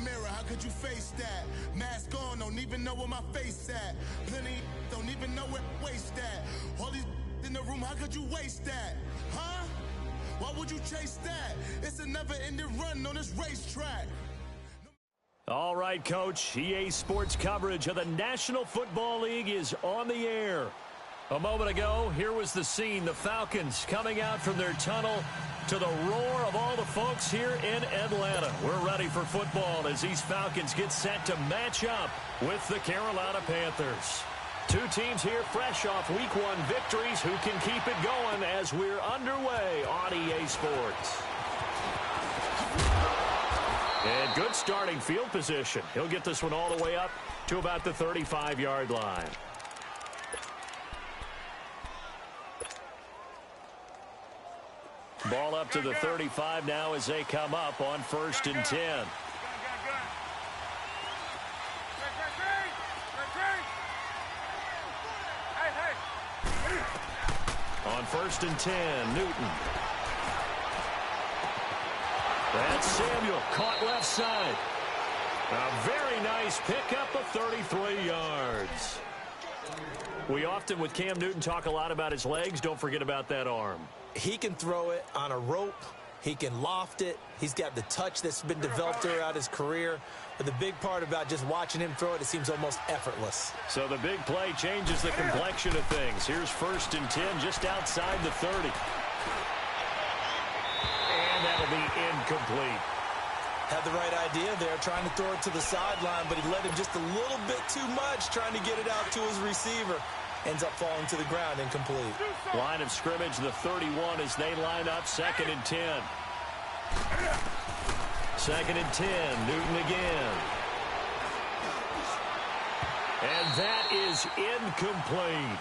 mirror, how could you face that? Mask on, don't even know where my face at. Plenty don't even know where waist at. All these in the room, how could you waste that? Huh? Why would you chase that? It's a never-ending run on this racetrack. All right, Coach. EA Sports coverage of the National Football League is on the air. A moment ago, here was the scene. The Falcons coming out from their tunnel to the roar of all the folks here in Atlanta. We're ready for football as these Falcons get set to match up with the Carolina Panthers. Two teams here fresh off Week 1 victories who can keep it going as we're underway on EA Sports. And good starting field position. He'll get this one all the way up to about the 35-yard line. Ball up to the 35 now as they come up on 1st and 10. On 1st and 10, Newton. That's Samuel, caught left side. A very nice pickup of 33 yards. We often, with Cam Newton, talk a lot about his legs. Don't forget about that arm. He can throw it on a rope. He can loft it. He's got the touch that's been developed throughout his career. But the big part about just watching him throw it, it seems almost effortless. So the big play changes the complexion of things. Here's 1st and 10 just outside the 30. And that'll be incomplete. Had the right idea there, trying to throw it to the sideline, but he let him just a little bit too much, trying to get it out to his receiver. Ends up falling to the ground, incomplete. Line of scrimmage, the 31 as they line up 2nd and 10. 2nd and 10, Newton again. And that is incomplete.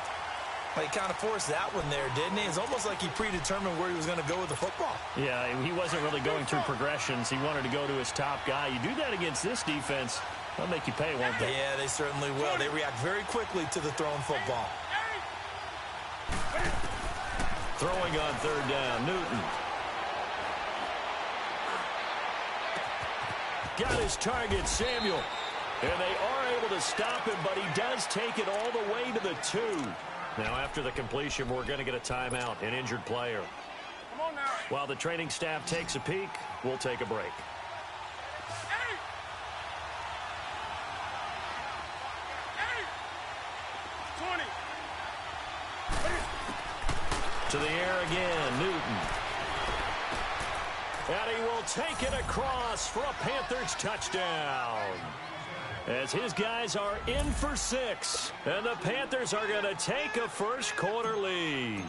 Well, he kind of forced that one there, didn't he? It's almost like he predetermined where he was going to go with the football. Yeah, he wasn't really going through progressions. He wanted to go to his top guy. You do that against this defense, they'll make you pay, won't they? Yeah, they certainly will. They react very quickly to the thrown football. Throwing on 3rd down, Newton. Got his target, Samuel. And they are able to stop him, but he does take it all the way to the 2. Now, after the completion, we're going to get a timeout, an injured player. While the training staff takes a peek, we'll take a break. To the air again, Newton. And he will take it across for a Panthers touchdown. As his guys are in for 6. And the Panthers are going to take a first-quarter lead.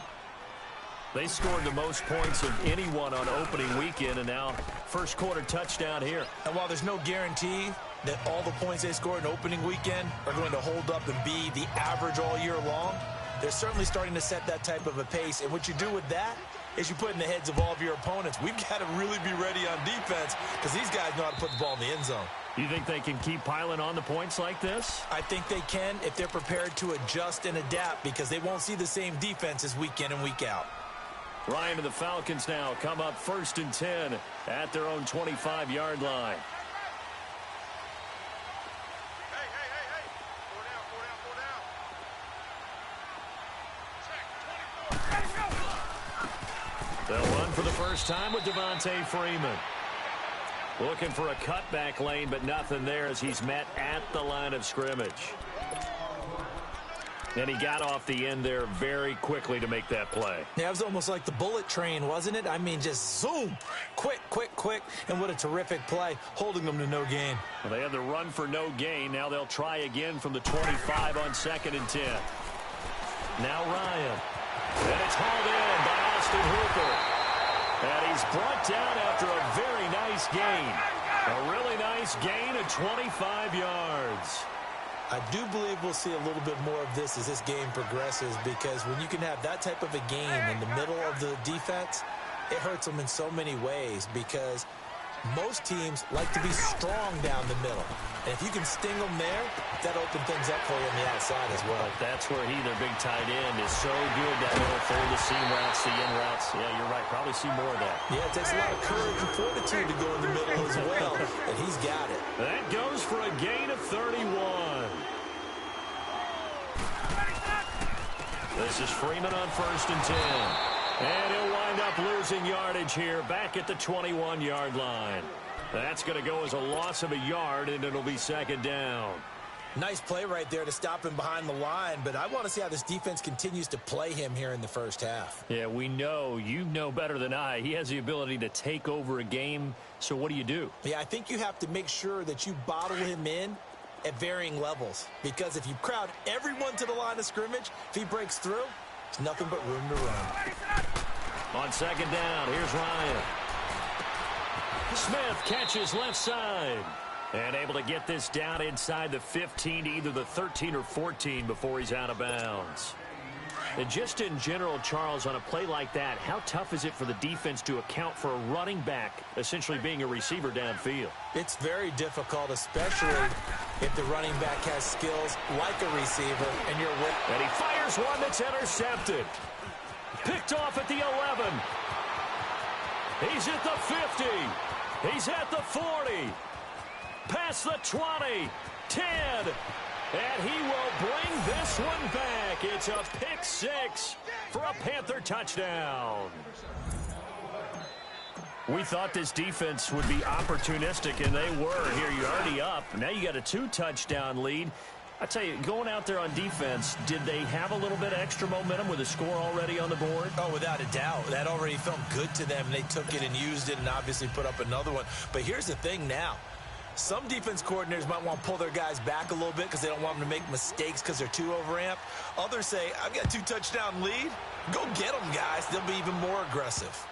They scored the most points of anyone on opening weekend, and now first-quarter touchdown here. And while there's no guarantee that all the points they scored in opening weekend are going to hold up and be the average all year long, they're certainly starting to set that type of a pace. And what you do with that is you put in the heads of all of your opponents. We've got to really be ready on defense because these guys know how to put the ball in the end zone. You think they can keep piling on the points like this? I think they can if they're prepared to adjust and adapt because they won't see the same defenses week in and week out. Ryan and the Falcons now come up 1st and 10 at their own 25-yard line. They'll run for the first time with Devontae Freeman. Looking for a cutback lane, but nothing there as he's met at the line of scrimmage. And he got off the end there very quickly to make that play. Yeah, it was almost like the bullet train, wasn't it? I mean, just zoom. Quick, quick, quick. And what a terrific play, holding them to no gain. Well, they had the run for no gain. Now they'll try again from the 25 on 2nd and 10. Now Ryan. And it's hauled in by Austin Hooper. And he's brought down after a very nice gain. A really nice gain of 25 yards. I do believe we'll see a little bit more of this as this game progresses because when you can have that type of a game in the middle of the defense, it hurts them in so many ways because most teams like to be strong down the middle. And if you can sting them there, that opens things up for you on the outside as well. But that's where their big tight end, is so good, that middle third, the seam routes, the in routes. Yeah, you're right. Probably see more of that. Yeah, it takes a lot of courage and fortitude to go in the middle as well, and he's got it. That goes for a gain of 31. This is Freeman on 1st and 10. And he'll wind up losing yardage here back at the 21-yard line. That's going to go as a loss of a yard, and it'll be 2nd down. Nice play right there to stop him behind the line, but I want to see how this defense continues to play him here in the first half. Yeah, we know. You know better than I. He has the ability to take over a game, so what do? Yeah, I think you have to make sure that you bottle him in at varying levels, because if you crowd everyone to the line of scrimmage, if he breaks through, there's nothing but room to run. On 2nd down, here's Ryan. Smith catches left side. And able to get this down inside the 15 to either the 13 or 14 before he's out of bounds. And just in general, Charles, on a play like that, how tough is it for the defense to account for a running back essentially being a receiver downfield? It's very difficult, especially if the running back has skills like a receiver and you're with. And he fires one that's intercepted. Picked off at the 11. He's at the 50. He's at the 40. Past the 20, 10, and he will bring this one back. It's a pick 6 for a Panther touchdown. We thought this defense would be opportunistic, and they were. Here, you're already up. Now you got a 2-touchdown lead. I tell you, going out there on defense, did they have a little bit of extra momentum with a score already on the board? Oh, without a doubt. That already felt good to them, and they took it and used it and obviously put up another one. But here's the thing now. Some defense coordinators might want to pull their guys back a little bit because they don't want them to make mistakes because they're too overamped. Others say, I've got a 2-touchdown lead. Go get them, guys. They'll be even more aggressive.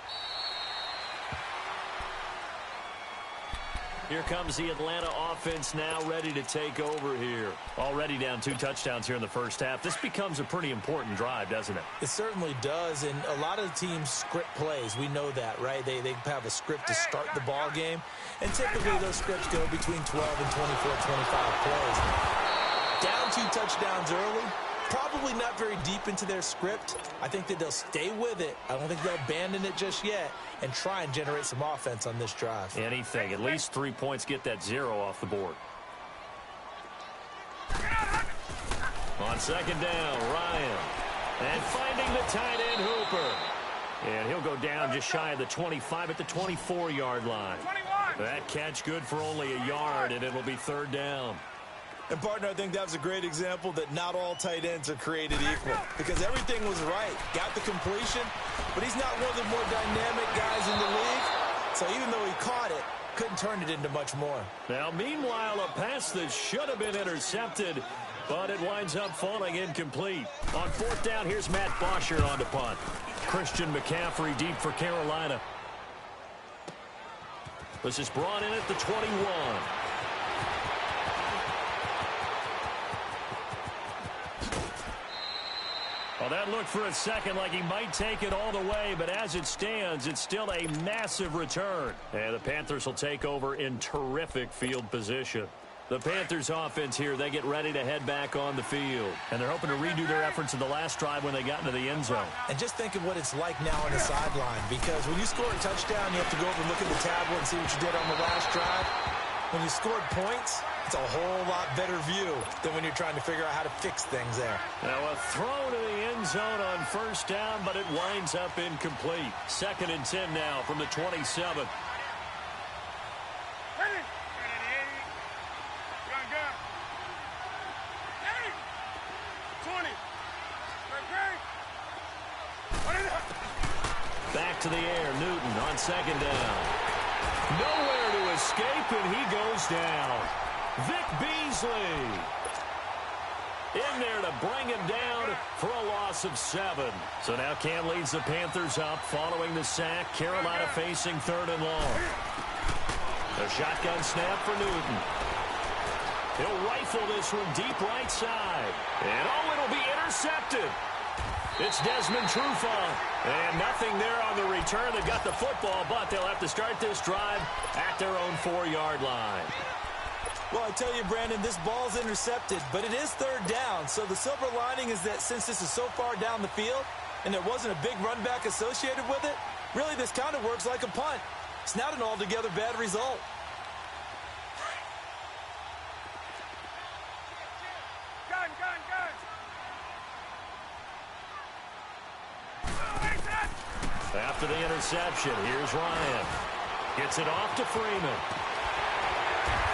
Here comes the Atlanta offense now ready to take over here. Already down 2 touchdowns here in the first half. This becomes a pretty important drive, doesn't it? It certainly does, and a lot of the teams script plays. We know that, right? They have a script to start the ball game, and typically those scripts go between 12 and 24, 25 plays. Down 2 touchdowns early, probably not very deep into their script. I think that they'll stay with it. I don't think they'll abandon it just yet and try and generate some offense on this drive. Anything. At least 3 points, get that 0 off the board. On 2nd down, Ryan. And finding the tight end, Hooper. And he'll go down just shy of the 25 at the 24-yard line. 21. That catch good for only a yard, and it'll be 3rd down. And, partner, I think that was a great example that not all tight ends are created equal because everything was right. Got the completion, but he's not one of the more dynamic guys in the league. So even though he caught it, couldn't turn it into much more. Now, meanwhile, a pass that should have been intercepted, but it winds up falling incomplete. On 4th down, here's Matt Bosher on to punt. Christian McCaffrey deep for Carolina. This is brought in at the 21. Well, that looked for a second like he might take it all the way, but as it stands, it's still a massive return. And the Panthers will take over in terrific field position. The Panthers offense here, they get ready to head back on the field. And they're hoping to redo their efforts in the last drive when they got into the end zone. And just think of what it's like now on the sideline, because when you score a touchdown, you have to go over and look at the tablet and see what you did on the last drive. When you scored points, it's a whole lot better view than when you're trying to figure out how to fix things there. Now a throw to the end zone on 1st down, but it winds up incomplete. 2nd and 10 now from the 27. Back to the air, Newton on 2nd down. Nowhere to escape, and he goes down. Vic Beasley in there to bring him down for a loss of 7. So now Cam leads the Panthers up following the sack. Carolina facing 3rd and long. A shotgun snap for Newton. He'll rifle this one deep right side. And oh, it'll be intercepted. It's Desmond Trufant. And nothing there on the return. They've got the football, but they'll have to start this drive at their own 4-yard line. Well, I tell you, Brandon, this ball's intercepted, but it is 3rd down. So the silver lining is that since this is so far down the field and there wasn't a big run back associated with it, really this kind of works like a punt. It's not an altogether bad result. after the interception. Here's Ryan. Gets it off to Freeman.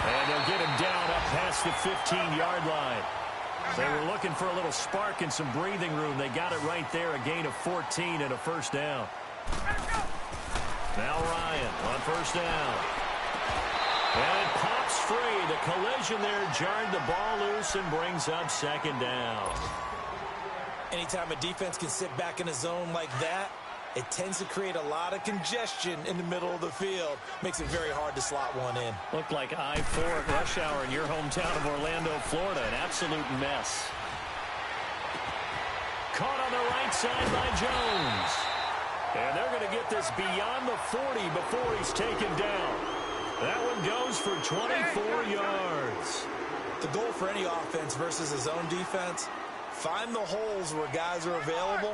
And they'll get him down up past the 15-yard line. They were looking for a little spark and some breathing room. They got it right there, a gain of 14 and a first down. Now Ryan on first down. And it pops free. The collision there jarred the ball loose and brings up second down. Anytime a defense can sit back in a zone like that, it tends to create a lot of congestion in the middle of the field. Makes it very hard to slot one in. Looked like I-4 at rush hour in your hometown of Orlando, Florida. An absolute mess. Caught on the right side by Jones. And they're going to get this beyond the 40 before he's taken down. That one goes for 24 yards. The goal for any offense versus his own defense, find the holes where guys are available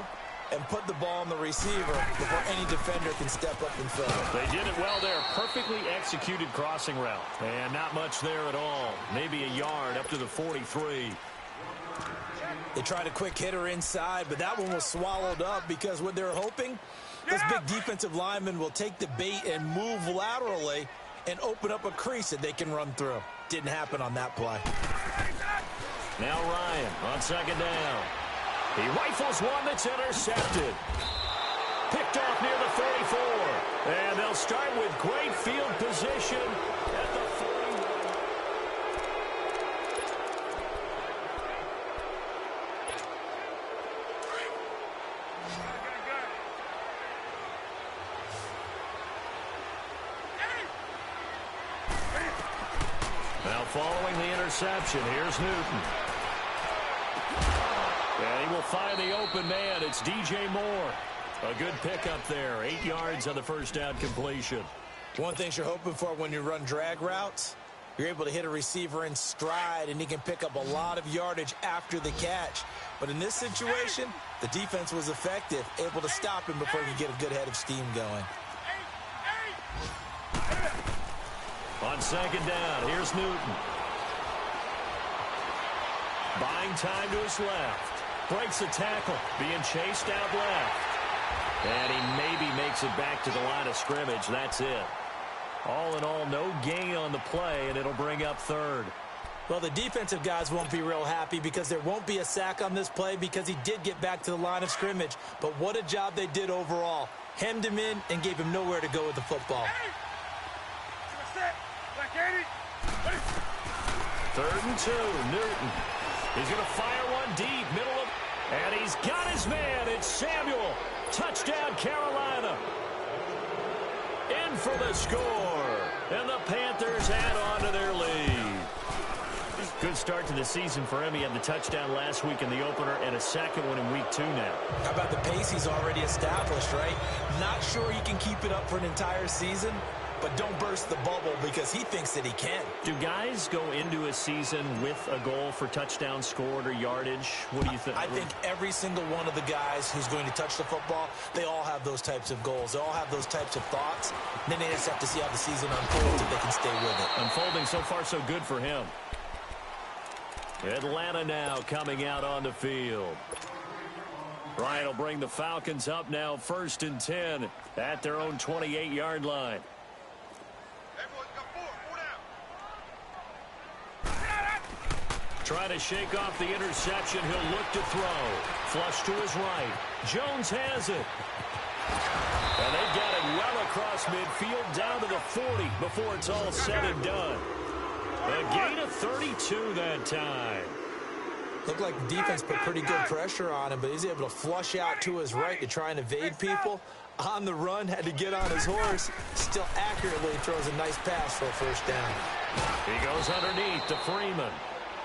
and put the ball on the receiver before any defender can step up and fill it. They did it well there. Perfectly executed crossing route. And not much there at all. Maybe a yard up to the 43. They tried a quick hitter inside, but that one was swallowed up because what they're hoping, this big defensive lineman will take the bait and move laterally and open up a crease that they can run through. Didn't happen on that play. Now Ryan on second down. He rifles one that's intercepted. Picked off near the 44. And they'll start with great field position at the 41. Now following the interception, here's Newton. And he will find the open man. It's DJ Moore. A good pickup there. 8 yards on the first down completion. One thing you're hoping for when you run drag routes, you're able to hit a receiver in stride, and he can pick up a lot of yardage after the catch. But in this situation, the defense was effective, able to stop him before he could get a good head of steam going. On second down, here's Newton. Buying time to his left. Breaks the tackle. Being chased out left. And he maybe makes it back to the line of scrimmage. That's it. All in all, no gain on the play, and it'll bring up third. Well, the defensive guys won't be real happy because there won't be a sack on this play because he did get back to the line of scrimmage. But what a job they did overall. Hemmed him in and gave him nowhere to go with the football. 3rd and 2, Newton. He's going to fire one deep, middle of, and he's got his man. It's Samuel. Touchdown, Carolina. In for the score. And the Panthers add on to their lead. Good start to the season for him. He had the touchdown last week in the opener and a second one in week 2 now. How about the pace he's already established, right? Not sure he can keep it up for an entire season, but don't burst the bubble because he thinks that he can. Do guys go into a season with a goal for touchdowns scored or yardage? What do you think? I think every single one of the guys who's going to touch the football, they all have those types of goals. They all have those types of thoughts. And then they just have to see how the season unfolds if they can stay with it. Unfolding so far so good for him. Atlanta now coming out on the field. Ryan will bring the Falcons up now 1st and 10 at their own 28-yard line. Trying to shake off the interception. He'll look to throw. Flush to his right. Jones has it. And they've got it well across midfield down to the 40 before it's all said and done. A gain of 32 that time. Looked like the defense put pretty good pressure on him, but he's able to flush out to his right to try and evade people. On the run, had to get on his horse. Still accurately throws a nice pass for a first down. He goes underneath to Freeman.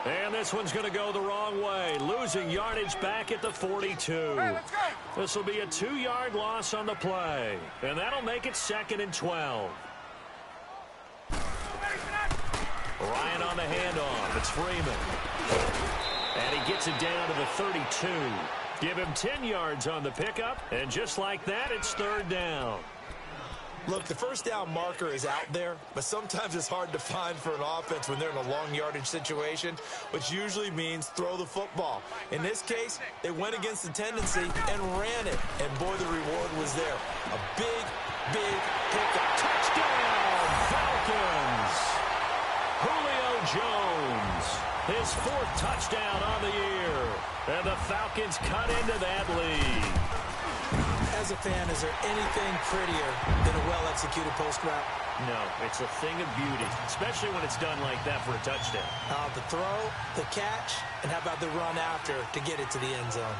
And this one's going to go the wrong way. Losing yardage back at the 42. This will be a 2-yard loss on the play. And that'll make it 2nd and 12. Ryan on the handoff. It's Freeman. And he gets it down to the 32. Give him 10 yards on the pickup. And just like that, it's 3rd down. Look, the first down marker is out there, but sometimes it's hard to find for an offense when they're in a long yardage situation, which usually means throw the football. In this case, they went against the tendency and ran it, and boy, the reward was there. A big, big pickup. Touchdown, Falcons! Julio Jones, his 4th touchdown on the year, and the Falcons cut into that lead. As a fan, is there anything prettier than a well-executed post route? No, it's a thing of beauty, especially when it's done like that for a touchdown. The throw, the catch, and how about the run after to get it to the end zone?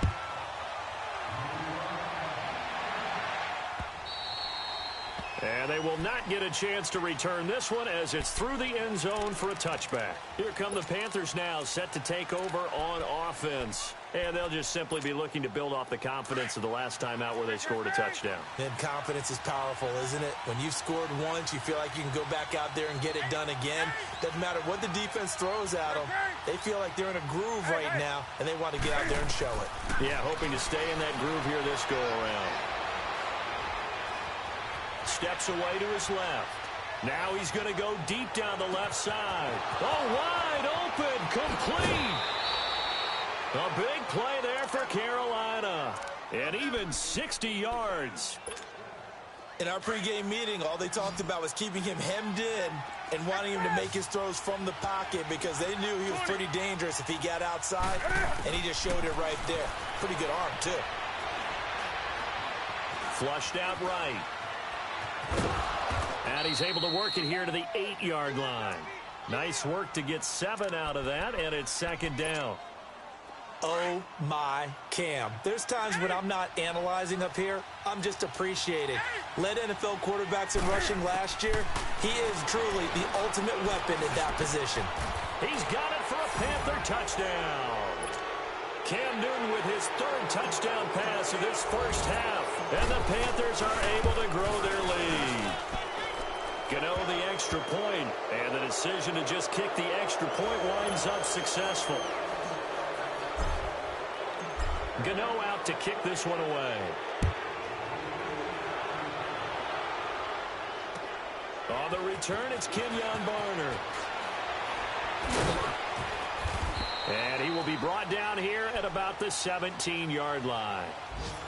And they will not get a chance to return this one as it's through the end zone for a touchback. Here come the Panthers now, set to take over on offense. And they'll just simply be looking to build off the confidence of the last time out where they scored a touchdown. And confidence is powerful, isn't it? When you've scored once, you feel like you can go back out there and get it done again. Doesn't matter what the defense throws at them. They feel like they're in a groove right now, and they want to get out there and show it. Yeah, hoping to stay in that groove here this go-around. Steps away to his left. Now he's going to go deep down the left side. Oh, wide open, complete. A big play there for Carolina. And even 60 yards. In our pregame meeting, all they talked about was keeping him hemmed in and wanting him to make his throws from the pocket because they knew he was pretty dangerous if he got outside, and he just showed it right there. Pretty good arm, too. Flushed out right. And he's able to work it here to the 8-yard line. Nice work to get 7 out of that, and it's 2nd down. Oh, my Cam. There's times when I'm not analyzing up here. I'm just appreciating. Led NFL quarterbacks in rushing last year. He is truly the ultimate weapon at that position. He's got it for a Panther touchdown. Cam Newton with his 3rd touchdown pass of this first half. And the Panthers are able to grow their lead. Gano the extra point, and the decision to just kick the extra point winds up successful. Gano out to kick this one away. On the return, it's Kenyon Barner. And he will be brought down here at about the 17-yard line.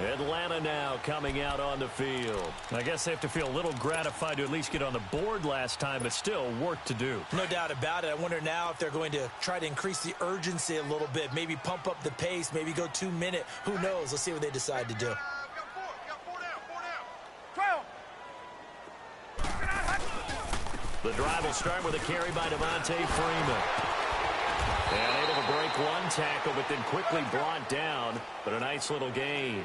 Atlanta now coming out on the field. I guess they have to feel a little gratified to at least get on the board last time, but still work to do. No doubt about it. I wonder now if they're going to try to increase the urgency a little bit, maybe pump up the pace, maybe go 2-minute. Who knows? Let's see what they decide to do. The drive will start with a carry by Devontae Freeman. And able to break one tackle, but then quickly brought down. But a nice little gain.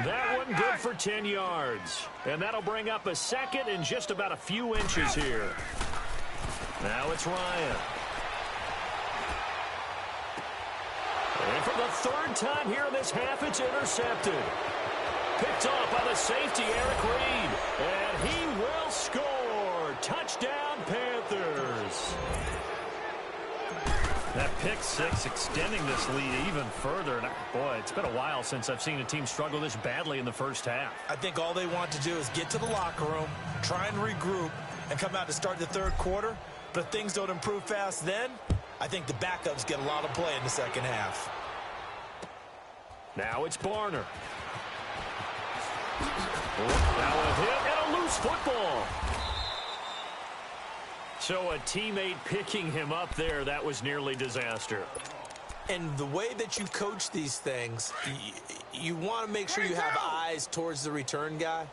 That one good for 10 yards. And that'll bring up a 2nd and just about a few inches here. Now it's Ryan. And for the 3rd time here in this half, it's intercepted. Picked off by the safety, Eric Reed. And he will score. Touchdown, Panthers. That pick 6 extending this lead even further. And boy, it's been a while since I've seen a team struggle this badly in the first half. I think all they want to do is get to the locker room, try and regroup, and come out to start the 3rd quarter. But if things don't improve fast then, I think the backups get a lot of play in the 2nd half. Now it's Barner. Now a hit and a loose football. So a teammate picking him up there, that was nearly disaster. And the way that you coach these things, you want to make sure you have eyes towards the return guy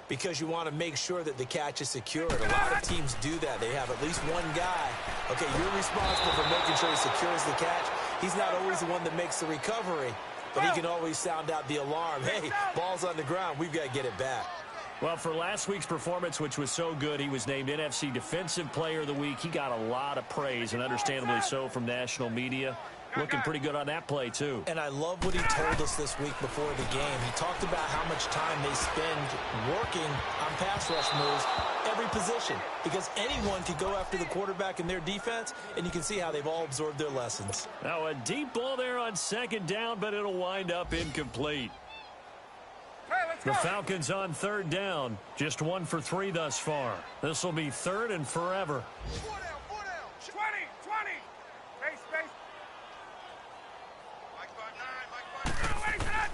because you want to make sure that the catch is secured. A lot of teams do that. They have at least one guy. Okay, you're responsible for making sure he secures the catch. He's not always the one that makes the recovery, but he can always sound out the alarm. Hey, ball's on the ground. We've got to get it back. Well, for last week's performance, which was so good, he was named NFC Defensive Player of the Week. He got a lot of praise, and understandably so, from national media. Looking pretty good on that play, too. And I love what he told us this week before the game. He talked about how much time they spend working on pass rush moves, every position, because anyone can go after the quarterback in their defense, and you can see how they've all absorbed their lessons. Now, a deep ball there on 2nd down, but it'll wind up incomplete. Hey, let's The Falcons on third down. Just 1 for 3 thus far. This will be third and forever. 4 down. 20. Space. Mike 5-9.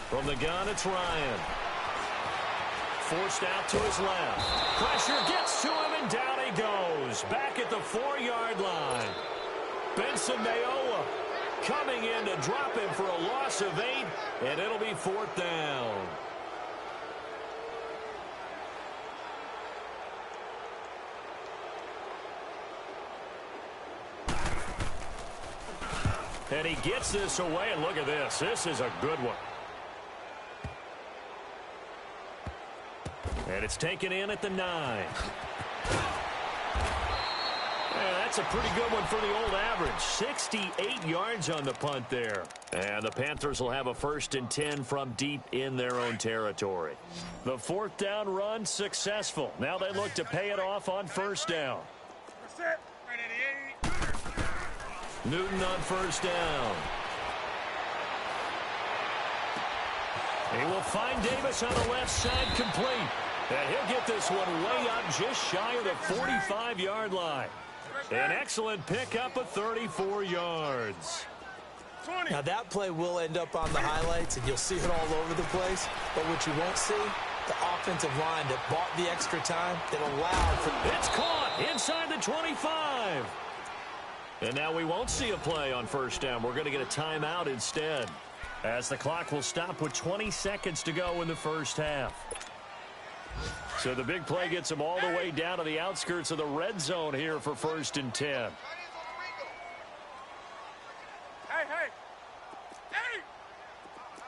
From the gun, it's Ryan. Forced out to his left. Pressure gets to him, and down he goes. Back at the 4-yard line. Benson Mayowa coming in to drop him for a loss of 8, and it'll be 4th down. And he gets this away, and look at this. This is a good one. And it's taken in at the 9. Yeah, that's a pretty good one for the old average. 68 yards on the punt there. And the Panthers will have a 1st and 10 from deep in their own territory. The 4th down run successful. Now they look to pay it off on 1st down. Newton on 1st down. He will find Davis on the left side complete. And he'll get this one way up just shy of the 45-yard line. An excellent pickup of 34 yards. Now that play will end up on the highlights, and you'll see it all over the place. But what you won't see, the offensive line that bought the extra time, that allowed for... It's caught inside the 25. And now we won't see a play on 1st down. We're going to get a timeout instead, as the clock will stop with 20 seconds to go in the 1st half. So the big play gets them all the way down to the outskirts of the red zone here for 1st and 10. Hey!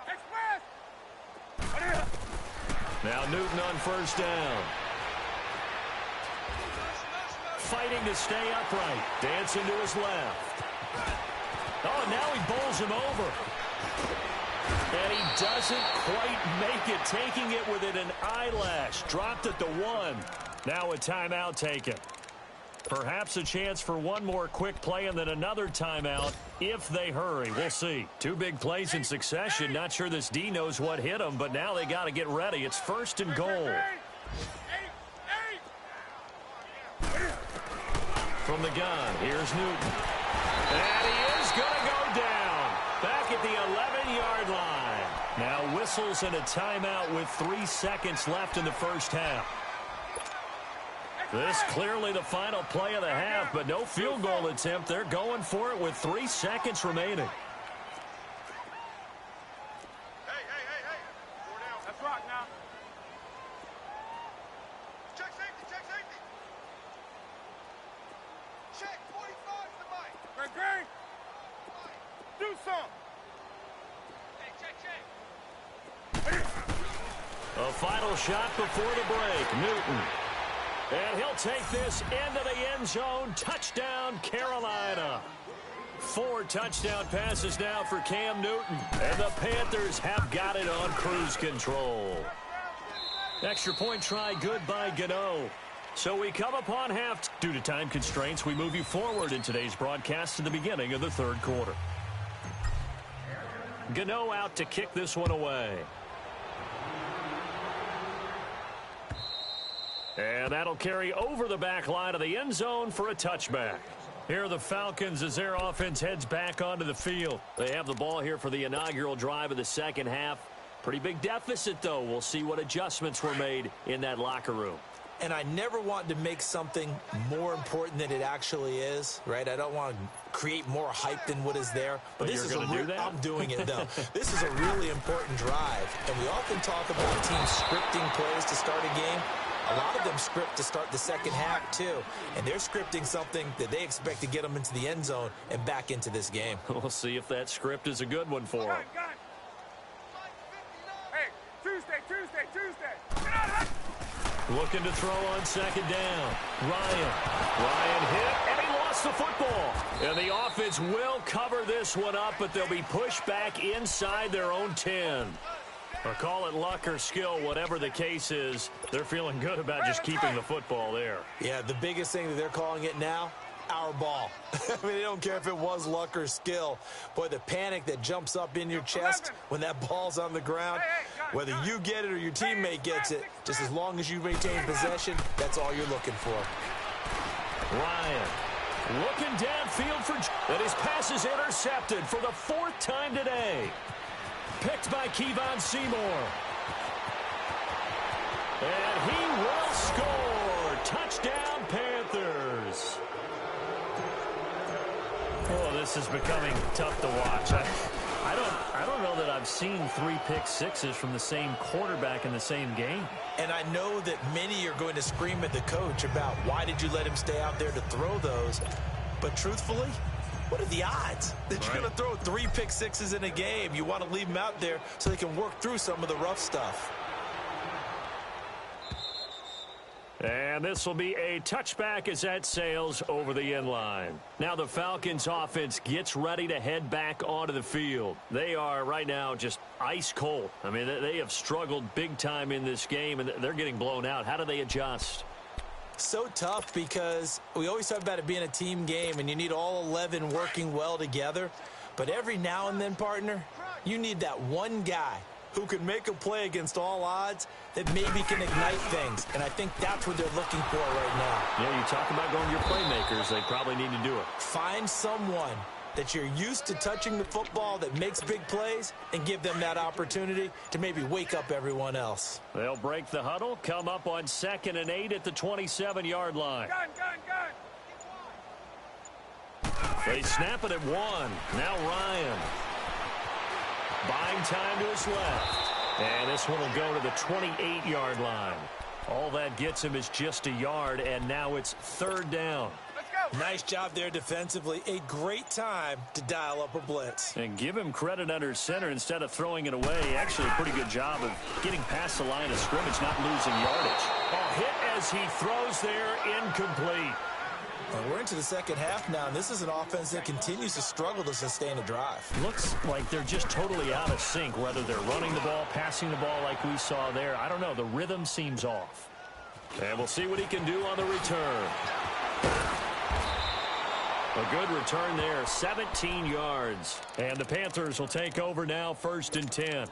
Express! Now Newton on 1st down. Fighting to stay upright. Dancing to his left. Oh, now he bowls him over. And he doesn't quite make it, taking it within an eyelash. Dropped at the 1. Now a timeout taken. Perhaps a chance for one more quick play and then another timeout if they hurry. We'll see. 2 big plays in succession. Not sure this D knows what hit them, but now they got to get ready. It's 1st and goal. From the gun, here's Newton. And he is going to go down. Back at the 11-yard line. Now whistles and a timeout with 3 seconds left in the 1st half. This clearly the final play of the half, but no field goal attempt. They're going for it with 3 seconds remaining. Hey. 4 down. Let's rock now. Check safety. Check 45 to Mike. Greg. Do some. Hey, check. A final shot before the break. Newton. And he'll take this into the end zone. Touchdown, Carolina. 4 touchdown passes now for Cam Newton. And the Panthers have got it on cruise control. Extra point try good by Gano. So we come upon half. Due to time constraints, we move you forward in today's broadcast to the beginning of the 3rd quarter. Gano out to kick this one away. And that'll carry over the back line of the end zone for a touchback. Here are the Falcons as their offense heads back onto the field. They have the ball here for the inaugural drive of the 2nd half. Pretty big deficit, though. We'll see what adjustments were made in that locker room. And I never want to make something more important than it actually is, right? I don't want to create more hype than what is there. But this is do that? I'm doing it, though. This is a really important drive. And we often talk about teams scripting plays to start a game. A lot of them script to start the 2nd half, too. And they're scripting something that they expect to get them into the end zone and back into this game. We'll see if that script is a good one for them. Hey, Tuesday. Get out of that. Looking to throw on 2nd down. Ryan hit, and he lost the football. And the offense will cover this one up, but they'll be pushed back inside their own 10. Or call it luck or skill, whatever the case is, they're feeling good about just keeping the football there. Yeah, the biggest thing that they're calling it now, our ball. I mean, they don't care if it was luck or skill. Boy, the panic that jumps up in your chest when that ball's on the ground, Whether you get it or your teammate gets it, just as long as you maintain possession, that's all you're looking for. Ryan looking downfield for... And his pass is intercepted for the 4th time today. Picked by Kevon Seymour. And he will score. Touchdown, Panthers. Oh, this is becoming tough to watch. I don't know that I've seen 3 pick sixes from the same quarterback in the same game. And I know that many are going to scream at the coach about why did you let him stay out there to throw those. But truthfully, what are the odds that you're going to throw 3 pick sixes in a game? You want to leave them out there so they can work through some of the rough stuff. And this will be a touchback as that sails over the end line. Now the Falcons offense gets ready to head back onto the field. They are right now just ice cold. I mean, they have struggled big time in this game, and they're getting blown out. How do they adjust? So tough because we always talk about it being a team game, and you need all 11 working well together. But every now and then, partner, you need that one guy who can make a play against all odds that maybe can ignite things. And I think that's what they're looking for right now. Yeah, you talk about going to your playmakers. They probably need to do it. Find someone that you're used to touching the football that makes big plays and give them that opportunity to maybe wake up everyone else. They'll break the huddle, come up on 2nd and 8 at the 27-yard line. Gun. They snap it at 1. Now Ryan. Buying time to his left. And this one will go to the 28-yard line. All that gets him is just a yard, and now it's 3rd down. Let's go. Nice job there defensively. A great time to dial up a blitz. And give him credit under center instead of throwing it away. Actually, a pretty good job of getting past the line of scrimmage, not losing yardage. A hit as he throws there, incomplete. Well, we're into the second half now, and this is an offense that continues to struggle to sustain a drive. Looks like they're just totally out of sync, whether they're running the ball, passing the ball like we saw there. I don't know. The rhythm seems off. And we'll see what he can do on the return. A good return there, 17 yards. And the Panthers will take over now, 1st and 10.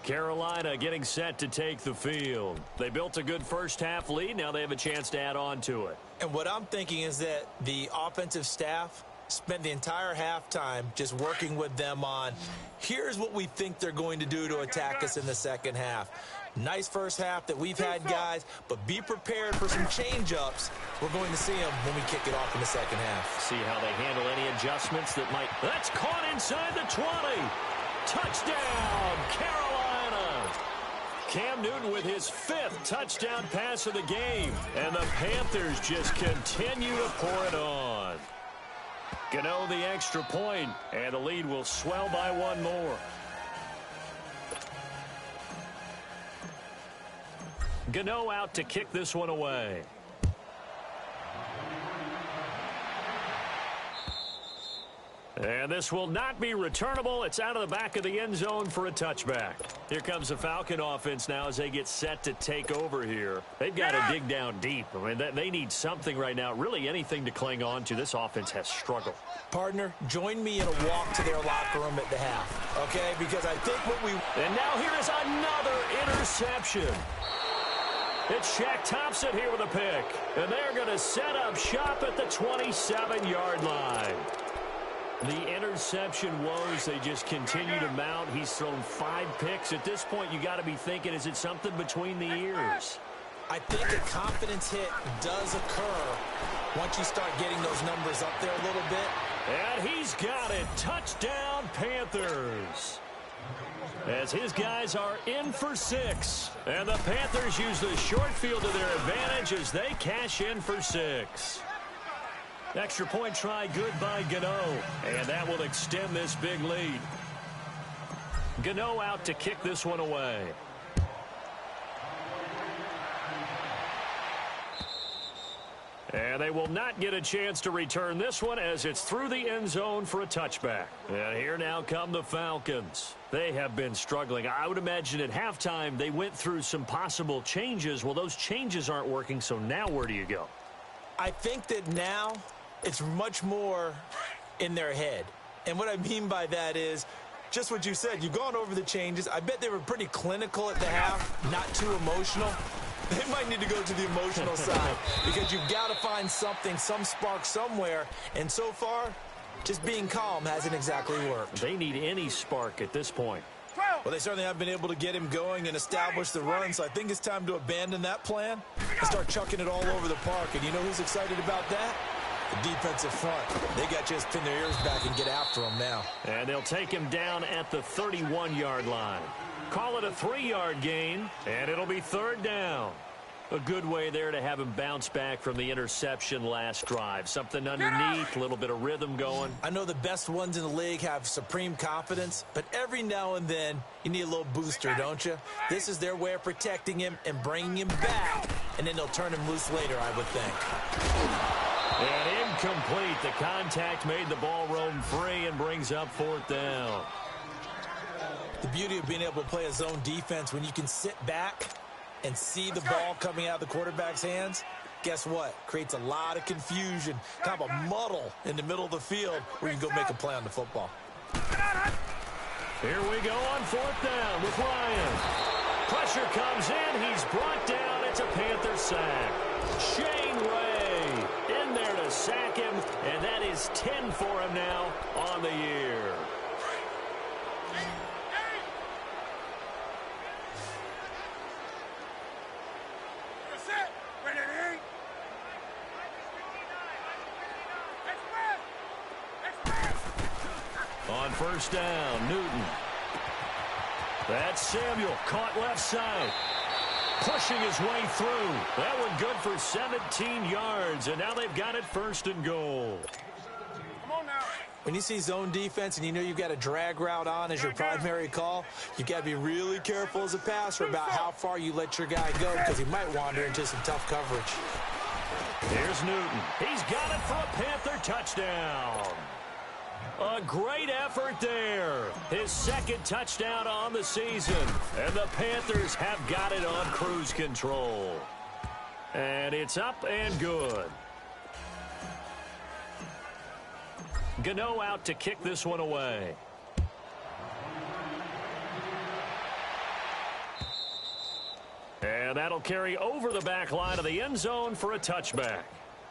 Carolina getting set to take the field. They built a good first half lead. Now they have a chance to add on to it. And what I'm thinking is that the offensive staff spent the entire halftime just working with them on, here's what we think they're going to do to attack us in the second half. Nice first half that we've had, guys, but be prepared for some change-ups. We're going to see them when we kick it off in the second half. See how they handle any adjustments that might... That's caught inside the 20. Touchdown, Carolina. Cam Newton with his 5th touchdown pass of the game. And the Panthers just continue to pour it on. Gano the extra point, and the lead will swell by 1 more. Gano out to kick this one away. And this will not be returnable. It's out of the back of the end zone for a touchback. Here comes the Falcon offense now as they get set to take over here. They've got to dig down deep. I mean, they need something right now, really anything to cling on to. This offense has struggled. Partner, join me in a walk to their locker room at the half, okay? Because I think what we... And now here is another interception. It's Shaq Thompson here with a pick. And they're going to set up shop at the 27-yard line. The interception woes, they just continue to mount. He's thrown 5 picks. At this point, you got to be thinking, is it something between the ears? I think a confidence hit does occur once you start getting those numbers up there a little bit. And he's got it. Touchdown, Panthers. As his guys are in for 6. And the Panthers use the short field to their advantage as they cash in for 6. Extra point try good by Gano. And that will extend this big lead. Gano out to kick this one away. And they will not get a chance to return this one as it's through the end zone for a touchback. And here now come the Falcons. They have been struggling. I would imagine at halftime they went through some possible changes. Well, those changes aren't working, so now where do you go? I think that now it's much more in their head. And what I mean by that is just what you said. You've gone over the changes. I bet they were pretty clinical at the half, not too emotional. They might need to go to the emotional side because you've got to find something, some spark somewhere. And so far, just being calm hasn't exactly worked. They need any spark at this point. Well, they certainly have been able to get him going and establish the run, so I think it's time to abandon that plan and start chucking it all over the park. And you know who's excited about that? The defensive front. They got to just pin their ears back and get after him now. And they'll take him down at the 31-yard line. Call it a 3-yard gain, and it'll be third down. A good way there to have him bounce back from the interception last drive. Something underneath, a little bit of rhythm going. I know the best ones in the league have supreme confidence, but every now and then you need a little booster, don't you? This is their way of protecting him and bringing him back, and then they'll turn him loose later, I would think. And incomplete. The contact made the ball roam free and brings up fourth down. The beauty of being able to play a zone defense when you can sit back and see the ball coming out of the quarterback's hands, guess what? Creates a lot of confusion, kind of a muddle in the middle of the field where you can go make a play on the football. Here we go on fourth down with Ryan. Pressure comes in. He's brought down. It's a Panther sack. Shane Ray in there to sack him, and that is 10 for him now on the year. On first down, Newton. That's Samuel, caught left side. Pushing his way through. That one good for 17 yards, and now they've got it first and goal. Come on now. When you see zone defense and you know you've got a drag route on as your primary call, you've got to be really careful as a passer about how far you let your guy go because he might wander into some tough coverage. Here's Newton. He's got it for a Panther touchdown. A great effort there. His second touchdown on the season. And the Panthers have got it on cruise control. And it's up and good. Gano out to kick this one away. And that'll carry over the back line of the end zone for a touchback.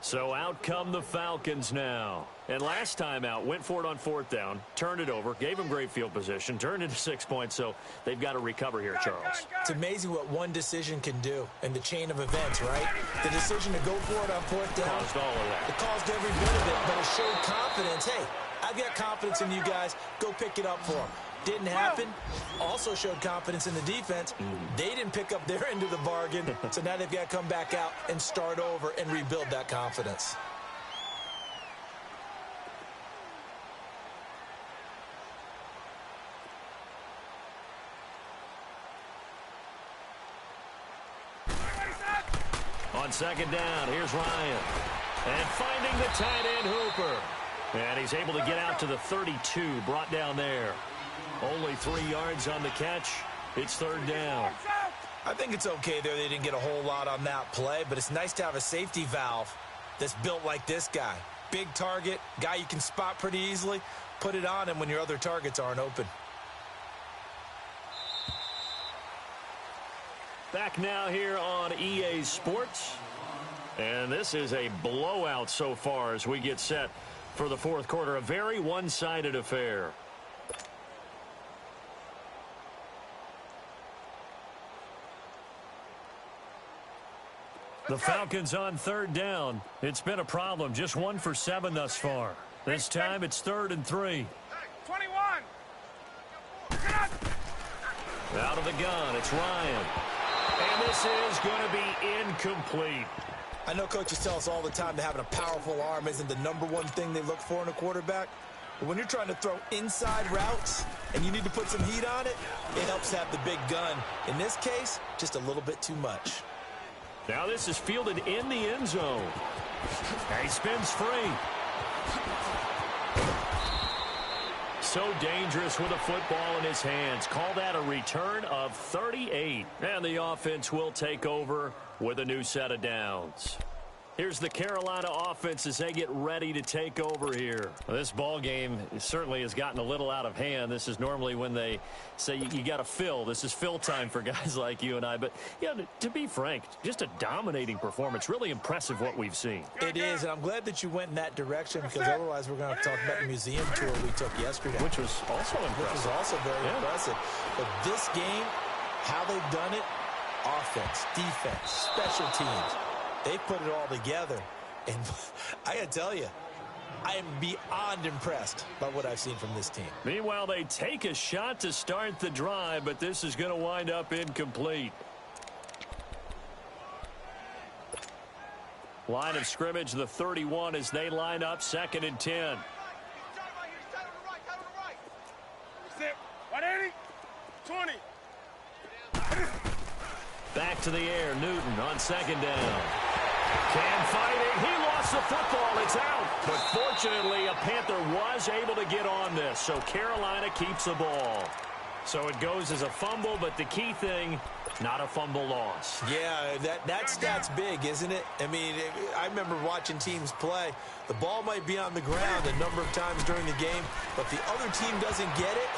So out come the Falcons now. And last time out, went for it on fourth down, turned it over, gave them great field position, turned into 6 points, so they've got to recover here, Charles. It's amazing what one decision can do in the chain of events, right? The decision to go for it on fourth down. Caused all of that. It caused every bit of it, but it showed confidence. Hey, I've got confidence in you guys. Go pick it up for them. Didn't happen. Also showed confidence in the defense. They didn't pick up their end of the bargain, so now they've got to come back out and start over and rebuild that confidence. On second down, here's Ryan. And finding the tight end Hooper. And he's able to get out to the 32, brought down there. Only 3 yards on the catch. It's third down. I think it's okay there. They didn't get a whole lot on that play, but it's nice to have a safety valve that's built like this guy. Big target, guy you can spot pretty easily. Put it on him when your other targets aren't open. Back now here on EA Sports. And this is a blowout so far as we get set for the fourth quarter. A very one-sided affair. The Falcons on third down. It's been a problem. Just 1 for 7 thus far. This time it's 3rd and 3. 21. Out of the gun, it's Ryan. And this is going to be incomplete. I know coaches tell us all the time that having a powerful arm isn't the #1 thing they look for in a quarterback. But when you're trying to throw inside routes and you need to put some heat on it, it helps to have the big gun. In this case, just a little bit too much. Now this is fielded in the end zone. And he spins free. So dangerous with a football in his hands. Call that a return of 38. And the offense will take over with a new set of downs. Here's the Carolina offense as they get ready to take over here. Well, this ball game certainly has gotten a little out of hand. This is normally when they say you got to fill. This is fill time for guys like you and I. But, yeah, to be frank, just a dominating performance. Really impressive what we've seen. It is, and I'm glad that you went in that direction because otherwise we're going to talk about the museum tour we took yesterday. Which was also impressive. Which was also very impressive. But this game, how they've done it, offense, defense, special teams, they put it all together. And I got to tell you, I am beyond impressed by what I've seen from this team. Meanwhile, they take a shot to start the drive, but this is going to wind up incomplete. Line of scrimmage, the 31, as they line up 2nd and 10. Sit. 180. 20. Back to the air, Newton on 2nd down. Can fighting. He lost the football. It's out. But fortunately, a Panther was able to get on this, so Carolina keeps the ball. So it goes as a fumble, but the key thing, not a fumble loss. Yeah, that stat's big, isn't it? I mean, I remember watching teams play. The ball might be on the ground a number of times during the game, but if the other team doesn't get it,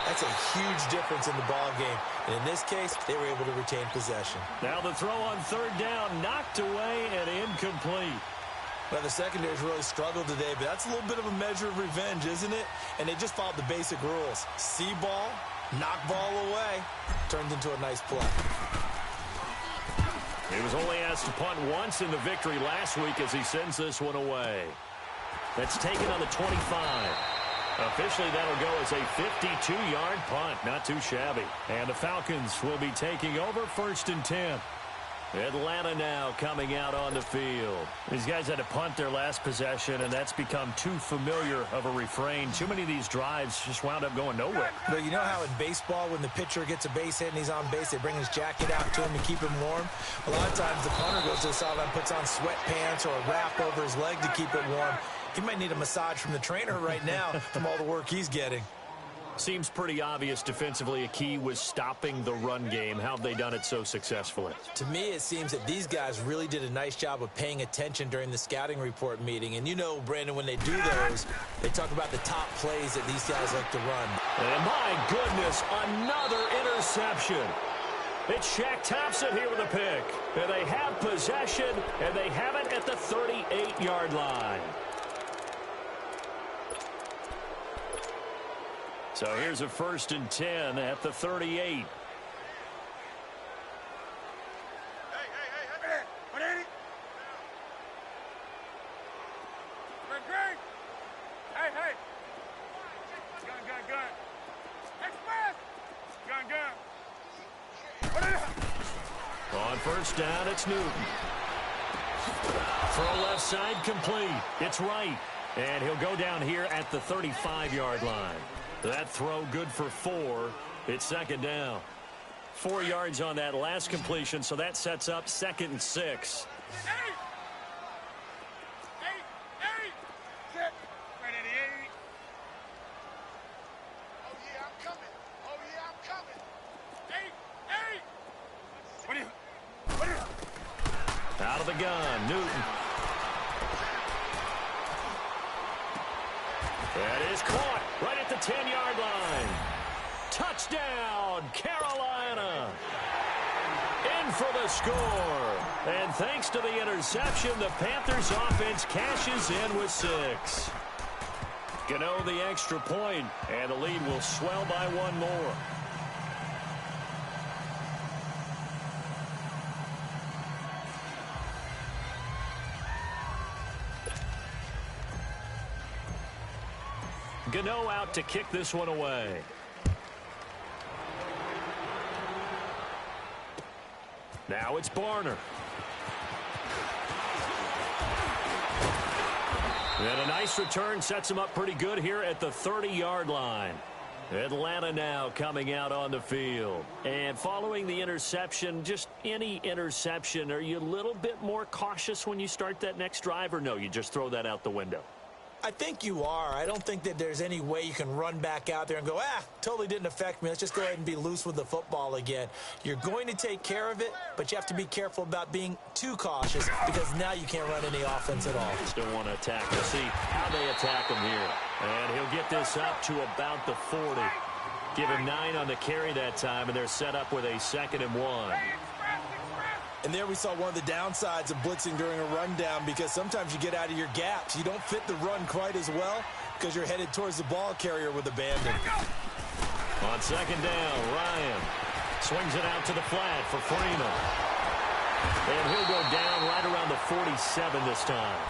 that's a huge difference in the ball game. And in this case, they were able to retain possession. Now the throw on 3rd down, knocked away and incomplete. Well, the secondary's really struggled today, but that's a little bit of a measure of revenge, isn't it? And they just followed the basic rules. See ball, knock ball away, turned into a nice play. He was only asked to punt once in the victory last week as he sends this one away. That's taken on the 25. Officially, that'll go as a 52-yard punt. Not too shabby. And the Falcons will be taking over 1st and 10. Atlanta now coming out on the field. These guys had to punt their last possession, and that's become too familiar of a refrain. Too many of these drives just wound up going nowhere. But you know how in baseball, when the pitcher gets a base hit and he's on base, they bring his jacket out to him to keep him warm? A lot of times the punter goes to the sideline, puts on sweatpants or a wrap over his leg to keep it warm. He might need a massage from the trainer right now from all the work he's getting. Seems pretty obvious defensively a key was stopping the run game. How have they done it so successfully? To me, it seems that these guys really did a nice job of paying attention during the scouting report meeting. And you know, Brandon, when they do those, they talk about the top plays that these guys like to run. And my goodness, another interception. It's Shaq Thompson here with a pick. And they have possession, and they have it at the 38-yard line. So here's a 1st and 10 at the 38. Hey. 180. Great. Hey. Gun. Express. Gun. On 1st down, it's Newton. Throw left side complete. It's right. And he'll go down here at the 35-yard line. That throw good for 4. It's 2nd down. 4 yards on that last completion, so that sets up 2nd and 6. Hey. Set. Right at the 80. Oh, yeah, I'm coming. Hey. What are you? Out of the gun, Newton. That is caught right at the 10-yard line. Touchdown, Carolina. In for the score. And thanks to the interception, the Panthers offense cashes in with 6. Gano the extra point, and the lead will swell by 1 more. Gano out to kick this one away. Now it's Barner. And a nice return sets him up pretty good here at the 30-yard line. Atlanta now coming out on the field. And following the interception, just any interception, are you a little bit more cautious when you start that next drive, or no, you just throw that out the window? I think you are. I don't think that there's any way you can run back out there and go, totally didn't affect me. Let's just go ahead and be loose with the football again. You're going to take care of it, but you have to be careful about being too cautious because now you can't run any offense at all. Still want to attack. We'll see how they attack him here. And he'll get this up to about the 40. Give him 9 on the carry that time, and they're set up with a 2nd and 1. And there we saw one of the downsides of blitzing during a rundown because sometimes you get out of your gaps. You don't fit the run quite as well because you're headed towards the ball carrier with abandon. On 2nd down, Ryan swings it out to the flat for Freeman. And he'll go down right around the 47 this time.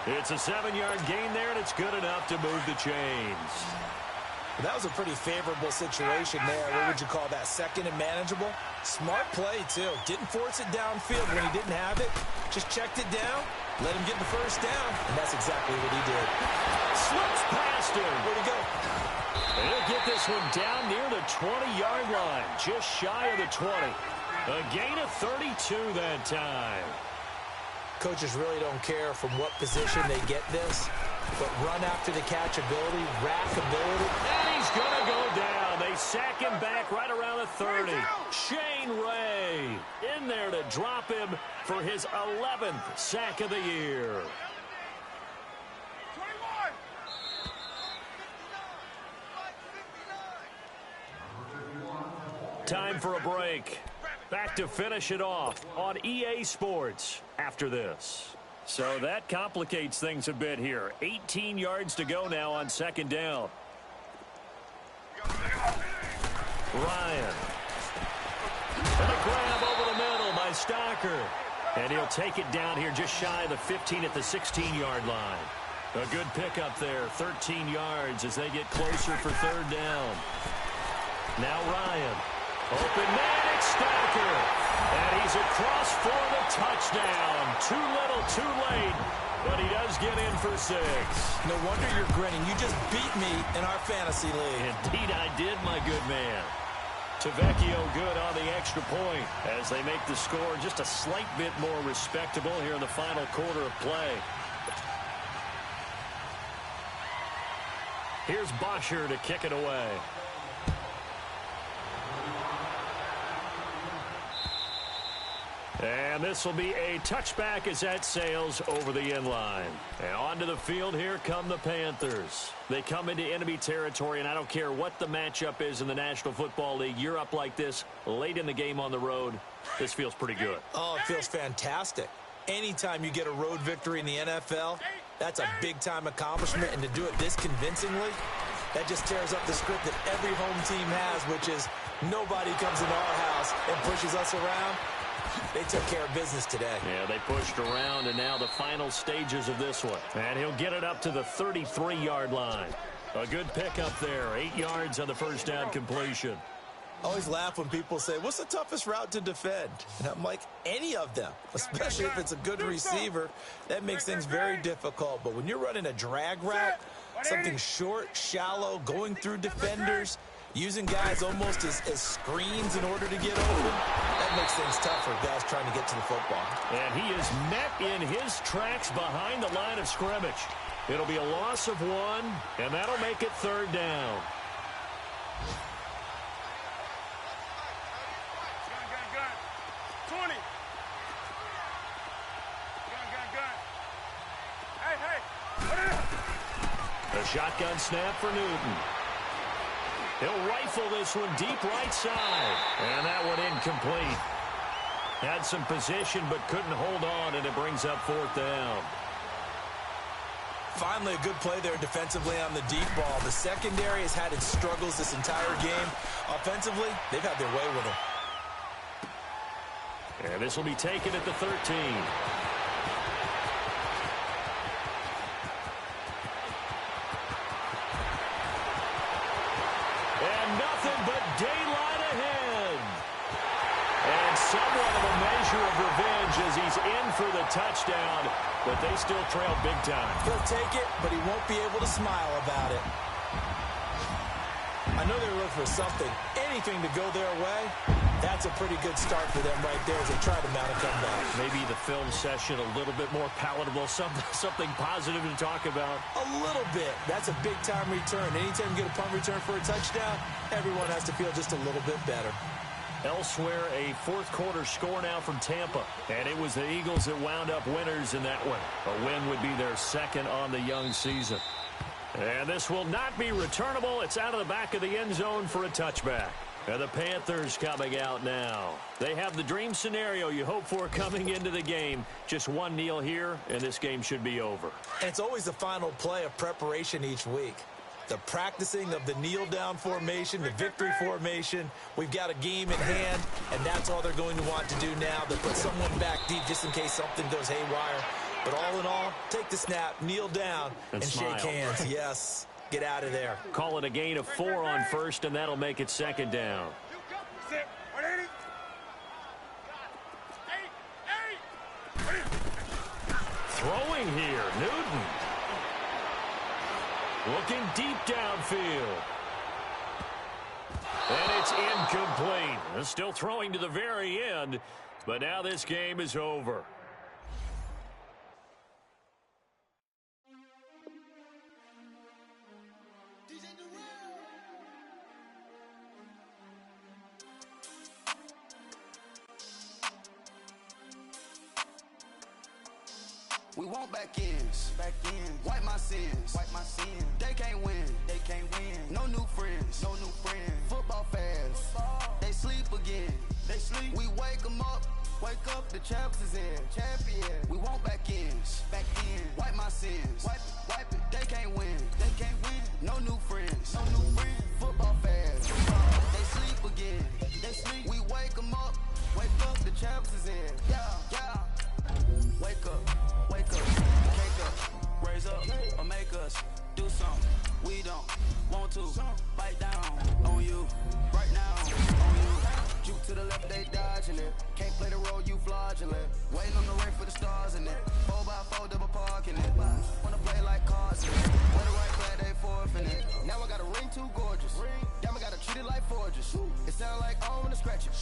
It's a 7-yard gain there, and it's good enough to move the chains. That was a pretty favorable situation there. What would you call that? 2nd and manageable? Smart play, too. Didn't force it downfield when he didn't have it. Just checked it down, let him get the 1st down, and that's exactly what he did. Slips past him. Where'd he go? And he'll get this one down near the 20-yard line, just shy of the 20. A gain of 32 that time. Coaches really don't care from what position they get this, but run after the catch ability, rack ability. And he's going to go down. They sack him back right around the 30. Shane Ray in there to drop him for his 11th sack of the year. 21. Time for a break. Back to finish it off on EA Sports after this. So that complicates things a bit here. 18 yards to go now on 2nd down. Ryan. And a grab over the middle by Stocker. And he'll take it down here just shy of the 15 at the 16-yard line. A good pickup there, 13 yards as they get closer for 3rd down. Now Ryan. Open man, it's Stocker. And he's across for the touchdown. Too little, too late. But he does get in for 6. No wonder you're grinning. You just beat me in our fantasy league. Indeed I did, my good man. Tavecchio good on the extra point as they make the score just a slight bit more respectable here in the final quarter of play. Here's Bosher to kick it away. And this will be a touchback as that sails over the end line. And onto the field, here come the Panthers. They come into enemy territory, and I don't care what the matchup is in the National Football League. You're up like this late in the game on the road. This feels pretty good. Oh, it feels fantastic. Anytime you get a road victory in the NFL, that's a big-time accomplishment. And to do it this convincingly, that just tears up the script that every home team has, which is nobody comes into our house and pushes us around. They took care of business today. Yeah, they pushed around, and now the final stages of this one. And he'll get it up to the 33-yard line. A good pickup there, 8 yards on the 1st down completion. I always laugh when people say, what's the toughest route to defend? And I'm like, any of them, especially if it's a good receiver. That makes things very difficult. But when you're running a drag route, something short, shallow, going through defenders, using guys almost as screens in order to get open, that makes things tough for guys trying to get to the football. And he is met in his tracks behind the line of scrimmage. It'll be a loss of 1, and that'll make it 3rd down. Gun. 20. Gun. Hey. A shotgun snap for Newton. He'll rifle this one deep right side. And that one incomplete. Had some position but couldn't hold on, and it brings up 4th down. Finally, a good play there defensively on the deep ball. The secondary has had its struggles this entire game. Offensively, they've had their way with it. And this will be taken at the 13. Nothing but daylight ahead. And somewhat of a measure of revenge as he's in for the touchdown, but they still trail big time. He'll take it, but he won't be able to smile about it. I know they were looking for something, anything to go their way, That's a pretty good start for them right there as they try to mount a comeback. Maybe the film session a little bit more palatable, something positive to talk about. A little bit. That's a big-time return. Anytime you get a punt return for a touchdown, everyone has to feel just a little bit better. Elsewhere, a fourth-quarter score now from Tampa. And it was the Eagles that wound up winners in that one. A win would be their second on the young season. And this will not be returnable. It's out of the back of the end zone for a touchback. And the Panthers coming out now. They have the dream scenario you hope for coming into the game. Just one kneel here, and this game should be over. And it's always the final play of preparation each week. The practicing of the kneel-down formation, the victory formation. We've got a game in hand, and that's all they're going to want to do now. They'll put someone back deep just in case something goes haywire. But all in all, take the snap, kneel down, and shake hands. Yes. Get out of there. Call it a gain of 4 on first, and that'll make it second down. Throwing here, Newton. Looking deep downfield. And it's incomplete. Still throwing to the very end, but now this game is over. We want back ends, wipe my sins, They can't win, No new friends, Football fans, they sleep again, We wake them up, the champs is in, champion. We want back ends, wipe my sins, wipe it. They can't win, No new friends, Football fans, they sleep again, We wake them up, the champs is in, yeah. Wake up, cake up, raise up, or make us do something we don't want to. Bite down on you, right now, on you. Juke to the left, they dodging it. Can't play the role, you fraudulent. Waiting on the rain for the stars in it. 4x4 double parking it. Wanna play like cards in it. When the right play, they forfeit it. Now I got a ring too gorgeous. Damn, I gotta treat it like forges. It sound like I wanna scratch it.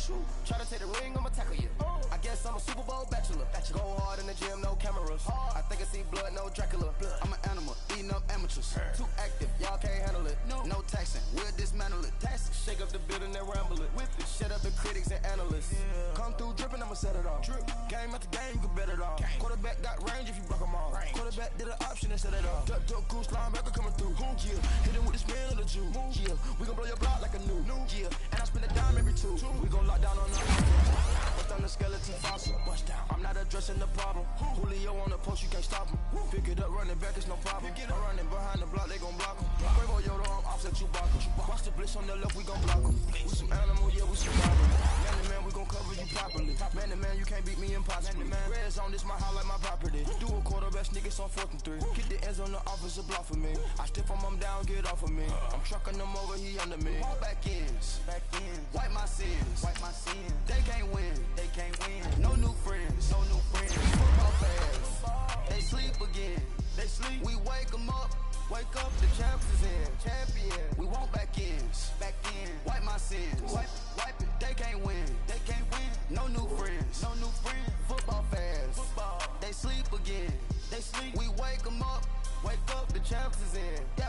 Try to take the ring, I'ma tackle you. I guess I'm a Super Bowl bachelor. Go hard in the gym, no cameras. I think I see blood, no Dracula. I'm an animal, eating up amateurs. Too active, y'all can't handle it. No taxing, we'll dismantle it. Shake up the building and ramble it. Whip it, shut up the critics and analysts. Come through dripping, I'ma set it off. Game after game, you can bet it off. Quarterback got range if you block them all. Quarterback did an option and set it off. Duck, goose, linebacker coming through. Yeah, hit him with the spin of the Jew. Yeah, we gon' blow your block like a new. Yeah, and I spend a dime every two. We gon' lock down on the bust on the skeleton fossil. I'm not addressing the problem. Julio on the post, you can't stop him. Pick it up, running back, it's no problem. I'm running behind the block, they gon' block him. Quavo Yoda, I'm offset Chewbacca. Watch the blitz on the left, we gon' block him. We some animal, yeah, we some problem. Man to man, we gon' cover you properly. Man to man, you can't beat me impossibly. Red zone, this my house like my property. Do a quarterback niggas on 4th and 3. Get the ends on the offensive block for me. I stiff him down, get off of me. I'm trucking them over, he under me. Back ends, wipe my sins, They can't win, No new friends, Football fans, they sleep again, We wake them up, the champs is in, champion. We want back ends, wipe my sins, wipe it. They can't win, No new friends, Football fans, they sleep again, We wake them up, the champs is in, yeah.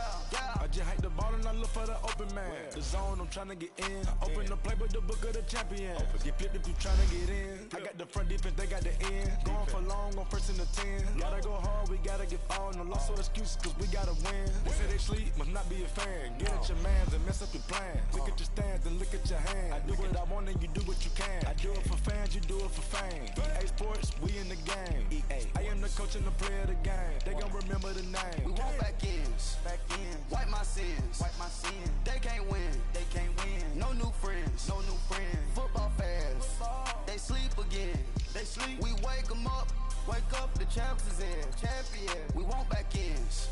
I just hike the ball and I look for the open man. The zone, I'm trying to get in. Open the playbook, the book of the champion. Get flipped if you trying to get in. I got the front defense, they got the end. Going for long on 1st and 10. Gotta go hard, we gotta get all. No loss or excuses, cause we gotta win. They say they sleep, must not be a fan. Get at your mans and mess up your plan. Look at your stands and look at your hands. I do what I want and you do what you can. I do it for fans, you do it for fame. EA Sports, we in the game. I am the coach and the player of the game. They gon' remember the name. We want back ends, wipe my sins, They can't win, No new friends, Football fans, they sleep again, We wake them up, the champs is in, champion. We want back ends,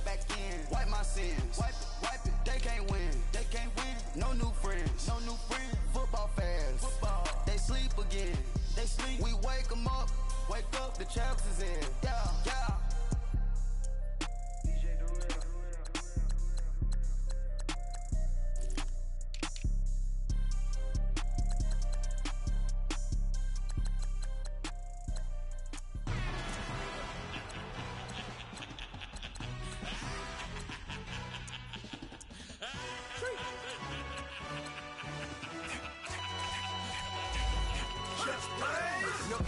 wipe my sins, wipe it. They can't win, No new friends, Football fans, they sleep again, We wake them up, the champs is in, yeah.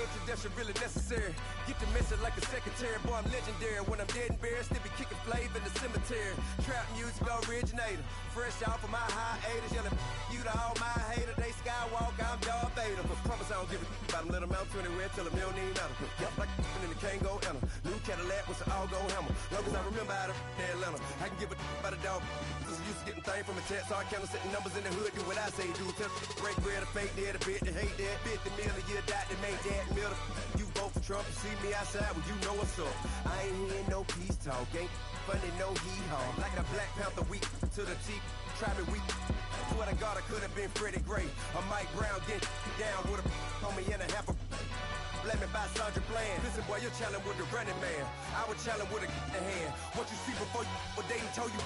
introduction really necessary. Get the message like a secretary. Boy, I'm legendary. When I'm dead and buried, still be kicking flavor in the cemetery. Trap music originator. Fresh off of my hiatus. Yelling you to all my haters. They skywalk, I'm Darth Vader. But promise I don't give a about them. Let them out anywhere. Tell them they don't need matter. Yup, like in the can't go enter. New Cadillac with an all-gold hammer. Long as I remember how to Atlanta. I can give a about a dog. Cause I'm used to getting things from a text. So I count setting numbers in the hood. Do what I say do. Tell break bread or fake dead. A bit to hate that. 50 million a year died to make that middle. You vote for Trump. You see me outside when you know what's up. I ain't hearing no peace talk. Ain't funny, no hee-haw. Like a Black Panther weak to the teeth. Try me weak. Swear to God I could have been Freddie Gray. Or Mike Brown get down with a on me and a half a let me buy Sandra Bland. Listen, boy, you're challenging with the running man. I would challenge with a hand. What you see before you, what they told you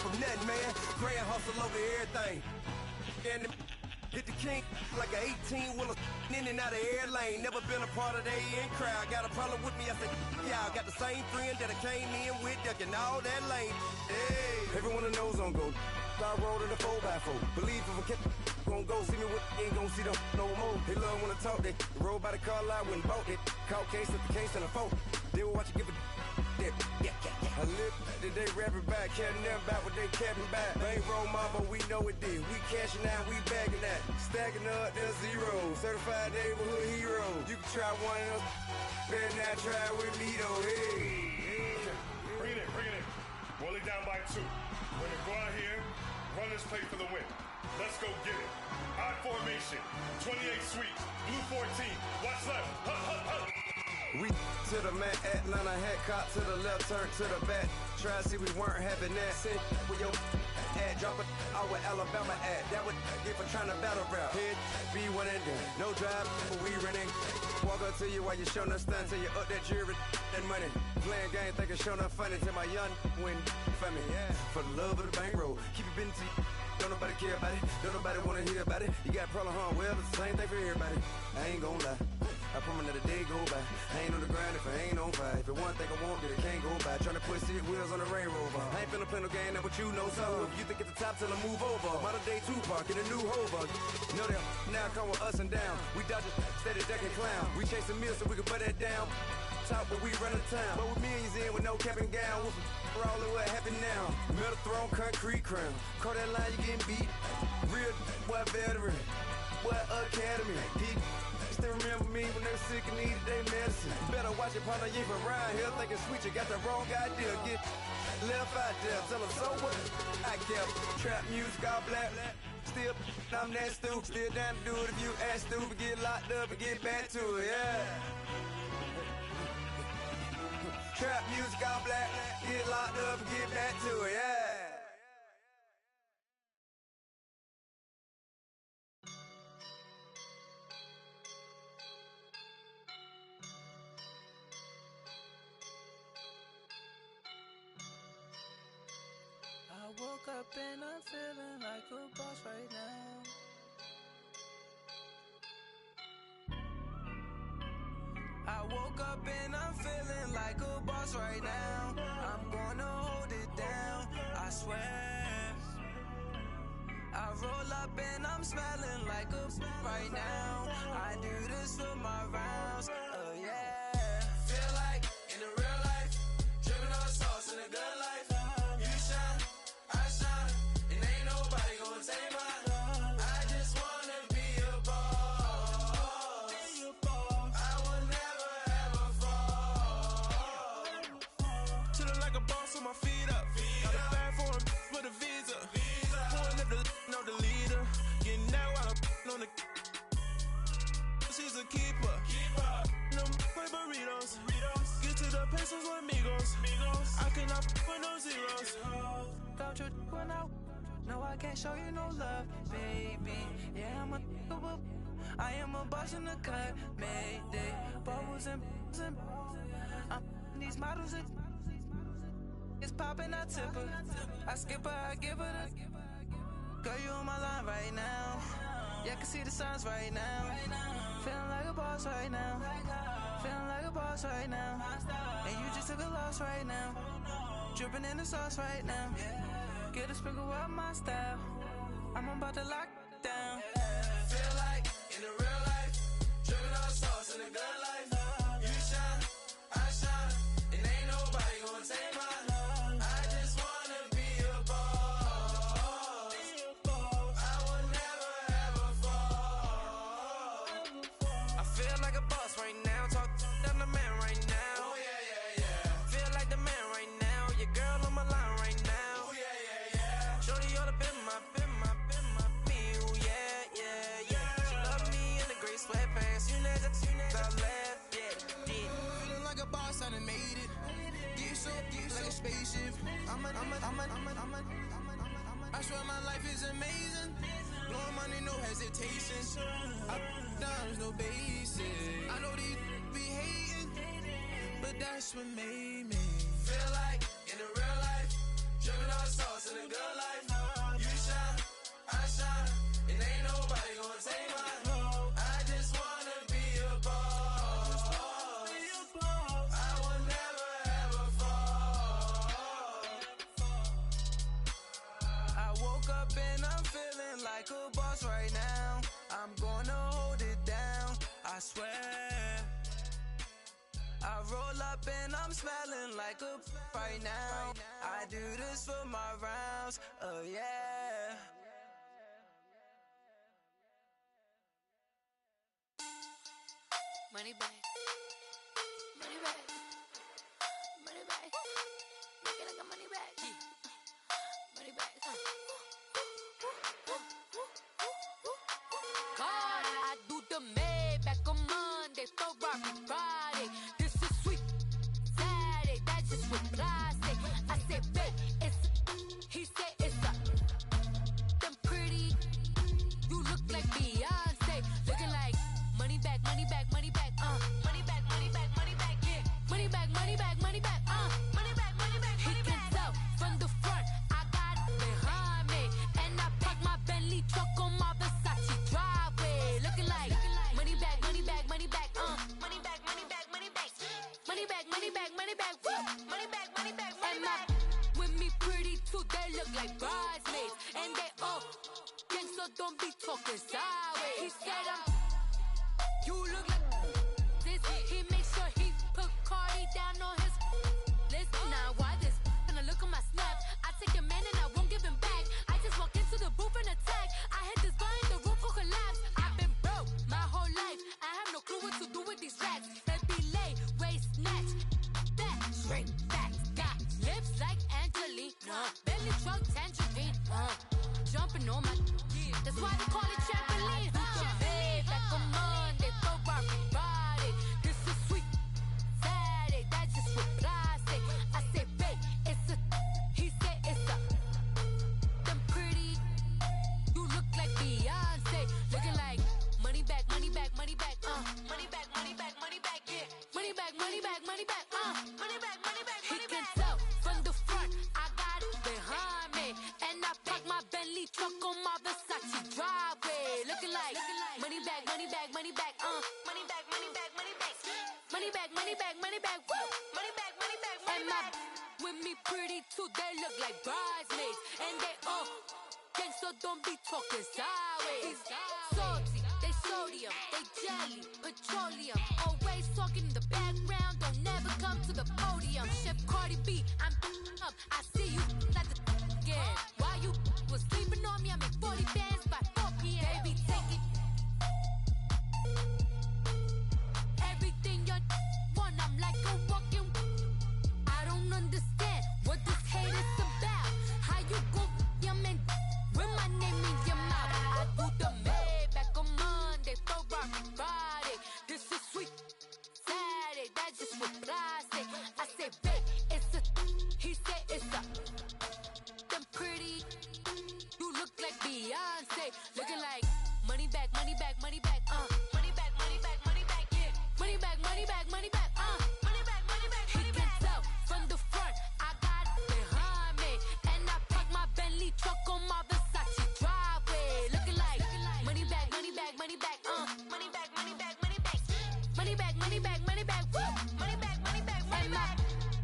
from nothing, man. Grand hustle over everything. And hit the king like an 18-wheeler in and out of air lane. Never been a part of the in crowd. Got a problem with me, I said, yeah, I got the same friend that I came in with, ducking all that lane. Hey, everyone that knows on go. I rolled in a 4x4. Believe if I kept gon' go see me with ain't gon' see them no more. They love when I talk, they roll by the car line when bought it. Caught case at the case and a phone. They will watch you give a that. I live today rapping back, carrying them back what they capping back. Bankroll mama, we know it did. We cashing out, we bagging that. Stacking up, there's zero. Certified neighborhood hero. You can try one of them, better not try with me though. Hey. Bring it in. Roll it down by 2. We're gonna go out here, run this play for the win. Let's go get it. High formation, 28 sweeps, blue 14. Watch left. We to the man, Atlanta hat caught to the left, turn to the back. Try to see we weren't having that. Sit with your ad, drop it out with Alabama ad. That would get for trying to battle rap. Head, be one and done. No drive, but we running. Walk up to you while you showing us stun till you up that jury and money. Playing game, thinking showing up funny till my young win for me. Yeah. For the love of the bankroll, keep it been to you. Don't nobody care about it. Don't nobody wanna hear about it. You got a problem, huh? Well, it's the same thing for everybody. I ain't gon' lie. I promise that a day go by. I ain't on the grind if I ain't on fire. If it one thing I want, then it can't go by. Tryna put 6 wheels on the Range Rover. I ain't finna play no game, that what you know. So if you think it's the top till I move over. Modern day Tupac in a new Hover. Know that now come with us and down. We dodge a steady deck and clown. We chase a meal so we can put that down. Top, but we run the town. But with millions in with no cap and gown. We're all in what happened now. Metal throne, concrete crown. Call that line, you getting beat. Real, what veteran. What academy. He still remember me when they were sick and needed their medicine. Better watch it, partner, you ain't around here thinking sweet. You got the wrong idea. Get left out there. Tell them so what I kept. Trap music, all black. Still, I'm that stupid. Still down to do it if you act stupid. Get locked up and get back to it, yeah. Trap music, all black. Get locked up and get back to it, yeah. I woke up and I'm feeling like a boss right now. I woke up and I'm feeling like a boss right now. I'm gonna hold it down, I swear. I roll up and I'm smelling like a right now. I do this for my rounds, oh yeah. Feel like in the real life, dripping on sauce in a good life. You shine, I shine, and ain't nobody gonna take mine. I just wanna be a boss. I will never ever fall. Chillin' like a boss with my feet up. Got a bag for him with a visa. Pulling up the know the leader. Getting that while I'm on the. She's a keeper. No play burritos. Get to the pesos with amigos. I cannot with no zeros. Got your one out. No, I can't show you no love, baby. Yeah, I am a boss in the cut. Mayday. Bubbles and I'm these models. It's popping, I tip her. I skip her, I give her the. Girl, you on my line right now. Yeah, I can see the signs right now. Feeling like a boss right now. Feeling like a boss right now. And you just took a loss right now. Dripping in the sauce right now. Get a sprinkle up my style. I'm about to lock down. Feel like in the real life, dripping on sauce in the gun. I swear my life is amazing. Blowing money, no hesitation. Up, downs, no basic. I know these be hating, but that's what made me feel like in the real life. Dripping all sauce in the good life. You shine, I shine, and ain't nobody gonna take mine. I just wanna be a boss. I will never ever fall. I woke up and I'm feeling like a boss right now. I'm gonna hold it down, I swear. I roll up and I'm smelling like a right now. I do this for my rounds, oh yeah. Money back, money back, money back. Make it like a money back, money back. God, I do the Maybach on Monday, Ferrari Friday. This is sweet Saturday, that's just what plastic. I said, babe, he said it's a. Them pretty, you look like Beyonce, looking like money back, money back, money back, money back, money back, money back, yeah, money back, money back, money back, money back, money back. He can tell from the front, I got it behind me, and I park my Bentley truck on my Versace driveway, looking like money back, money back, money back, money back, money back, money back, money back, money back, money back, money back, money back, money back. With me pretty too, they look like bridesmaids, and they all gang, so don't be talking sideways. He said you look like this. He make sure he put Cardi down on his list. Now why this? Gonna look at my snap. I take a man and I won't give him back. I just walk into the booth and attack. I hit this guy in the roof will collapse. I've been broke my whole life. I have no clue what to do with these racks. Baby lay, waist snatch, back, straight back. Got lips like Angelina, belly truck tangerine. Jumping on my, that's why they call it trampoline. Back on Monday, Ferrari Friday. This is sweet Saturday, that's just with plastic. I say, babe, it's a, he said it's a. Them pretty, you look like Beyonce, looking like money back, money back, money back, money back, money back, money back, yeah, money back, money back, money back, money back, money back. He can tell from the front, I got it behind me, and I park my Bentley truck on my Versace driveway, looking like money back, money back, money back, money back, money back, money back, money back, money back, money back, money back, money back, money back. With me pretty too, they look like bridesmaids, and they all gang, so don't be talking sideways. Salty, they sodium, they jelly, petroleum, always talking in the background, don't never come to the podium. Chef Cardi B, I'm up, I see you like the again. While you was sleeping on me, I make 40 bands by 4 p.m. Baby, take it. Everything you want, I'm like a walking. I don't understand what this hate is about. How you go, your man, with my name in your mouth. I do the Maybach on Monday, Ferrari Friday. This is sweet Saturday, that's just with plastic. I say, babe, it's a, he said it's a. Them pretty, you look like Beyonce, looking like money back, money back, money back, money back, money back, money back, yeah, money back, money back, money back, money back, money back. He can tell from the front, I got it behind me, and I park my Bentley truck on my Versace driveway, looking like money back, money back, money back, money back, money back, money back, money back, money back, money back, money back, money back, money back.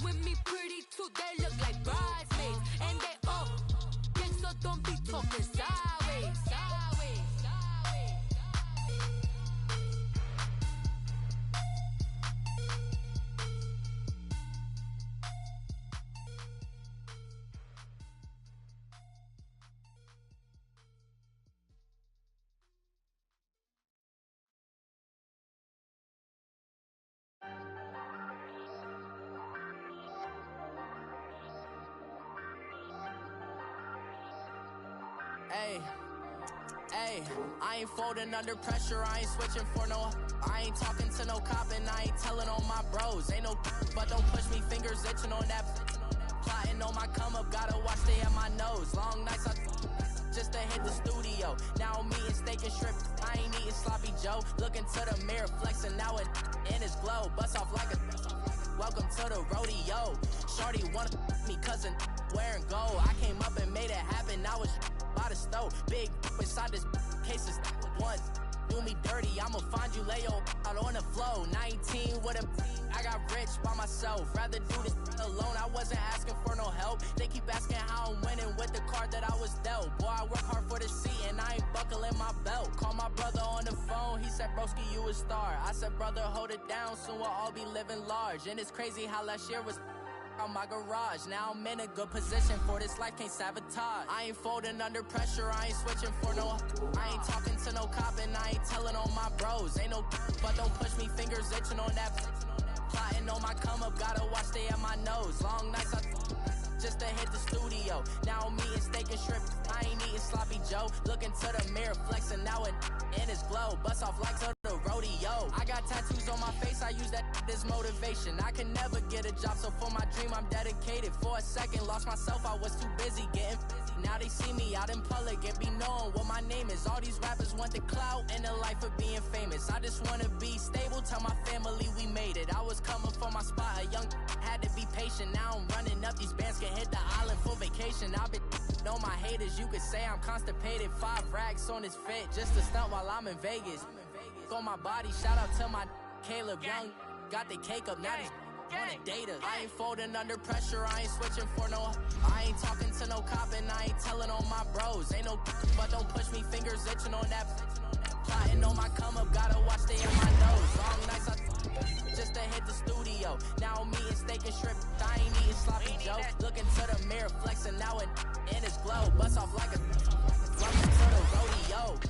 With me pretty too, they look like bridesmaids, and they all gang, so don't be talking sideways. Hey, I ain't folding under pressure, I ain't switching for no. I ain't talking to no cop and I ain't telling on my bros. Ain't no but don't push me, fingers itching on that. Plotting Plotting on my come up, gotta watch stay at my nose. Long nights just to hit the studio. Now I'm eating steak and shrimp, I ain't eating sloppy Joe. Looking to the mirror, flexing now it in his glow. Bust off like a welcome to the rodeo. Shorty wanna me cousin wearing gold. I came up and made it happen, I was by the stove. Big inside this cases once. Do me dirty, I'ma find you, lay your out on the floor. 19 with a I got rich by myself. Rather do this alone, I wasn't asking for no help. They keep asking how I'm winning with the card that I was dealt. Boy, I work hard for the seat and I ain't buckling my belt. Call my brother on the phone, he said, broski, you a star. I said, brother, hold it down, soon we'll all be living large. And it's crazy how last year was on my garage. Now I'm in a good position for this life, can't sabotage. I ain't folding under pressure, I ain't switching for no. I ain't talking to no cop and I ain't telling on my bros. Ain't no but don't push me, fingers itching on that. Plotting on my come up, gotta watch stay at my nose. Long nights just to hit the studio. Now I'm eating steak and shrimp, I ain't eating sloppy Joe. Looking to the mirror, flexing now it in his glow. Bust off like to the rodeo. I got tattoos on my face, I use that as motivation. I can never get a job, so for my dream I'm dedicated. For a second, lost myself, I was too busy getting now they see me out in public and be knowing what my name is. All these rappers want the clout and the life of being famous. I just wanna be stable, tell my family we made it. I was coming for my spot, a young had to be patient. Now I'm running up, these bands can hit the island for vacation. I've been know my haters, you could say I'm constipated. 5 racks on his fit, just to stunt while I'm in Vegas. On my body, shout out to my Caleb Young. Got the cake up, now these on a data. I ain't folding under pressure, I ain't switching for no. I ain't talking to no cop and I ain't telling on my bros. Ain't no but don't push me, fingers itching on that. Plotting on my come up, gotta watch stay in my nose. Long nights just to hit the studio. Now I'm eating steak and shrimp, I ain't eating sloppy Joe. Looking to the mirror, flexing now it in his glow. Bust off like a welcome to the rodeo.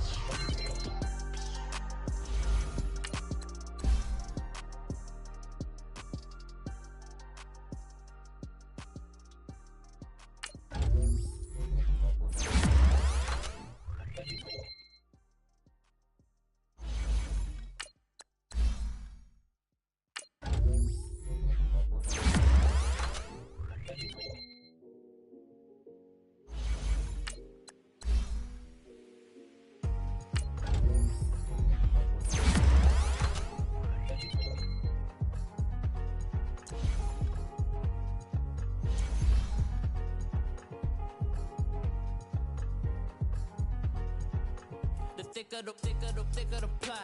Thicker the pie,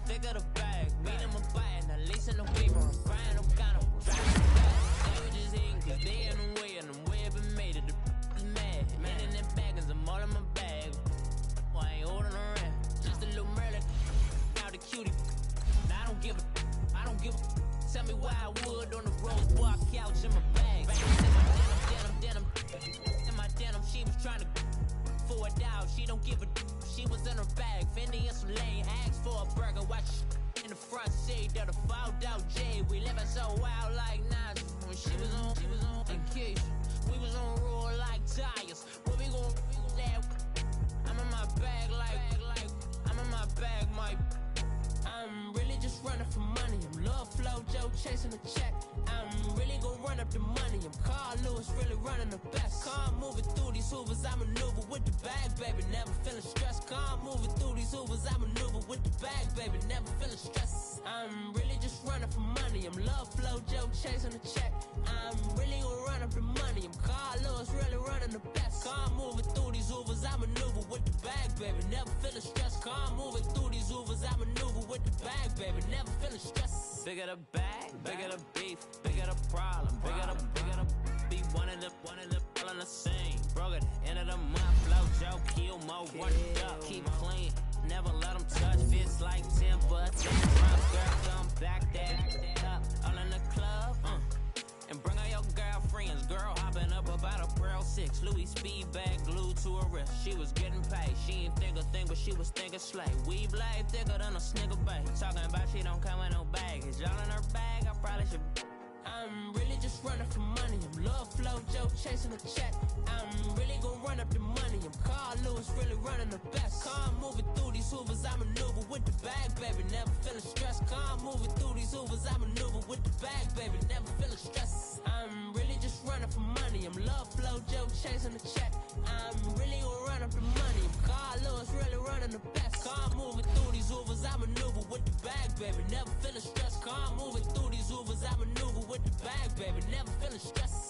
thicker the bag. Beat them a bite, and at least in the beamer, I'm crying, I'm kind of driving the gas. They were just eating, cause they in the way, and the way I've been made it, the is mad. Man in that bag, cause I'm all in my bag. Well, I ain't holding around, just a little Merlin, now the cutie. Now I don't give a, tell me why I would on the rose bar couch in my bag. In my denim, she was trying to for a doubt, she don't give a. She was in her bag, Fendi and some lane. Asked for a burger, watch in the front seat of the fouled out J. We living so wild like Nas. When she was on vacation, we was on roll like tires. Where we gon' that? I'm in my bag like I'm in my bag, Mike. I'm really just running for money. I'm Love Flow Joe chasing the check. I'm really gon' run up the money. I'm Carl Lewis, really running the best. Car moving through these Hoovers, I maneuver with the bag, baby. Never feeling stressed. Car moving through these Hoovers, I maneuver with the bag, baby. Never feeling stressed. I'm really just running for money. I'm Love Flow Joe chasing the check. I'm really gon' run up the money. I'm Carl Lewis, really running the best. Car moving through these Hoovers, I maneuver with the bag, baby. Never feeling stressed. Car moving through these Hoovers, I maneuver with the bag, baby. Never feeling stressed. Bigger the bag, bigger the beef, bigger the problem, bigger the be one of the all in the same. Broke at the end of the month, flow Joe, kill more, work up, keep clean, never let them touch, fits like 10 bucks. Girl, come back that up, all in the club, and bring all your girlfriends. Girl hopping up about a Pearl 6, Louis speed bag glued to her wrist. She was getting paid, she ain't think a thing, but she was thinking slay. We blade thicker than a snigger bag. Talking about she don't come with no baggage. Y'all in her bag, I probably should. I'm really just running for money. I'm Love Flow Joe chasing the check. I'm really gon' run up the money. I'm Carl Lewis, really running the best. Car moving through these hoovers, I maneuver with the bag, baby. Never feeling stressed. Car moving through these hoovers, I maneuver with the bag, baby. Never feeling stressed. I'm really just running for money. I'm love flow, joke, chasing the check. I'm really gonna run up the money. I'm Carl Lewis, really running the best. Car moving through these hoovers, I maneuver with the bag, baby. Never feeling stressed. Car moving through these hoovers, I maneuver with the bag, baby. Never feeling stressed.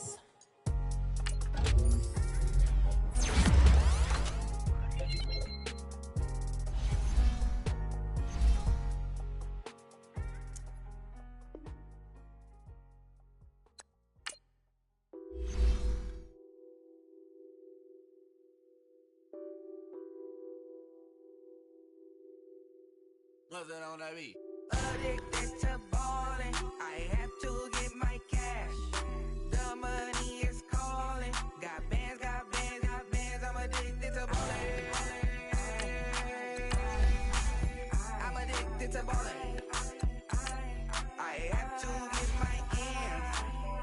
What's that on that beat? Addicted to balling, I have to get my cash. The money is calling. Got bands, got bands, got bands. I'm addicted to balling. I'm addicted to balling. I have to get my ends.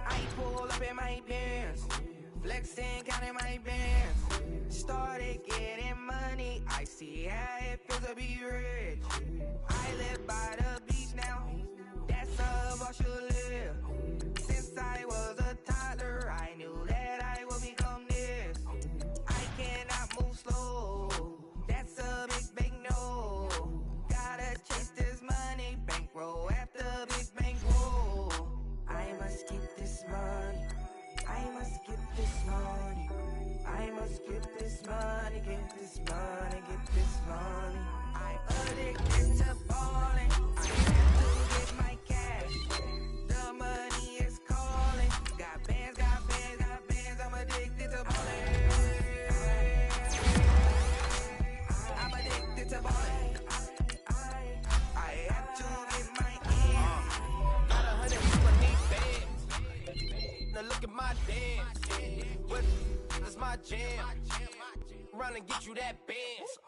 I pull up in my pants, flexing, counting my bands. Started getting money. I see how it feels to be rich. I live by the beach now. That's how I should live. Since I was a toddler, I knew that I would become this. I cannot move slow. That's a big no. Gotta chase this money, bankroll after big bankroll. I must get this money. I must get this money. I must get this money, get this money, get this money. I'm addicted to balling. I have to get my cash. The money is calling. Got bands, got bands, got bands. I'm addicted to balling. I'm addicted to balling. I have to get my ends. Got 100 people need bands. Now look at my dance. What is my jam? Run and get you that bands.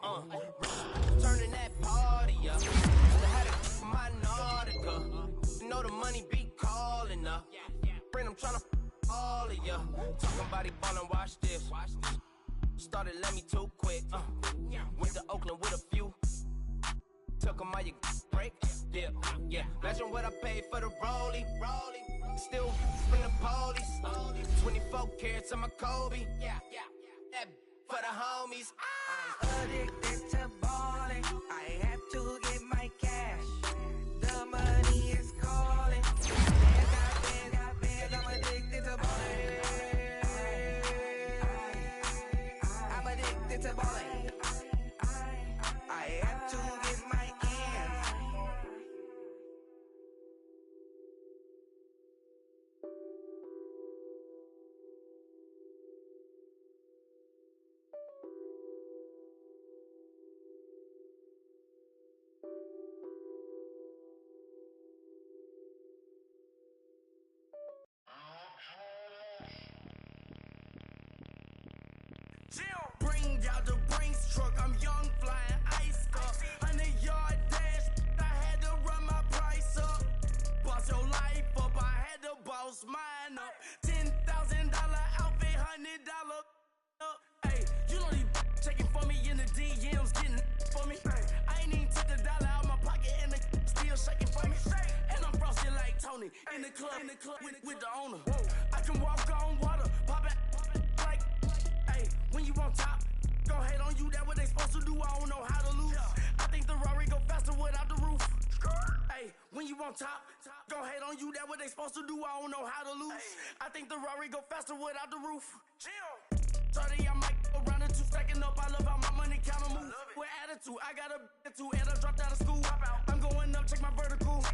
Turning that party up. Had it my Nautica. You know the money be calling up. Friend, I'm tryna all of ya. Talking about he ballin', watch this. Started let me too quick. Went to Oakland with a few. Took 'em all you break. Yeah. Imagine what I paid for the rollie. Still from the police. 24 carats on my Kobe. That for the homies. I'm addicted to balling. I have to get my cash. The money is calling. Bands, got bands, got bands. I'm addicted to balling. I'm addicted to balling. I have to get my ends. Bring out the Brinks truck, I'm young, flying ice cup. 100-yard dash, I had to run my price up. Boss your life up, I had to boss mine up. $10,000 outfit, $100 up. Hey, you know these checking for me in the DMs, getting for me. I ain't even took the dollar out my pocket and the still shaking for me. And I'm frosted like Tony in the club with the owner. I can walk on water, pop it like, hey, when you on top, go hate on you, that what they supposed to do, I don't know how to lose. I think the Rari go faster without the roof. Hey, when you on top, go hate on you, that what they supposed to do, I don't know how to lose. I think the Rari go faster without the roof. 30, I might go around the two, stacking up, I love how my money counter move. With attitude, I got a attitude, and I dropped out of school. I'm going up, check my vertical.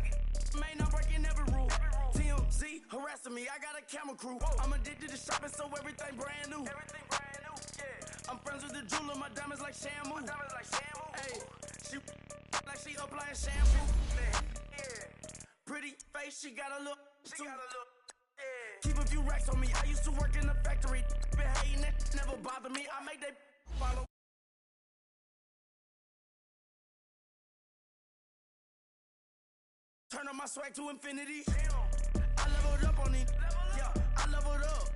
Man, I'm breaking every rule. TMZ harassing me, I got a camera crew. I'm addicted to shopping, so everything brand new. I'm friends with the jeweler, my diamonds like Shamu. Hey, she like she applying shampoo. Pretty face, she got a look. Keep a few racks on me. I used to work in the factory. Been hating it, never bother me. I make they follow. Turn on my swag to infinity. I leveled up on these. Yeah, I leveled up.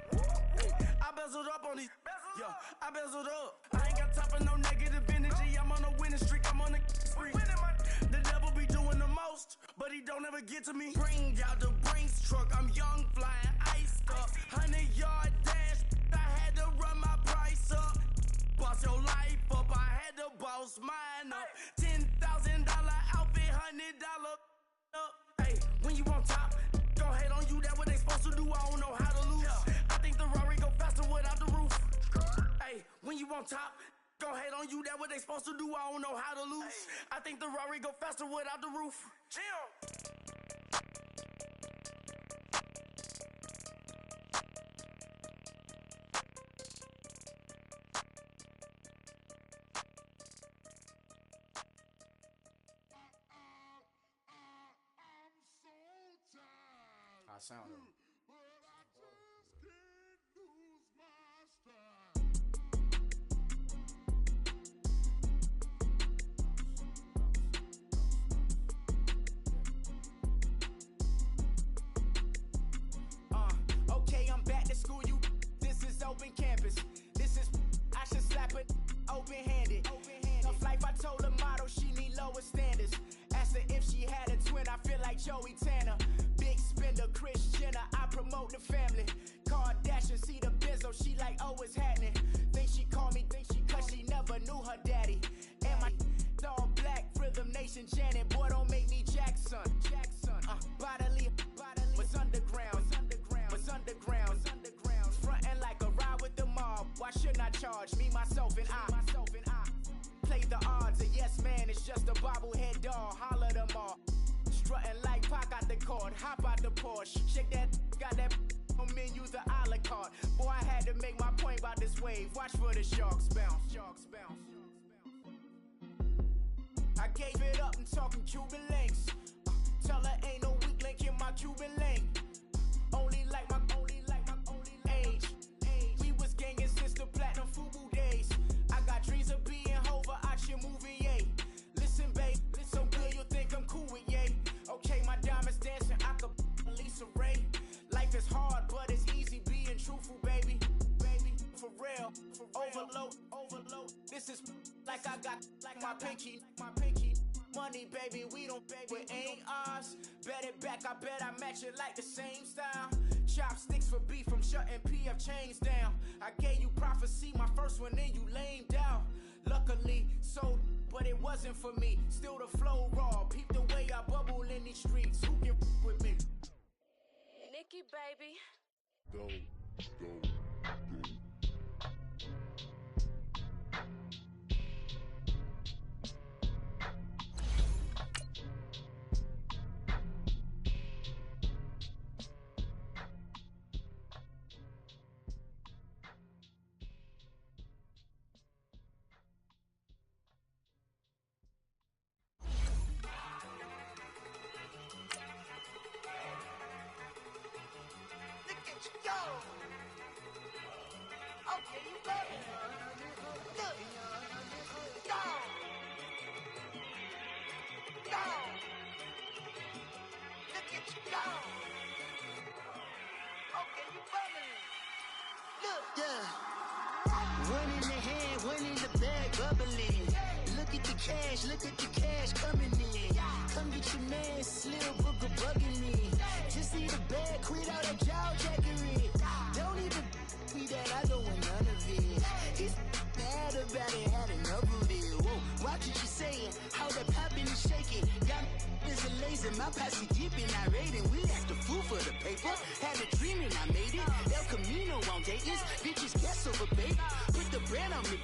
I bezeled up on these. Yeah, I bezeled up. I ain't got time for no negative energy. I'm on a winning streak. I'm on a spree. The devil be doing the most, but he don't ever get to me. Bring out the Brinks truck. I'm young, flying, iced up. 100-yard dash. I had to run my price up. Boss your life up. I had to boss mine up. $10,000 outfit, $100 up. Hey, when you on top, gon' hate on you. That what they supposed to do. I don't know how to lose. I think the Rari go faster without the roof. Hey, when you on top, gon' hate on you. That what they supposed to do. I don't know how to lose. I think the Rari go faster without the roof. Chill. I sound him. Okay, I'm back to school, you. This is open campus. This is, I should slap it open-handed. Tough life, I told the model she need lower standards. Asked her if she had a twin, I feel like Joey Tanner. Big spender, Kris Jenner, I promote the family. Kardashian, see the Benzo, she like, oh, it's happening. Think she call me, cause she never knew her daddy. And my all black, Rhythm Nation, Janet, boy, don't make me Jackson. Bodily, was underground. Frontin' like a ride with the mob. Why shouldn't I charge me, myself, and I? Play the odds, a yes man is just a bobblehead doll. Holler them all. Strutting like Pac out the court, hop out the Porsche. Shake that, got that on menu, the a la carte. Boy, I had to make my point about this wave. Watch for the sharks bounce. I gave it up and talking Cuban links. Tell her ain't no weak link in my Cuban link. Only like my age. We was gangin' since the platinum FUBU days. I got dreams of being Hova out your movie, yay. Listen, babe, so good you'll think I'm cool with yay. Okay, my diamonds dancing, I could Lisa Ray. Life is hard, but it's easy being truthful, baby. For real, overload. This is like I got like my pinky. Money, baby, we don't pay, it ain't ours. Bet it back, I bet I match it like the same style. Chopsticks for beef, I'm shutting PF chains down. I gave you prophecy, my first one, then you lamed out. Luckily, so, but it wasn't for me. Still the flow raw, peep the way I bubble in these streets. Who can with me? Nikki, baby. Go. One in the hand, one in the bag, bubbling. Look at the cash coming in. Come get your man, Slim Booger bugging me. Just need a bag, quit all that jaw jackery. Don't even me that I don't want none of it. He's mad about it, had enough of it. Whoa, watch what you saying, how that poppin' and shaking. Got is a laser, my posse deep and I raiding. We act a fool for the paper. Had a dream and I made it. El Camino on Dayton's, bitches guess over bait. Put the brand on me.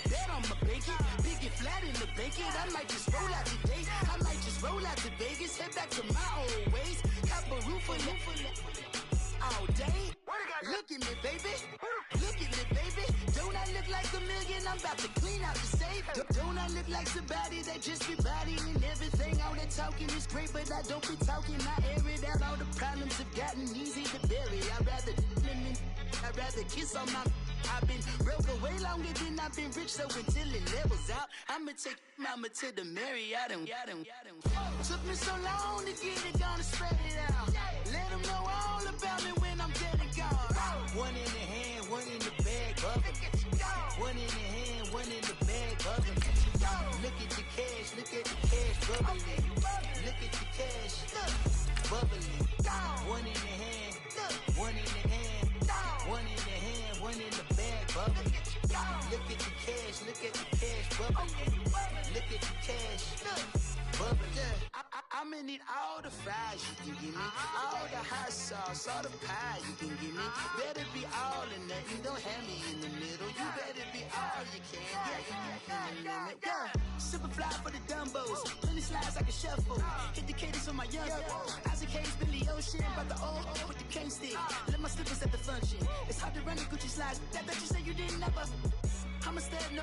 Bet on my bacon, big and flat in the bacon. I might just roll out today. I might just roll out to Vegas, head back to my old ways. Cop a roof all day. Look at me, baby. Look at me, baby. Don't I look like $1 million? I'm about to clean out the safe. Don't I look like somebody that just be bodying everything? All that talking is great, but I don't be talking. I air it out. All the problems have gotten easy to bury. I'd rather kiss on my. I've been broke away longer than I've been rich, so until it levels out, I'ma take mama to the Marriott and took me so long to get it, gonna spread it out. Let them know all about me when I'm dead and gone. One in the hand, one in the bag, brother. bubbling. Look at the cash, bubbling. Look at the cash, bubbling. One in the hand, one in the hand, one in the hand, one in the bag, bubbling. Look at the cash, bubbling. Look at the cash, bubbling. I'ma need all the fries you can give me, all the hot sauce, all the pie you can give me. Better be all or nothing, don't have me in the middle. You better be all you can, in the limit. Yeah, super fly for the dumbos, plenty slides like a shuffle. Hit the cadence on my young Isaac Hayes, Billy Ocean, about the old with the cane stick. Let my slippers at the function. It's hard to run the Gucci slides. That bet you say you didn't never. I'm a step no.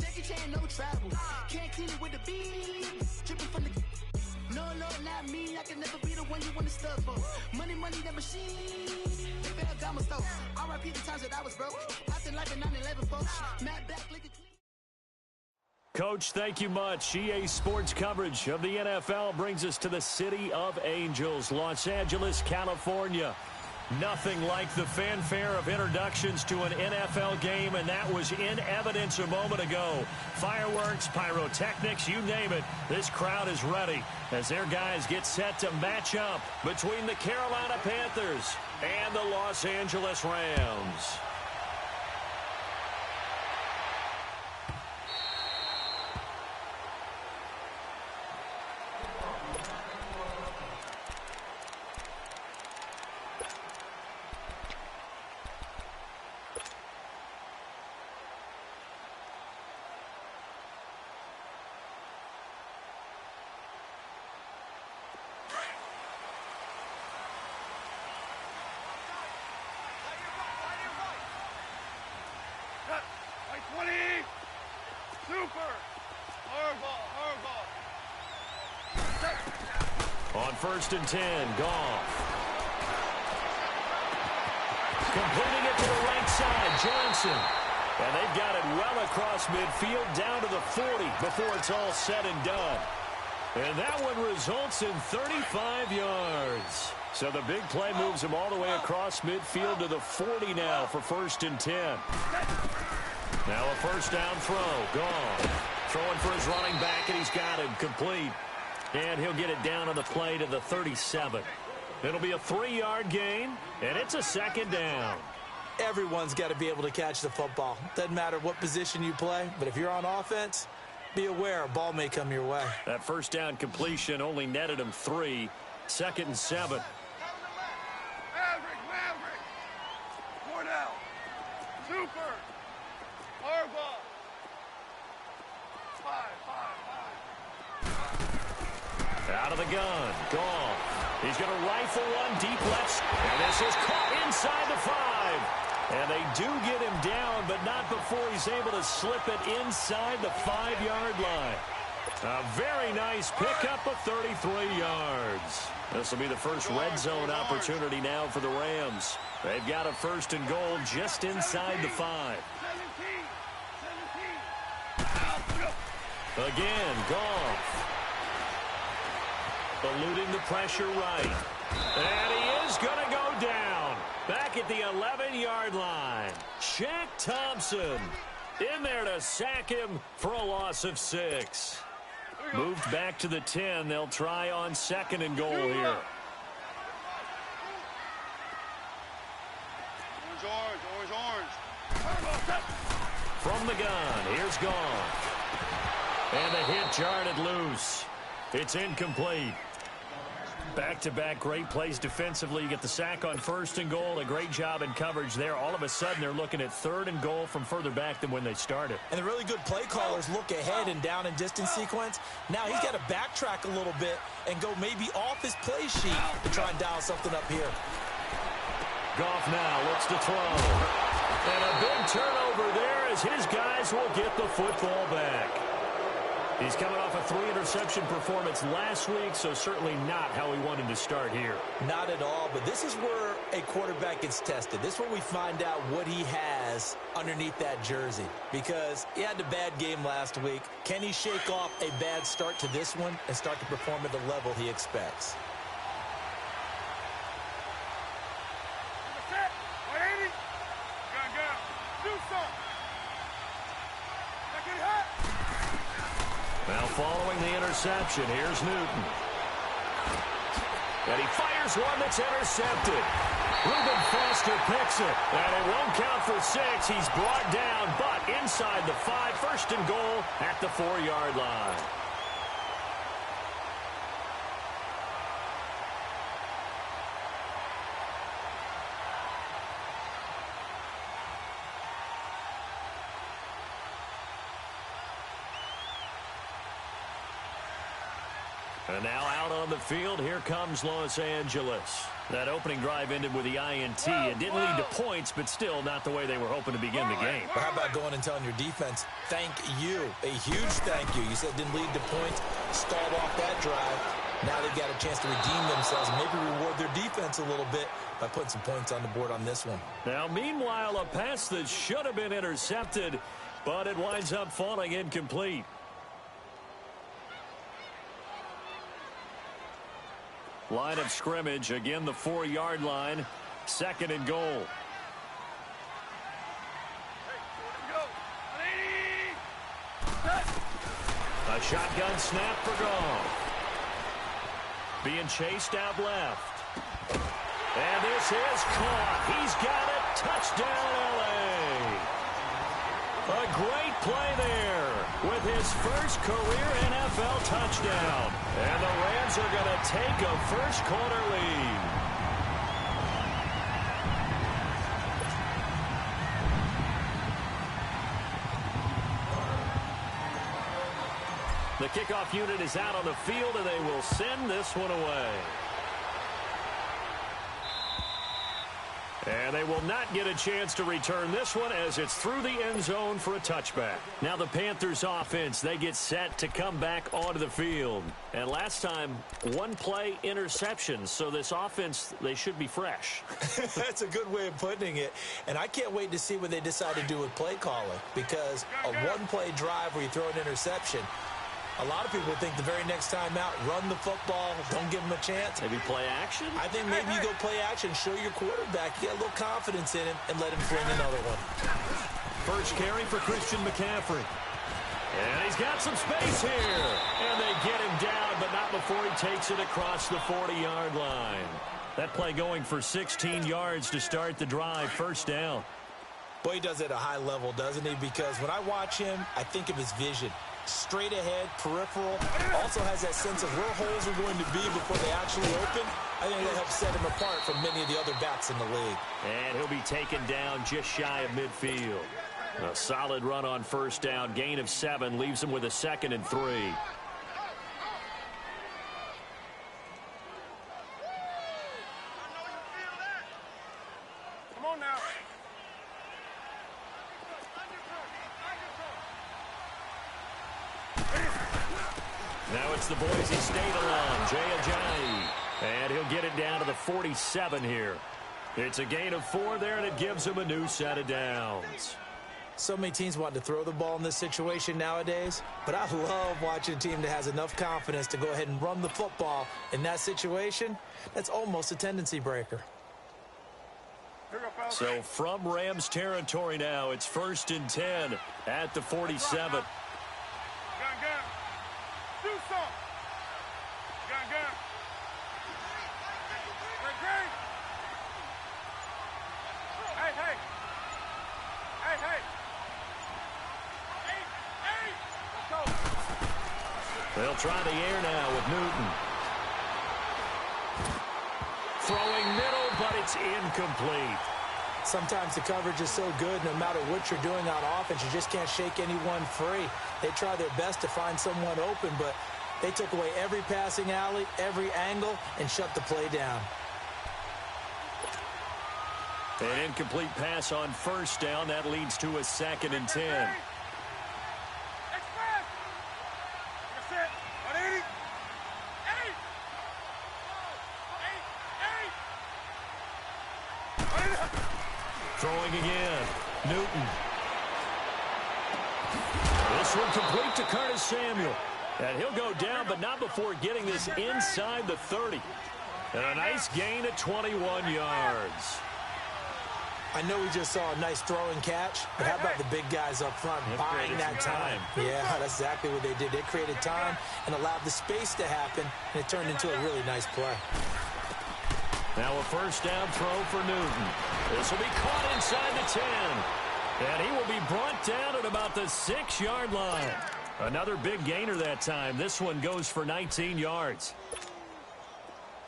Jackie Chan, no travel. Can't clean it with the beat. Dripping from the. No, not me. I can never be the one you want to stuff for. Money, the machine. They better got my stuff. R.I.P. the times that I was broke. Acting like a 9/11 folks. Matt back, lick it. Coach, thank you much. EA Sports coverage of the NFL brings us to the City of Angels, Los Angeles, California. Nothing like the fanfare of introductions to an NFL game, and that was in evidence a moment ago. Fireworks, pyrotechnics, you name it. This crowd is ready as their guys get set to match up between the Carolina Panthers and the Los Angeles Rams. On 1st and 10, Goff. Completing it to the right side, Johnson. And they've got it well across midfield, down to the 40 before it's all said and done. And that one results in 35 yards. So the big play moves him all the way across midfield to the 40 now for 1st and 10. Now a first down throw, Goff. Throwing for his running back, and he's got him complete. And he'll get it down on the play to the 37. It'll be a 3-yard gain, and it's a 2nd down. Everyone's got to be able to catch the football. Doesn't matter what position you play, but if you're on offense, be aware a ball may come your way. That first down completion only netted him 3. 2nd and 7. Maverick. Cornell. Super. Harbaugh. 5. Out of the gun, Goff. He's going to rifle one deep left, and this is caught inside the 5. And they do get him down, but not before he's able to slip it inside the 5-yard line. A very nice pickup of 33 yards. This will be the first red zone opportunity now for the Rams. They've got a 1st and goal just inside the 5. Again, Goff. Eluding the pressure right. And he is going to go down. Back at the 11-yard line. Shaq Thompson in there to sack him for a loss of 6. Moved back to the 10. They'll try on 2nd and goal here. Orange. From the gun, here's Goff. And the hit jarred loose. It's incomplete. Back-to-back great plays defensively. You get the sack on 1st and goal. A great job in coverage there. All of a sudden, they're looking at 3rd and goal from further back than when they started. And the really good play callers look ahead and down and distance sequence. Now he's got to backtrack a little bit and go maybe off his play sheet to try and dial something up here. Goff now looks to throw. And a big turnover there as his guys will get the football back. He's coming off a 3-interception performance last week, so certainly not how he wanted to start here. Not at all, but this is where a quarterback gets tested. This is where we find out what he has underneath that jersey, because he had a bad game last week. Can he shake off a bad start to this one and start to perform at the level he expects? Do something. Get hot. Now following the interception, here's Newton. And he fires one that's intercepted. Reuben Foster picks it. And it won't count for 6. He's brought down, but inside the 5. First and goal at the 4-yard line. And now out on the field, here comes Los Angeles. That opening drive ended with the INT. It didn't lead to points, but still not the way they were hoping to begin the game. But how about going and telling your defense, thank you, a huge thank you. You said it didn't lead to points, stalled off that drive. Now they've got a chance to redeem themselves and maybe reward their defense a little bit by putting some points on the board on this one. Now, meanwhile, a pass that should have been intercepted, but it winds up falling incomplete. Line of scrimmage, again the 4-yard line, second and goal. A shotgun snap for Goff. Being chased out left. And this is caught. He's got it. Touchdown, L.A. A great play there with his first career NFL touchdown. And the Rams are going to take a first-quarter lead. The kickoff unit is out on the field, and they will send this one away. And they will not get a chance to return this one as it's through the end zone for a touchback. Now the Panthers offense, they get set to come back onto the field. And last time, one play interception. So this offense, they should be fresh. That's a good way of putting it. And I can't wait to see what they decide to do with play calling. Because a one-play drive where you throw an interception, a lot of people think the very next time out, run the football, don't give them a chance. Maybe play action? I think maybe you go play action, show your quarterback, you get a little confidence in him, and let him fling another one. First carry for Christian McCaffrey. And he's got some space here. And they get him down, but not before he takes it across the 40-yard line. That play going for 16 yards to start the drive, first down. Boy, he does it at a high level, doesn't he? Because when I watch him, I think of his vision. Straight ahead, peripheral, also has that sense of where holes are going to be before they actually open. I think that helps set him apart from many of the other backs in the league. And he'll be taken down just shy of midfield. A solid run on first down, gain of 7, leaves him with a 2nd and 3. Come on now. Now it's the Boise State alum, Jay Ajayi. And he'll get it down to the 47 here. It's a gain of 4 there, and it gives him a new set of downs. So many teams want to throw the ball in this situation nowadays, but I love watching a team that has enough confidence to go ahead and run the football in that situation. That's almost a tendency breaker. So from Rams territory now, it's 1st and 10 at the 47. Do something. Gun. Great. Hey. Let's go. They'll try the air now with Newton. Throwing middle, but it's incomplete. Sometimes the coverage is so good, no matter what you're doing on offense, you just can't shake anyone free. They try their best to find someone open, but they took away every passing alley, every angle, and shut the play down. An incomplete pass on first down. That leads to a 2nd and 10. Throwing again. Newton. This one complete to Curtis Samuel. And he'll go down, but not before getting this inside the 30. And a nice gain of 21 yards. I know we just saw a nice throwing catch, but how about the big guys up front buying that time? Yeah, that's exactly what they did. They created time and allowed the space to happen, and it turned into a really nice play. Now a first down throw for Newton. This will be caught inside the 10. And he will be brought down at about the 6-yard line. Another big gainer that time. This one goes for 19 yards.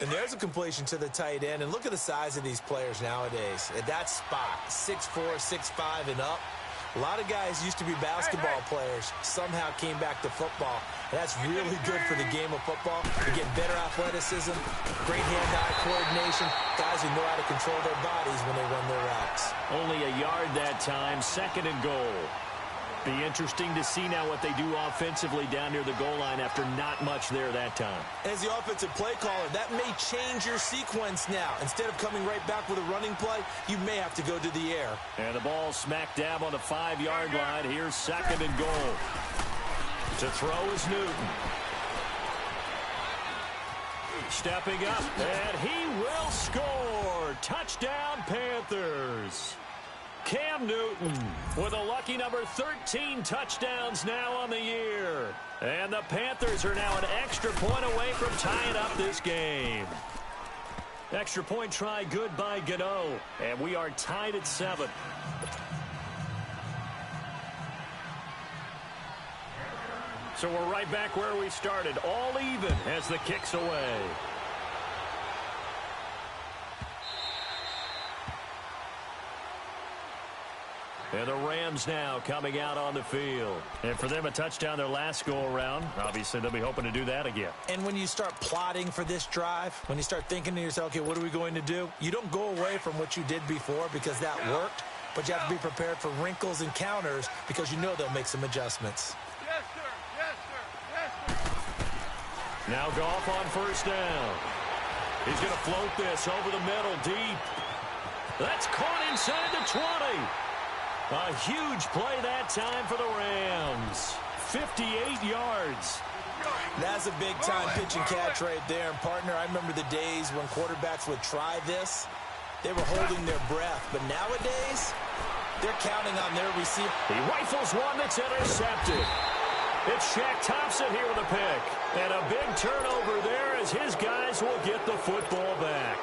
And there's a completion to the tight end. And look at the size of these players nowadays. At that spot, 6'4", 6'5", and up. A lot of guys used to be basketball players. Somehow came back to football. And that's really good for the game of football. You get better athleticism, great hand-eye coordination, guys who know how to control their bodies when they run their routes. Only a yard that time, 2nd and goal. Be interesting to see now what they do offensively down near the goal line after not much there that time. As the offensive play caller, that may change your sequence now. Instead of coming right back with a running play, you may have to go to the air. And the ball smack dab on the 5-yard line. Here's 2nd and goal. To throw is Newton. Stepping up, and he will score. Touchdown, Panthers. Cam Newton with a lucky number 13 touchdowns now on the year. And the Panthers are now an extra point away from tying up this game. Extra point try good by Gano. And we are tied at 7. So we're right back where we started. All even as the kick's away. And the Rams now coming out on the field. And for them, a touchdown their last go-around. Obviously, they'll be hoping to do that again. And when you start plotting for this drive, when you start thinking to yourself, okay, what are we going to do? You don't go away from what you did before because that worked, but you have to be prepared for wrinkles and counters because you know they'll make some adjustments. Yes, sir. Yes, sir. Yes, sir. Now Goff on first down. He's going to float this over the middle, deep. That's caught inside the 20. A huge play that time for the Rams. 58 yards. That's a big-time pitch and catch right there. And, partner, I remember the days when quarterbacks would try this. They were holding their breath. But nowadays, they're counting on their receiver. He rifles one that's intercepted. It's Shaq Thompson here with a pick. And a big turnover there as his guys will get the football back.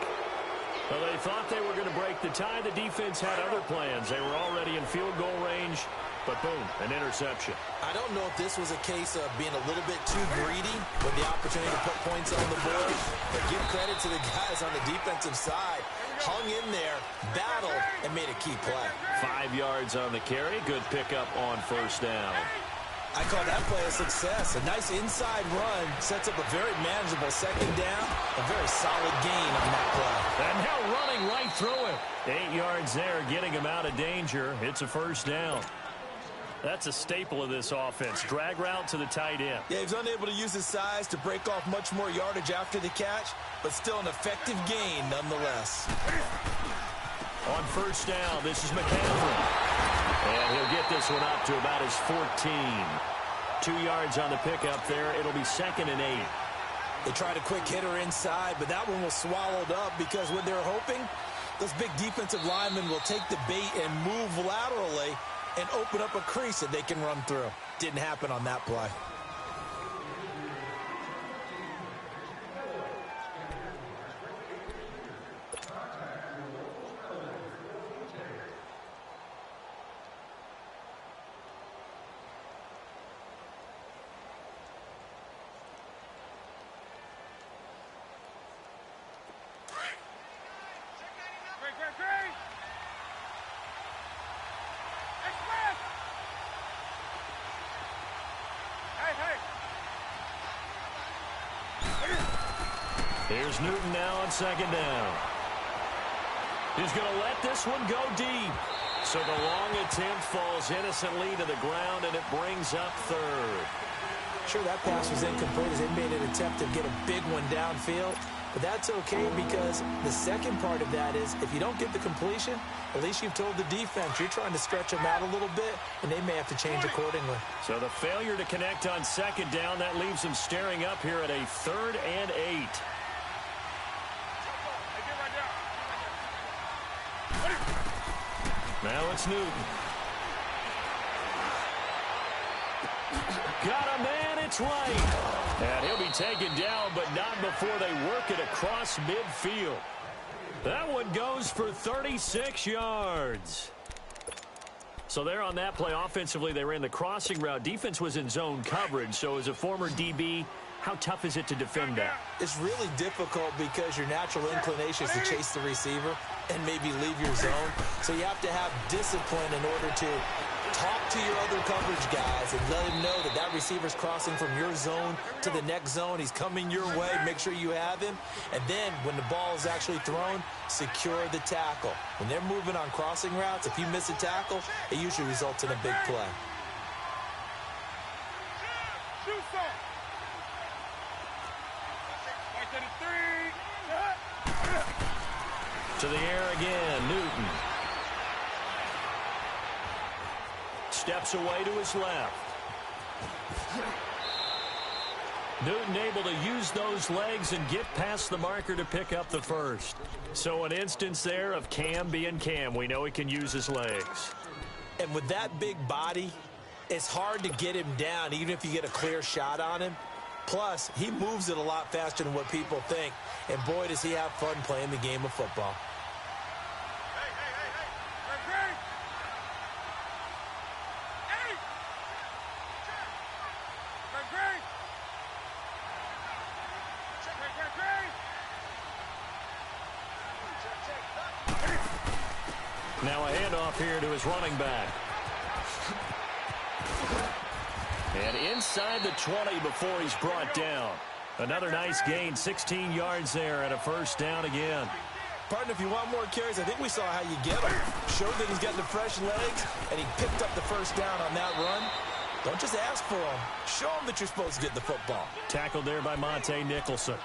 Well, they thought they were going to break the tie. The defense had other plans. They were already in field goal range, but boom, an interception. I don't know if this was a case of being a little bit too greedy with the opportunity to put points on the board, but give credit to the guys on the defensive side. Hung in there, battled, and made a key play. 5 yards on the carry. Good pickup on first down. I call that play a success. A nice inside run sets up a very manageable 2nd down. A very solid gain on that play. And now running right through it. 8 yards there, getting him out of danger. It's a first down. That's a staple of this offense. Drag route to the tight end. Yeah, he's unable to use his size to break off much more yardage after the catch, but still an effective gain nonetheless. On first down, this is McCaffrey. And he'll get this one up to about his 14. 2 yards on the pickup there. It'll be 2nd and 8. They tried a quick hitter inside, but that one was swallowed up because when they're hoping, those big defensive linemen will take the bait and move laterally and open up a crease that they can run through. Didn't happen on that play. Here's Newton now on 2nd down. He's going to let this one go deep. So the long attempt falls innocently to the ground, and it brings up 3rd. Sure, that pass was incomplete as they made an attempt to get a big one downfield. But that's okay because the second part of that is if you don't get the completion, at least you've told the defense you're trying to stretch them out a little bit, and they may have to change accordingly. So the failure to connect on 2nd down, that leaves them staring up here at a 3rd and 8. Now it's Newton. Got a man, it's right. And he'll be taken down, but not before they work it across midfield. That one goes for 36 yards. So there on that play, offensively, they ran the crossing route. Defense was in zone coverage, so as a former DB, how tough is it to defend that? It's really difficult because your natural inclination is to chase the receiver and maybe leave your zone. So you have to have discipline in order to talk to your other coverage guys and let him know that that receiver's crossing from your zone to the next zone. He's coming your way. Make sure you have him. And then when the ball is actually thrown, secure the tackle. When they're moving on crossing routes, if you miss a tackle, it usually results in a big play. To the air again, Newton. Steps away to his left. Newton able to use those legs and get past the marker to pick up the first. So an instance there of Cam being Cam. We know he can use his legs. And with that big body, it's hard to get him down, even if you get a clear shot on him. Plus, he moves it a lot faster than what people think. And boy, does he have fun playing the game of football. Now a handoff here to his running back. And inside the 20 before he's brought down. Another nice gain, 16 yards there and a first down again. Partner, if you want more carries, I think we saw how you get him. Showed that he's got the fresh legs, and he picked up the first down on that run. Don't just ask for him. Show him that you're supposed to get the football. Tackled there by Monte Nicholson.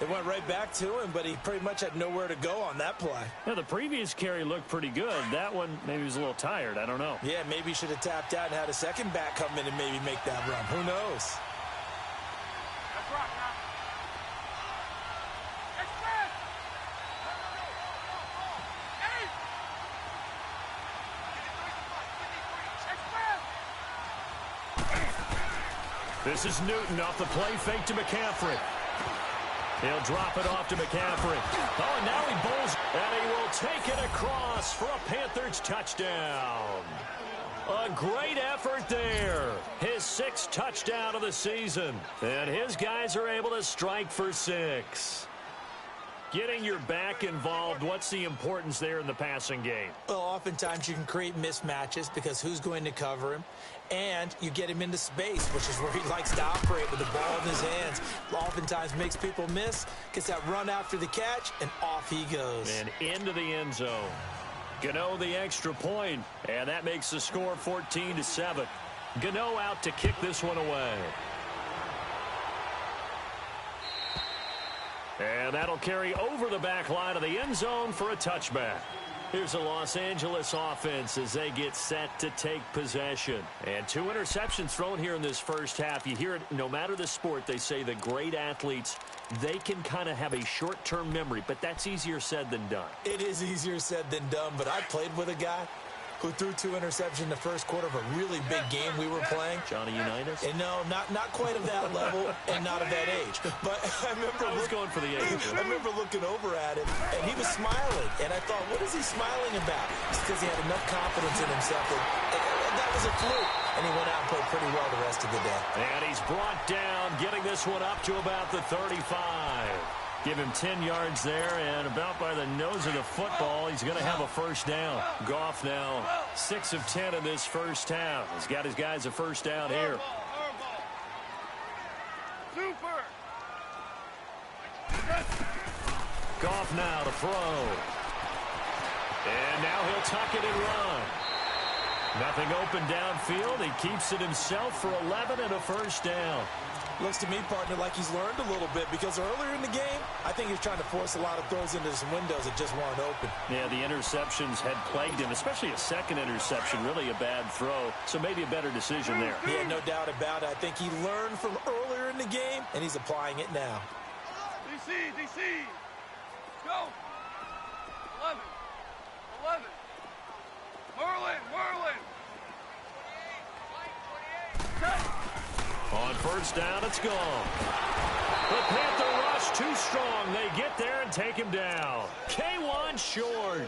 It went right back to him, but he pretty much had nowhere to go on that play. Yeah, the previous carry looked pretty good. That one, maybe he was a little tired. I don't know. Yeah, maybe he should have tapped out and had a second back come in and maybe make that run. Who knows? This is Newton off the play fake to McCaffrey. He'll drop it off to McCaffrey. Oh, and now he bowls, and he will take it across for a Panthers touchdown. A great effort there. His 6th touchdown of the season. And his guys are able to strike for 6. Getting your back involved, what's the importance there in the passing game? Well, oftentimes you can create mismatches because who's going to cover him? And you get him into space, which is where he likes to operate with the ball in his hands. Oftentimes makes people miss, gets that run after the catch, and off he goes. And into the end zone. Gano the extra point, and that makes the score 14-7. Gano out to kick this one away. And that'll carry over the back line of the end zone for a touchback. Here's the Los Angeles offense as they get set to take possession. And 2 interceptions thrown here in this first half. You hear it no matter the sport. They say the great athletes, they can kind of have a short-term memory, but that's easier said than done. It is easier said than done, but I played with a guy who threw 2 interceptions in the first quarter of a really big game we were playing. Johnny Unitas? And no, not quite of that level and not of that age. But I remember going for the age. I remember looking over at him, and he was smiling. And I thought, what is he smiling about? It's because he had enough confidence in himself that was a fluke. And he went out and played pretty well the rest of the day. And he's brought down, getting this one up to about the 35. Give him 10 yards there, and about by the nose of the football, he's going to have a first down. Goff now 6 of 10 in this first half. He's got his guys a first down here. Goff now to throw. And now he'll tuck it and run. Nothing open downfield. He keeps it himself for 11 and a first down. Looks to me, partner, like he's learned a little bit because earlier in the game, I think he's trying to force a lot of throws into some windows that just weren't open. Yeah, the interceptions had plagued him, especially a second interception, really a bad throw. So maybe a better decision there. Yeah, no doubt about it. I think he learned from earlier in the game, and he's applying it now. DC, go. 11. On first down, it's gone. The Panther rush too strong. They get there and take him down. K1 short.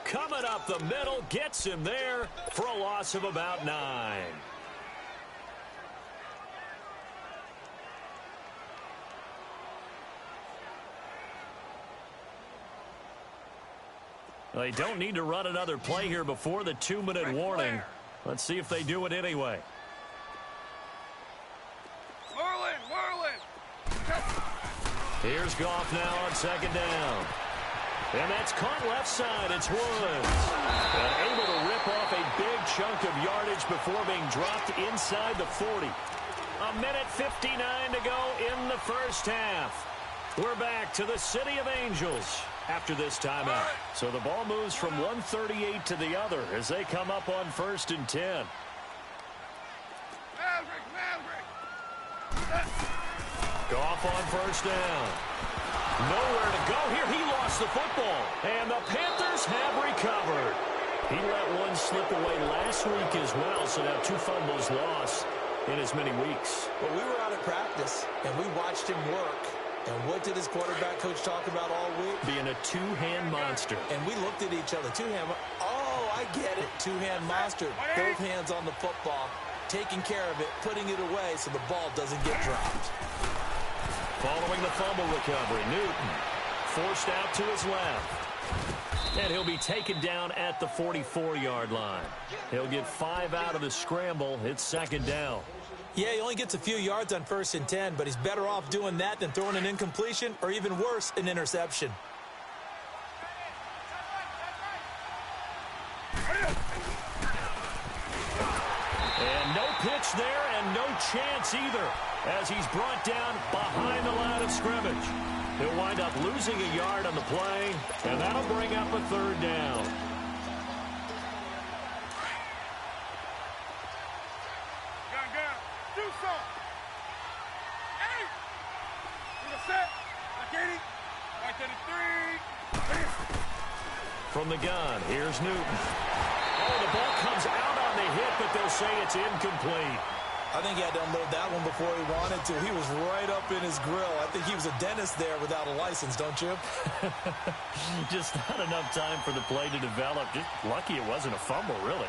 Coming up the middle, gets him there for a loss of about 9. They don't need to run another play here before the 2-minute warning. Let's see if they do it anyway. Here's Goff now on second down. And that's caught left side. It's Woods. And able to rip off a big chunk of yardage before being dropped inside the 40. A minute 59 to go in the first half. We're back to the City of Angels after this timeout. So the ball moves from 138 to the other as they come up on 1st and 10. Goff on first down. Nowhere to go here. He lost the football. And the Panthers have recovered. He let one slip away last week as well, so now 2 fumbles lost in as many weeks. Well, we were out at practice, and we watched him work. And what did his quarterback coach talk about all week? Being a two-hand monster. And we looked at each other. Two-hand. Oh, I get it. Two-hand monster. Both hands on the football, taking care of it, putting it away so the ball doesn't get dropped. Following the fumble recovery, Newton forced out to his left. And he'll be taken down at the 44-yard line. He'll get 5 out of the scramble. It's second down. Yeah, he only gets a few yards on 1st and 10, but he's better off doing that than throwing an incompletion or even worse, an interception. And no pitch there and no chance either as he's brought down behind the line of scrimmage. He'll wind up losing a yard on the play, and that'll bring up a 3rd down. From the gun, here's Newton. Oh, the ball comes out on the hit, but they'll say it's incomplete. I think he had to unload that one before he wanted to. He was right up in his grill. I think he was a dentist there without a license, don't you? Just not enough time for the play to develop. Just lucky it wasn't a fumble, really.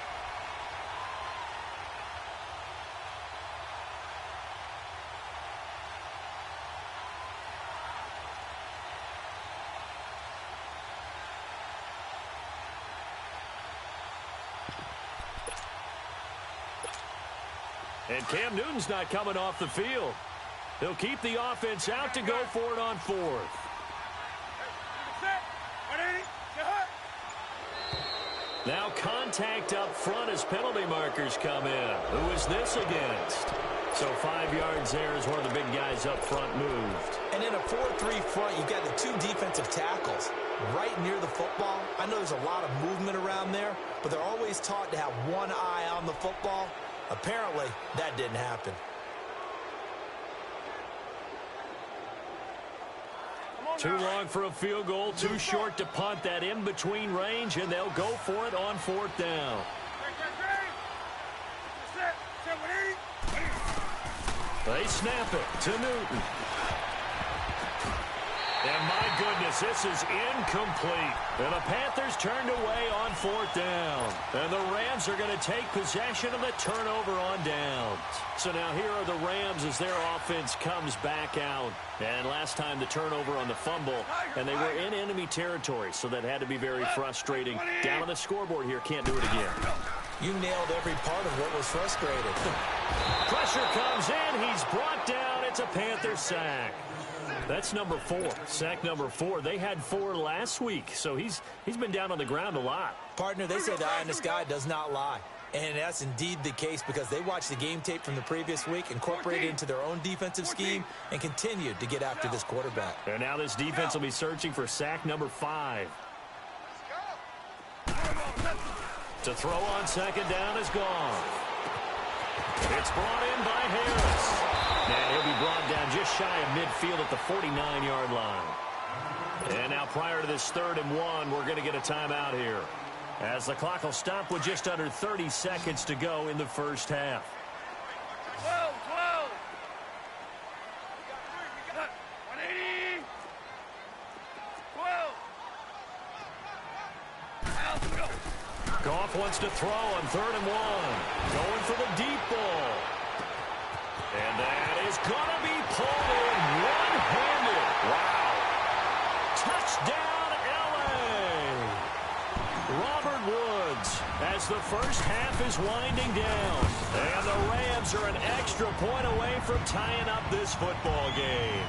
And Cam Newton's not coming off the field. He'll keep the offense out to go for it on 4th. Now contact up front as penalty markers come in. Who is this against? So 5 yards there as one of the big guys up front moved. And in a 4-3 front, you've got the 2 defensive tackles right near the football. I know there's a lot of movement around there, but they're always taught to have one eye on the football. Apparently, that didn't happen. Too long for a field goal, too short to punt. That in-between range, and they'll go for it on 4th down. They snap it to Newton. And my goodness, this is incomplete. And the Panthers turned away on 4th down. And the Rams are going to take possession of the turnover on downs. So now here are the Rams as their offense comes back out. And last time the turnover on the fumble, and they were in enemy territory, so that had to be very frustrating. Down on the scoreboard here, can't do it again. You nailed every part of what was frustrating. Pressure comes in. He's brought down. It's a Panther sack. That's number 4. Sack number 4. They had 4 last week, so he's been down on the ground a lot. Partner, they say the eye in the sky does not lie. And that's indeed the case because they watched the game tape from the previous week, incorporated it into their own defensive scheme, and continued to get after this quarterback. And now this defense will be searching for sack number 5. To throw on second down is gone. It's brought in by Harris. And he'll be brought down just shy of midfield at the 49-yard line. And now prior to this 3rd and 1, we're going to get a timeout here. as the clock will stop with just under 30 seconds to go in the first half. 12. 180. 12. Goff wants to throw on 3rd and 1. Going for the deep ball. And that is going to be pulled in one-handed. Wow. Touchdown, L.A. Robert Woods as the first half is winding down. And the Rams are an extra point away from tying up this football game.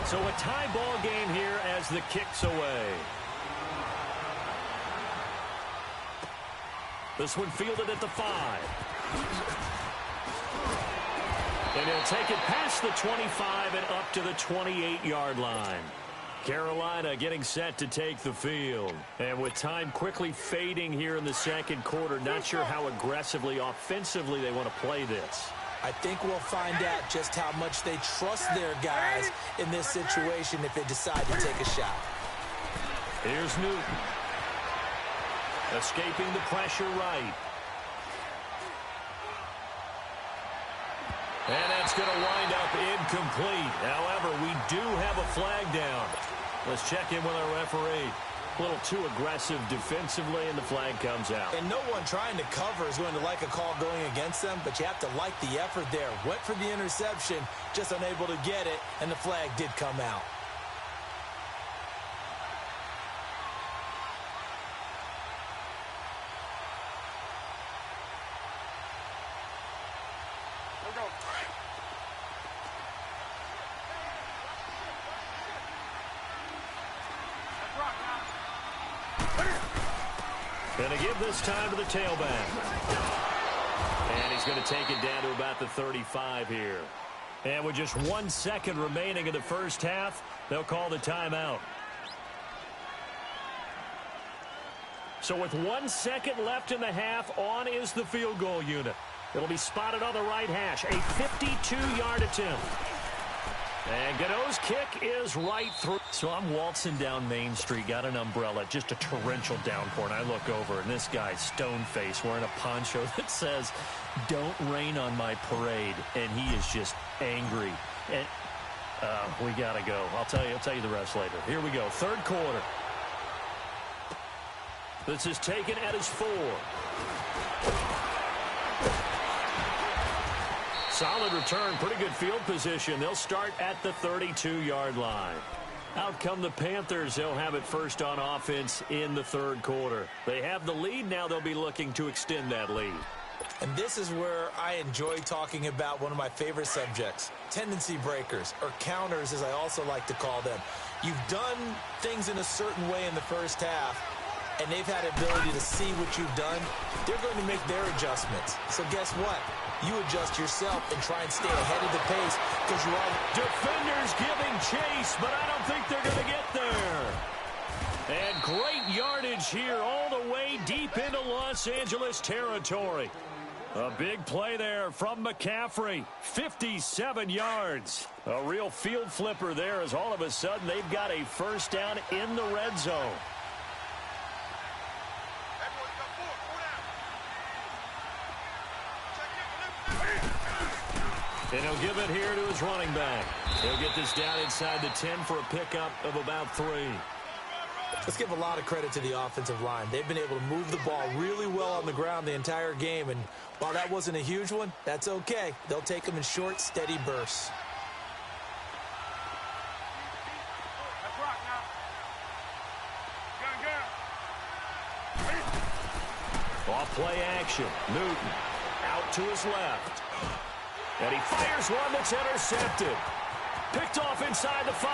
So a tie ball game here as the kick's away. This one fielded at the 5. And he'll take it past the 25 and up to the 28-yard line. Carolina getting set to take the field. And with time quickly fading here in the second quarter, not sure how aggressively, offensively they want to play this. I think we'll find out just how much they trust their guys in this situation if they decide to take a shot. Here's Newton. Escaping the pressure right. And that's going to wind up incomplete. However, we do have a flag down. Let's check in with our referee. A little too aggressive defensively, and the flag comes out. And no one trying to cover is going to like a call going against them, but you have to like the effort there. Went for the interception, just unable to get it, and the flag did come out. Going to give this time to the tailback. And he's going to take it down to about the 35 here. And with just 1 second remaining in the first half, they'll call the timeout. So with 1 second left in the half, on is the field goal unit. It'll be spotted on the right hash. A 52-yard attempt. And Gano's kick is right through. So I'm waltzing down Main Street, got an umbrella, just a torrential downpour, and I look over, and this guy's stone-faced wearing a poncho that says, "Don't rain on my parade," and he is just angry. And we got to go. I'll tell you the rest later. Here we go, third quarter. This is taken at his 4. Solid return, pretty good field position. They'll start at the 32-yard line. Out come the Panthers. They'll have it first on offense in the third quarter. They have the lead. Now they'll be looking to extend that lead. And this is where I enjoy talking about one of my favorite subjects, tendency breakers, or counters as I also like to call them. You've done things in a certain way in the first half, and they've had the ability to see what you've done. They're going to make their adjustments. So guess what? You adjust yourself and try and stay ahead of the pace because you are. Defenders giving chase, but I don't think they're going to get there. And great yardage here all the way deep into Los Angeles territory. A big play there from McCaffrey. 57 yards. A real field flipper there as all of a sudden they've got a first down in the red zone. And he'll give it here to his running back. He'll get this down inside the 10 for a pickup of about 3. Let's give a lot of credit to the offensive line. They've been able to move the ball really well on the ground the entire game. And while that wasn't a huge one, that's okay. They'll take them in short, steady bursts. Off play action. Newton out to his left. And he fires one that's intercepted. Picked off inside the 5.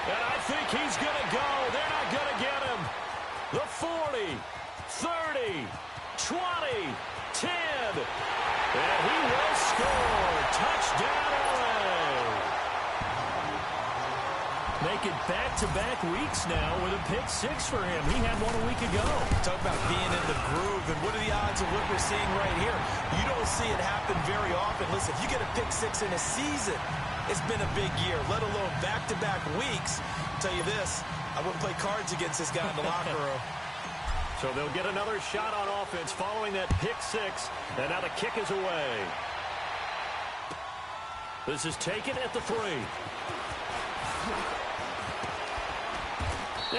And I think he's going to go. They're not going to get him. The 40, 30, 20, 10. And he will score. Touchdown, LA. Make it back-to-back weeks now with a pick 6 for him. He had one a week ago. Talk about being in the groove, and what are the odds of what we're seeing right here? You don't see it happen very often. Listen, if you get a pick 6 in a season, It's been a big year, let alone back-to-back weeks. I'll tell you this, I wouldn't play cards against this guy in the locker room. So they'll get another shot on offense following that pick six. And now the kick is away. This is taken at the 3.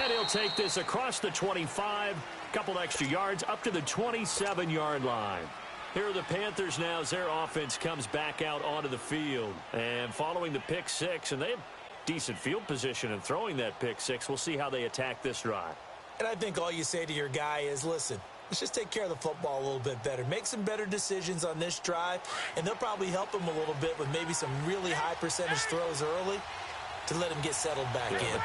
And he'll take this across the 25. Couple extra yards up to the 27-yard line. Here are the Panthers now as their offense comes back out onto the field. And following the pick six, and they have decent field position in throwing that pick six. We'll see how they attack this drive. And I think all you say to your guy is, listen, let's just take care of the football a little bit better. Make some better decisions on this drive, and they'll probably help him a little bit with maybe some really high percentage throws early to let him get settled back in. But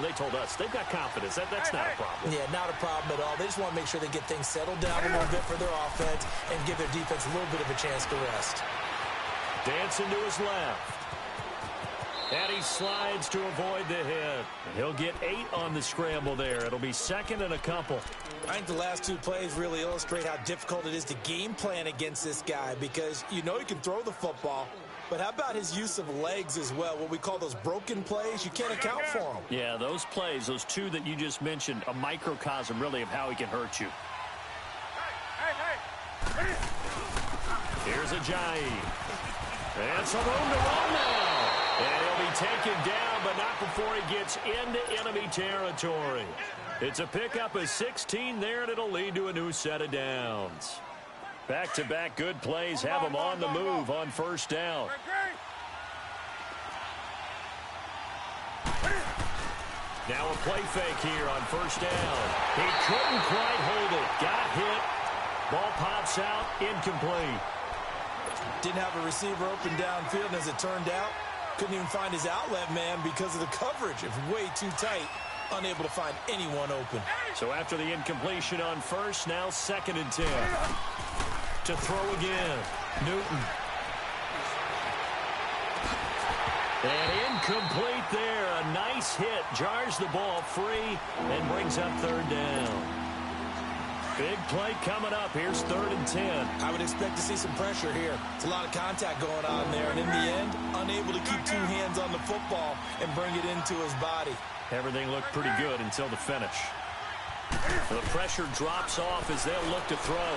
they told us they've got confidence. That's not a problem. Yeah, not a problem at all. They just want to make sure they get things settled down a little bit for their offense and give their defense a little bit of a chance to rest. Dancing to his left. And he slides to avoid the hit. He'll get 8 on the scramble there. It'll be second and a couple. I think the last 2 plays really illustrate how difficult it is to game plan against this guy because you know he can throw the football, but how about his use of legs as well? What we call those broken plays, you can't account for them. Yeah, those plays, those 2 that you just mentioned, a microcosm really of how he can hurt you. Here's Ajayi. And some room to run now. And he'll be taken down, but not before he gets into enemy territory. It's a pickup of 16 there, and it'll lead to a new set of downs. Back-to-back good plays have him on the move on first down. Now a play fake here on first down. He couldn't quite hold it. Got hit. Ball pops out, incomplete. Didn't have a receiver open downfield, and as it turned out, couldn't even find his outlet man because of the coverage. It's way too tight. Unable to find anyone open. So after the incompletion on first, now second and 10. To throw again. Newton. And incomplete there. A nice hit. Jars the ball free and brings up third down. Big play coming up. Here's third and 10. I would expect to see some pressure here. It's a lot of contact going on there. And in the end, unable to keep 2 hands on the football and bring it into his body. Everything looked pretty good until the finish. The pressure drops off as they'll look to throw.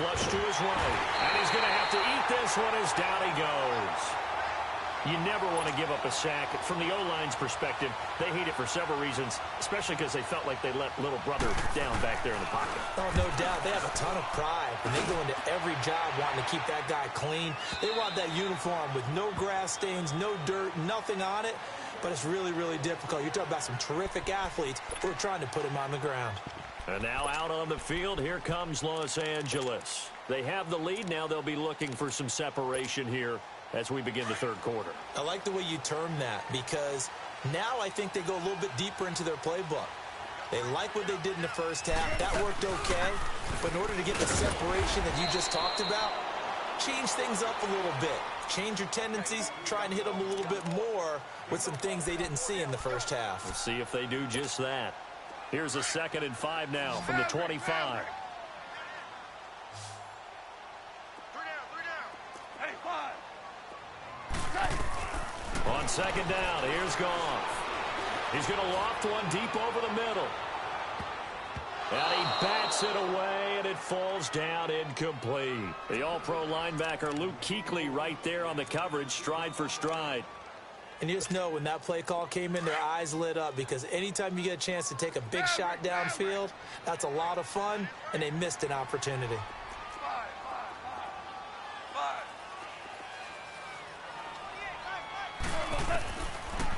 Flush to his right. And he's going to have to eat this one as down he goes. You never want to give up a sack. From the O-line's perspective, they hate it for several reasons, especially because they felt like they let little brother down back there in the pocket. Oh, no doubt. They have a ton of pride, and they go into every job wanting to keep that guy clean. They want that uniform with no grass stains, no dirt, nothing on it, but it's really, really difficult. You're talking about some terrific athletes who are trying to put him on the ground. And now out on the field, here comes Los Angeles. They have the lead. Now they'll be looking for some separation here as we begin the third quarter. I like the way you term that because now I think they go a little bit deeper into their playbook. They like what they did in the first half. That worked okay. But in order to get the separation that you just talked about, change things up a little bit. Change your tendencies. Try and hit them a little bit more with some things they didn't see in the first half. We'll see if they do just that. Here's a 2nd and 5 now from the 25. On second down, here's Goff. He's going to loft one deep over the middle. And he bats it away, and it falls down incomplete. The all-pro linebacker Luke Kuechly right there on the coverage, stride for stride. And you just know when that play call came in, their eyes lit up because anytime you get a chance to take a big shot downfield, that's a lot of fun, and they missed an opportunity.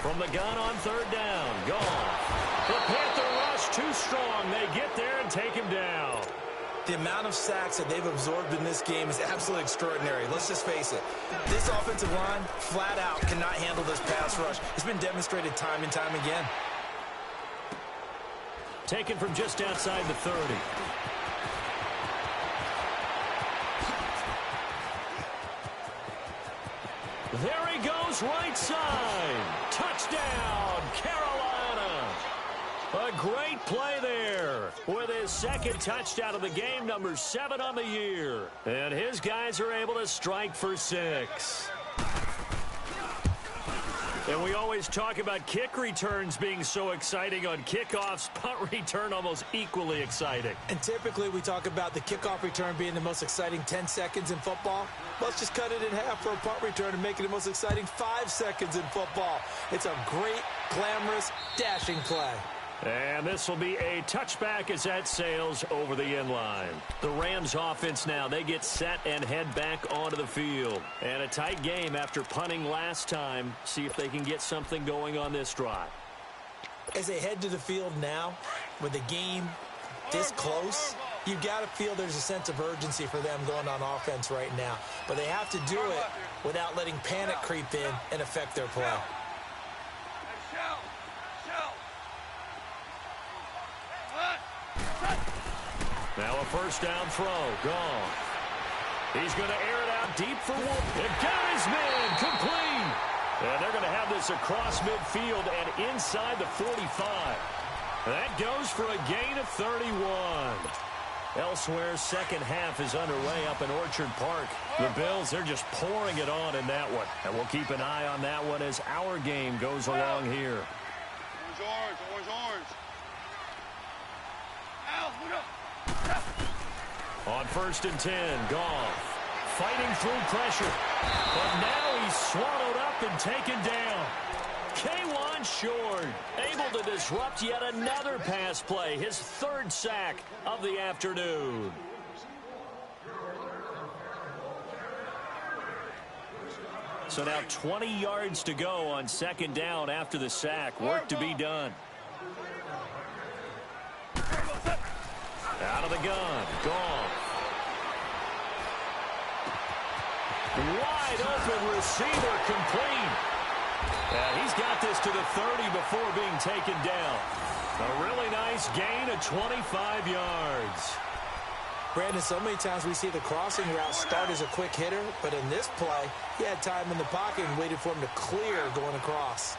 From the gun on third down, Goff. The Panther rush too strong. They get there and take him down. The amount of sacks that they've absorbed in this game is absolutely extraordinary. Let's just face it. This offensive line, flat out, cannot handle this pass rush. It's been demonstrated time and time again. Taken from just outside the 30. There he goes, right side. Touchdown, Carolina. A great play there with his second touchdown of the game, number 7 on the year. And his guys are able to strike for 6. And we always talk about kick returns being so exciting on kickoffs. Punt return almost equally exciting. And typically we talk about the kickoff return being the most exciting 10 seconds in football. Let's just cut it in half for a punt return and make it the most exciting 5 seconds in football. It's a great, glamorous, dashing play. And this will be a touchback as that sails over the end line. The Rams offense now, they get set and head back onto the field. And a tight game after punting last time. See if they can get something going on this drive. As they head to the field now, with the game this close, you've got to feel there's a sense of urgency for them going on offense right now. But they have to do it without letting panic creep in and affect their play. Now a first down throw. Gone. He's going to air it out deep for one. It got his man. Complete. And they're going to have this across midfield and inside the 45. That goes for a gain of 31. Elsewhere, second half is underway up in Orchard Park. The Bills, they're just pouring it on in that one. And we'll keep an eye on that one as our game goes along here. Orange. On 1st and 10, Goff fighting through pressure. But now he's swallowed up and taken down. K1 Short able to disrupt yet another pass play. His 3rd sack of the afternoon. So now 20 yards to go on 2nd down after the sack. Work to be done. Out of the gun. Goff. Wide open receiver complete. And he's got this to the 30 before being taken down. A really nice gain of 25 yards. Brandon, so many times we see the crossing route start as a quick hitter, but in this play, he had time in the pocket and waited for him to clear going across.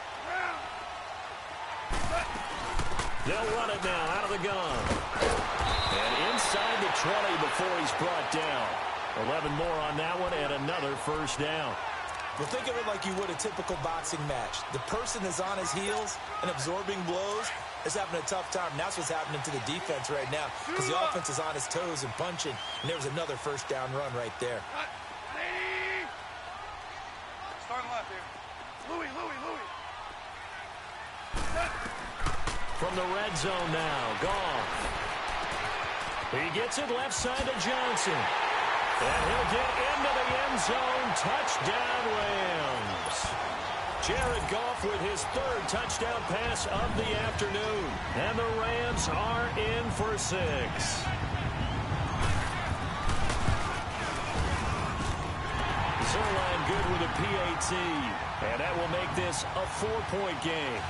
They'll run it now out of the gun. And inside the 20 before he's brought down. 11 more on that one and another first down. Well, think of it like you would a typical boxing match. The person is on his heels and absorbing blows is having a tough time. And that's what's happening to the defense right now because the offense is on his toes and punching. And there was another first down run right there. Starting left here. Louis. From the red zone now, Goff. He gets it left side to Johnson. And he'll get into the end zone. Touchdown, Rams. Jared Goff with his 3rd touchdown pass of the afternoon. And the Rams are in for 6. Zerline good with a PAT. And that will make this a 4-point game.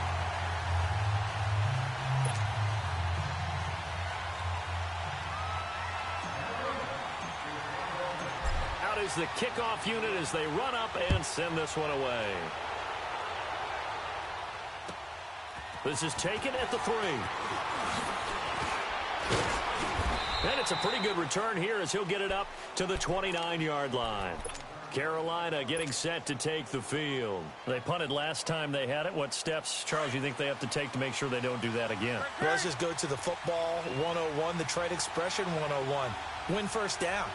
Is the kickoff unit as they run up and send this one away. This is taken at the 3. And it's a pretty good return here as he'll get it up to the 29-yard line. Carolina getting set to take the field. They punted last time they had it. What steps, Charles, you think they have to take to make sure they don't do that again? Well, let's just go to the football 101, the trade expression 101. Win first down.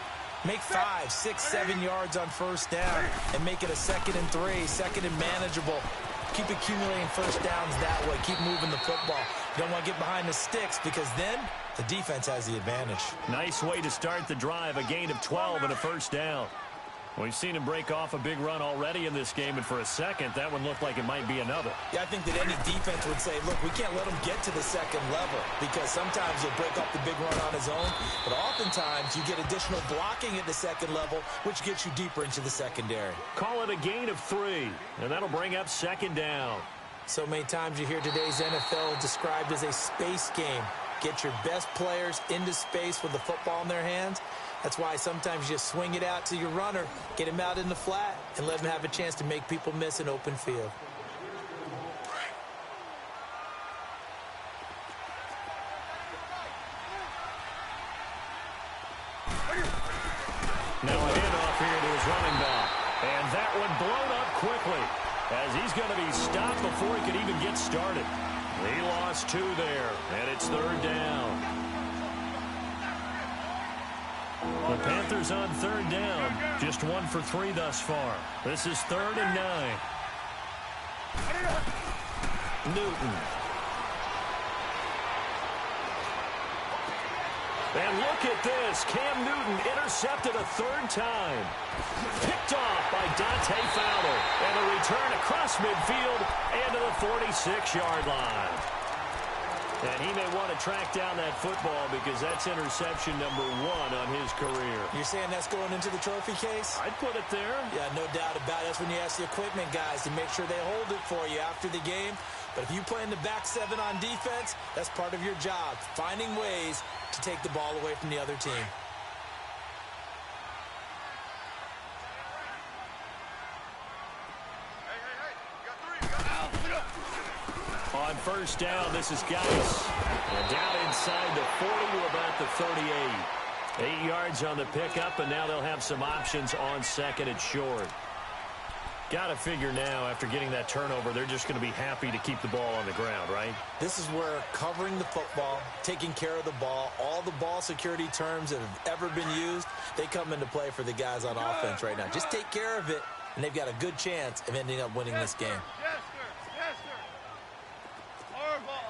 Make 5, 6, 7 yards on first down and make it a 2nd and 3, 2nd and manageable. Keep accumulating first downs that way. Keep moving the football. You don't want to get behind the sticks because then the defense has the advantage. Nice way to start the drive. A gain of 12 and a first down. We've seen him break off a big run already in this game, and for a second, that one looked like it might be another. Yeah, I think that any defense would say, look, we can't let him get to the 2nd level because sometimes he'll break off the big run on his own, but oftentimes you get additional blocking at the 2nd level, which gets you deeper into the secondary. Call it a gain of 3, and that'll bring up 2nd down. So many times you hear today's NFL described as a space game. Get your best players into space with the football in their hands. That's why sometimes you just swing it out to your runner, get him out in the flat, and let him have a chance to make people miss an open field. running back. And that one blown up quickly as he's going to be stopped before he could even get started. He lost 2 there, and it's 3rd down. The Panthers on 3rd down, just 1 for 3 thus far. This is 3rd and 9. Newton. And look at this. Cam Newton intercepted a 3rd time. Picked off by Dante Fowler. And a return across midfield and to the 46-yard line. And he may want to track down that football because that's interception number 1 on his career. You're saying that's going into the trophy case? I'd put it there. Yeah, no doubt about it. That's when you ask the equipment guys to make sure they hold it for you after the game. But if you play in the back 7 on defense, that's part of your job, finding ways to take the ball away from the other team. On 1st down, this is Geis. And down inside the 40 to about the 38. 8 yards on the pickup, and now they'll have some options on 2nd and short. Got to figure now, after getting that turnover, they're just going to be happy to keep the ball on the ground, right? This is where covering the football, taking care of the ball, all the ball security terms that have ever been used, they come into play for the guys on offense right now. Just take care of it, and they've got a good chance of ending up winning this game. Yes, sir. Yes, sir. Hard ball.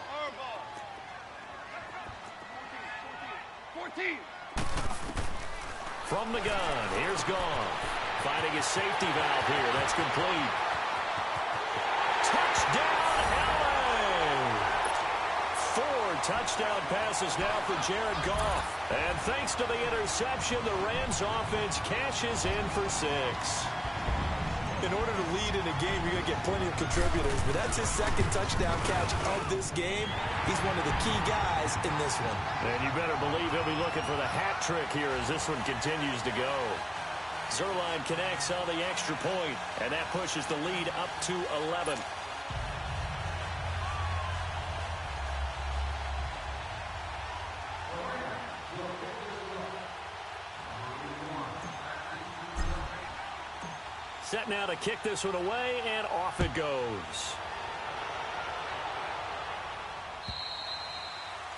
14. From the gun, here's Gone. Finding his safety valve here. That's complete. Touchdown, LA! 4 touchdown passes now for Jared Goff. And thanks to the interception, the Rams offense cashes in for 6. In order to lead in a game, you're going to get plenty of contributors, but that's his 2nd touchdown catch of this game. He's one of the key guys in this one. And you better believe he'll be looking for the hat trick here as this one continues to go. Zerline connects on the extra point, and that pushes the lead up to 11. Set now to kick this one away, and off it goes.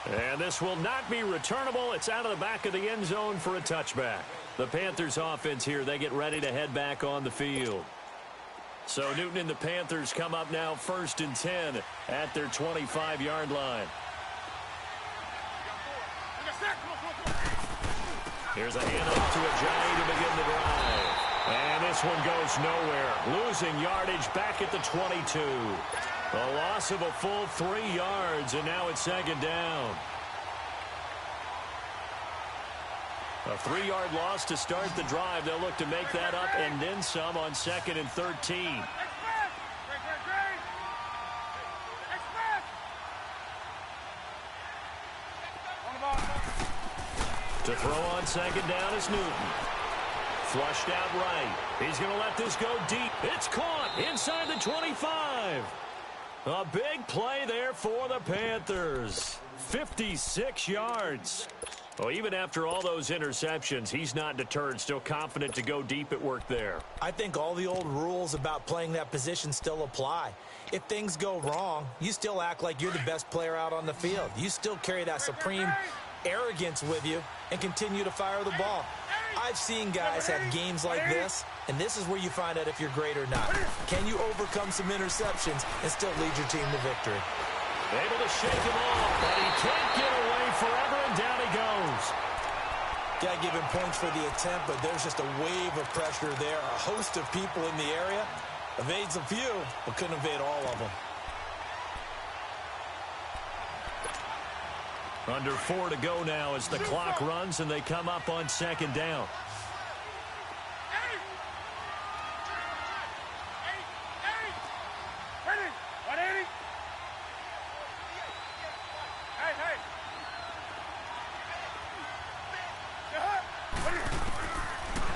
And this will not be returnable. It's out of the back of the end zone for a touchback. The Panthers offense here, they get ready to head back on the field. So Newton and the Panthers come up now 1st and 10 at their 25-yard line. Here's a handoff to Ajayi to begin the drive. And this one goes nowhere. Losing yardage back at the 22. A loss of a full 3 yards, and now it's 2nd down. A 3-yard loss to start the drive. They'll look to make that up and then some on 2nd and 13. To throw on 2nd down is Newton. Flushed out right. He's going to let this go deep. It's caught inside the 25. A big play there for the Panthers. 56 yards. Well, even after all those interceptions, he's not deterred, still confident to go deep at work there. I think all the old rules about playing that position still apply. If things go wrong, you still act like you're the best player out on the field. You still carry that supreme arrogance with you and continue to fire the ball. I've seen guys have games like this, and this is where you find out if you're great or not. Can you overcome some interceptions and still lead your team to victory? Able to shake him off, but he can't get away forever, and down he goes. Got to give him points for the attempt, but there's just a wave of pressure there. A host of people in the area. Evades a few, but couldn't evade all of them. Under 4 to go now as the clock runs, and they come up on 2nd down.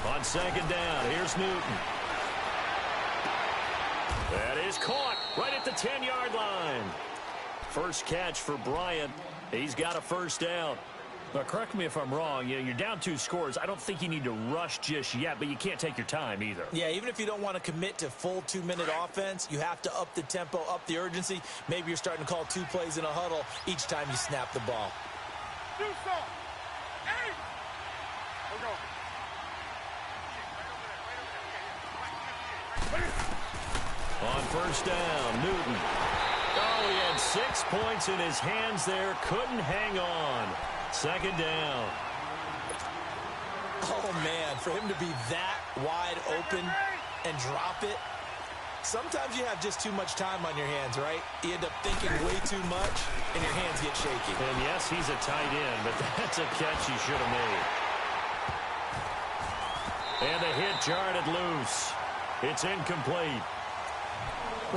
On 2nd down, here's Newton. That is caught right at the 10-yard line. First catch for Bryant. He's got a 1st down. Now, correct me if I'm wrong. You're down 2 scores. I don't think you need to rush just yet, but you can't take your time either. Yeah, even if you don't want to commit to full 2-minute offense, you have to up the tempo, up the urgency. Maybe you're starting to call 2 plays in a huddle each time you snap the ball. Do something. Hey! Hold on. On first down, Newton. Oh, he had 6 points in his hands there. Couldn't hang on. Second down. Oh, man, for him to be that wide open and drop it. Sometimes you have just too much time on your hands, right? You end up thinking way too much, and your hands get shaky. And, yes, he's a tight end, but that's a catch he should have made. And the hit jarred it loose. It's incomplete.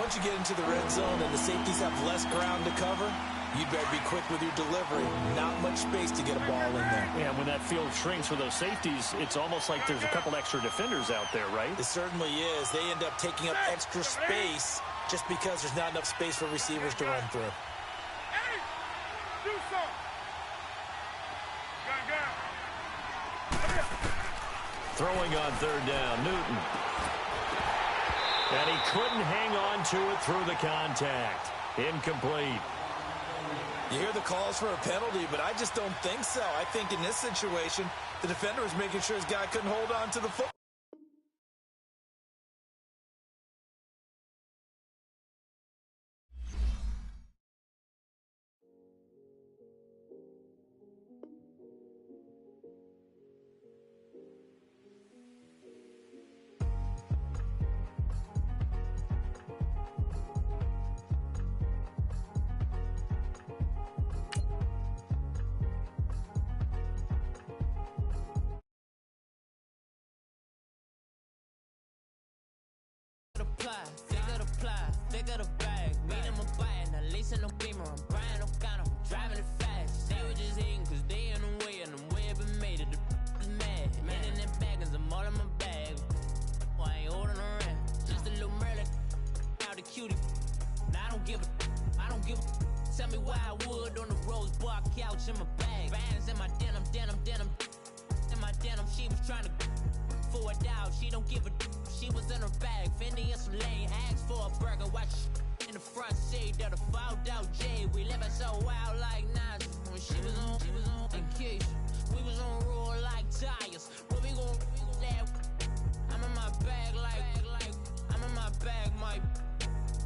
Once you get into the red zone and the safeties have less ground to cover, you better be quick with your delivery. Not much space to get a ball in there. Yeah, when that field shrinks for those safeties, it's almost like there's a couple extra defenders out there, right? It certainly is. They end up taking up extra space just because there's not enough space for receivers to run through. Hey! Do something. Throwing on third down, Newton. And he couldn't hang on to it through the contact. Incomplete. You hear the calls for a penalty, but I just don't think so. I think in this situation, the defender was making sure his guy couldn't hold on to the football. Figure the bag, meet him a buying, at least in no beamer, I'm Brian O'Connor, driving it fast. They were just hating cause they in the way, and the way I've been made it, the is mad. Man in them baggins, I'm all in my bag. I ain't holding around, just a little Merlin, out the cutie. Now I don't give a, tell me why I would on the rose bar couch in my bag. Bands in my denim, in my denim, she was trying to for it out, she don't give a she was in her bag, Fendi and some lane hags for a burger, watch in the front seat of the fouled out J. We living so wild like Nas. When she was on vacation, we was on roll like tires. What we gon' that? I'm in my bag like I'm in my bag, my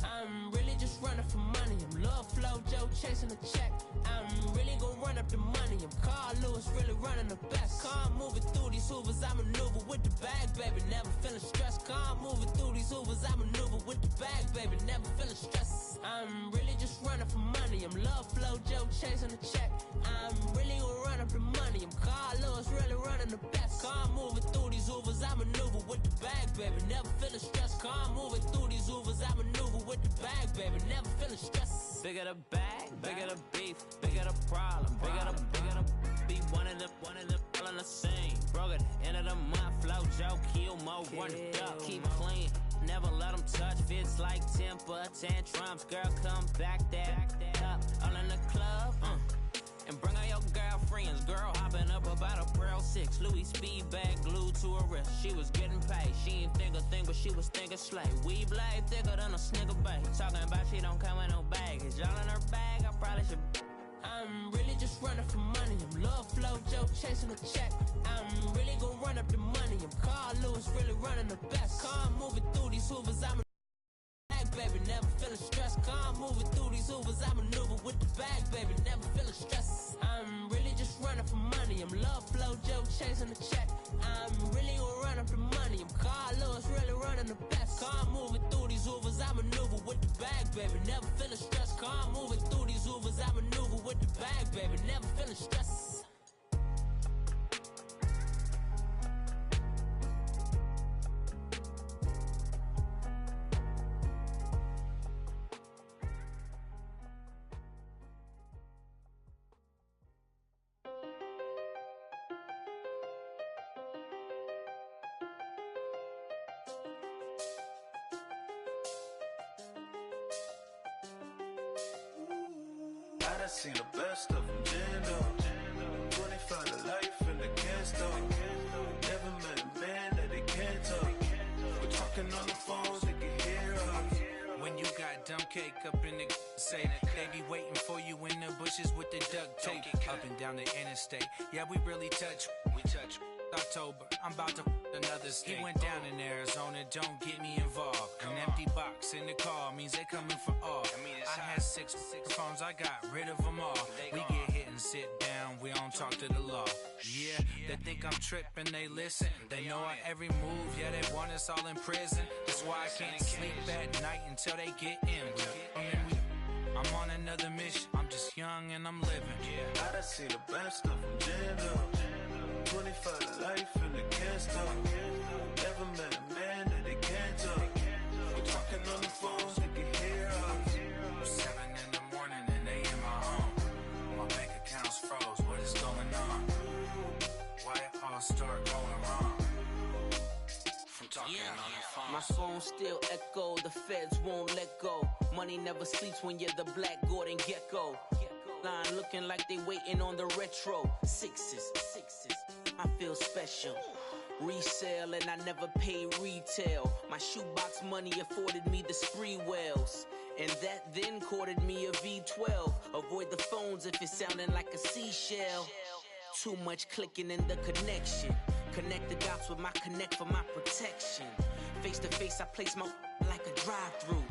I'm really just running for money. I'm love flow Joe chasing a check. I'm really gon' run up the money. I'm Carl Lewis, really running the best. Car moving through these hoovers, I maneuver with the bag, baby. Never feeling stressed. Car moving through these hoovers, I maneuver with the bag, baby. Never feeling stressed. I'm really just running for money. I'm love flow Joe chasing a check. I'm really gon' run up the money. I'm Carl Lewis, really running the best. Car moving through these hoovers, I maneuver with the bag, baby. Never feeling stressed. Car moving through these hoovers, I maneuver with the bag, baby. Never feeling stressed. Bigger the bag, bigger the beef, bigger the problem, bigger the be one of the all in the same. Broke at the end of the month, flow Joe, kill mo, run it up, keep clean. Never let them touch, fits like temper tantrums. Girl, come back that up, all in the club, and bring all your girlfriends. Girl hopping up about a Pearl 6, Louis speed bag glued to her wrist. She was getting paid, she ain't think a thing, but she was thinking slay. We blade thicker than a snigger bag. Talking about she don't come with no baggage. All in her bag, I probably should. I'm really just running for money. I'm love flow Joe chasing a check. I'm really gon' run up the money. I'm Carl Lewis, really running the best. Car moving through these hoovers, I'm a bag, baby, never feeling stressed. Car moving through these hoovers, I maneuver with the bag, baby, never feeling stressed. I'm really just running for money. I'm love flow Joe chasing a check. I'm really gon' run up the money. I'm Carl Lewis, really running the best. Car moving through these hoovers, I maneuver with the bag, baby, never feeling stressed. Car moving through these hoovers, I maneuver with the bag, baby, never feeling stressed. I done seen the best of them, Jando. 25 talking on the phones, they can hear us. When you got dumb cake up in the say, they be waiting for you in the bushes with the duct tape. Up and down the interstate, yeah, we really touch. We touch. October, I'm about to another state. He went down in Arizona, don't get me involved. An empty box in the car means they coming for all. I had six phones, I got rid of them all. We get hit and sit down, we don't talk to the law. Yeah, they think I'm tripping, they listen. They know our every move, yeah, they want us all in prison. That's why I can't sleep at night until they get in. I'm on another mission, I'm just young and I'm living. Yeah, I done seen the best of them jammed up. 25 to life and they can't stop. Never met a man that they can't talk. We're talking on the phones, they can hear us. 7 in the morning and they in my home. My bank account's froze, what is going on? Why it all start going wrong? From talking on the phone. My phone still echo, the feds won't let go. Money never sleeps when you're the Black Gordon Gecko. Line looking like they waiting on the retro. Sixes, I feel special. Resale and I never pay retail. My shoebox money afforded me the spree wells. And that then courted me a V12. Avoid the phones if it's sounding like a seashell. Too much clicking in the connection. Connect the dots with my connect for my protection. Face to face I place my like a drive-through.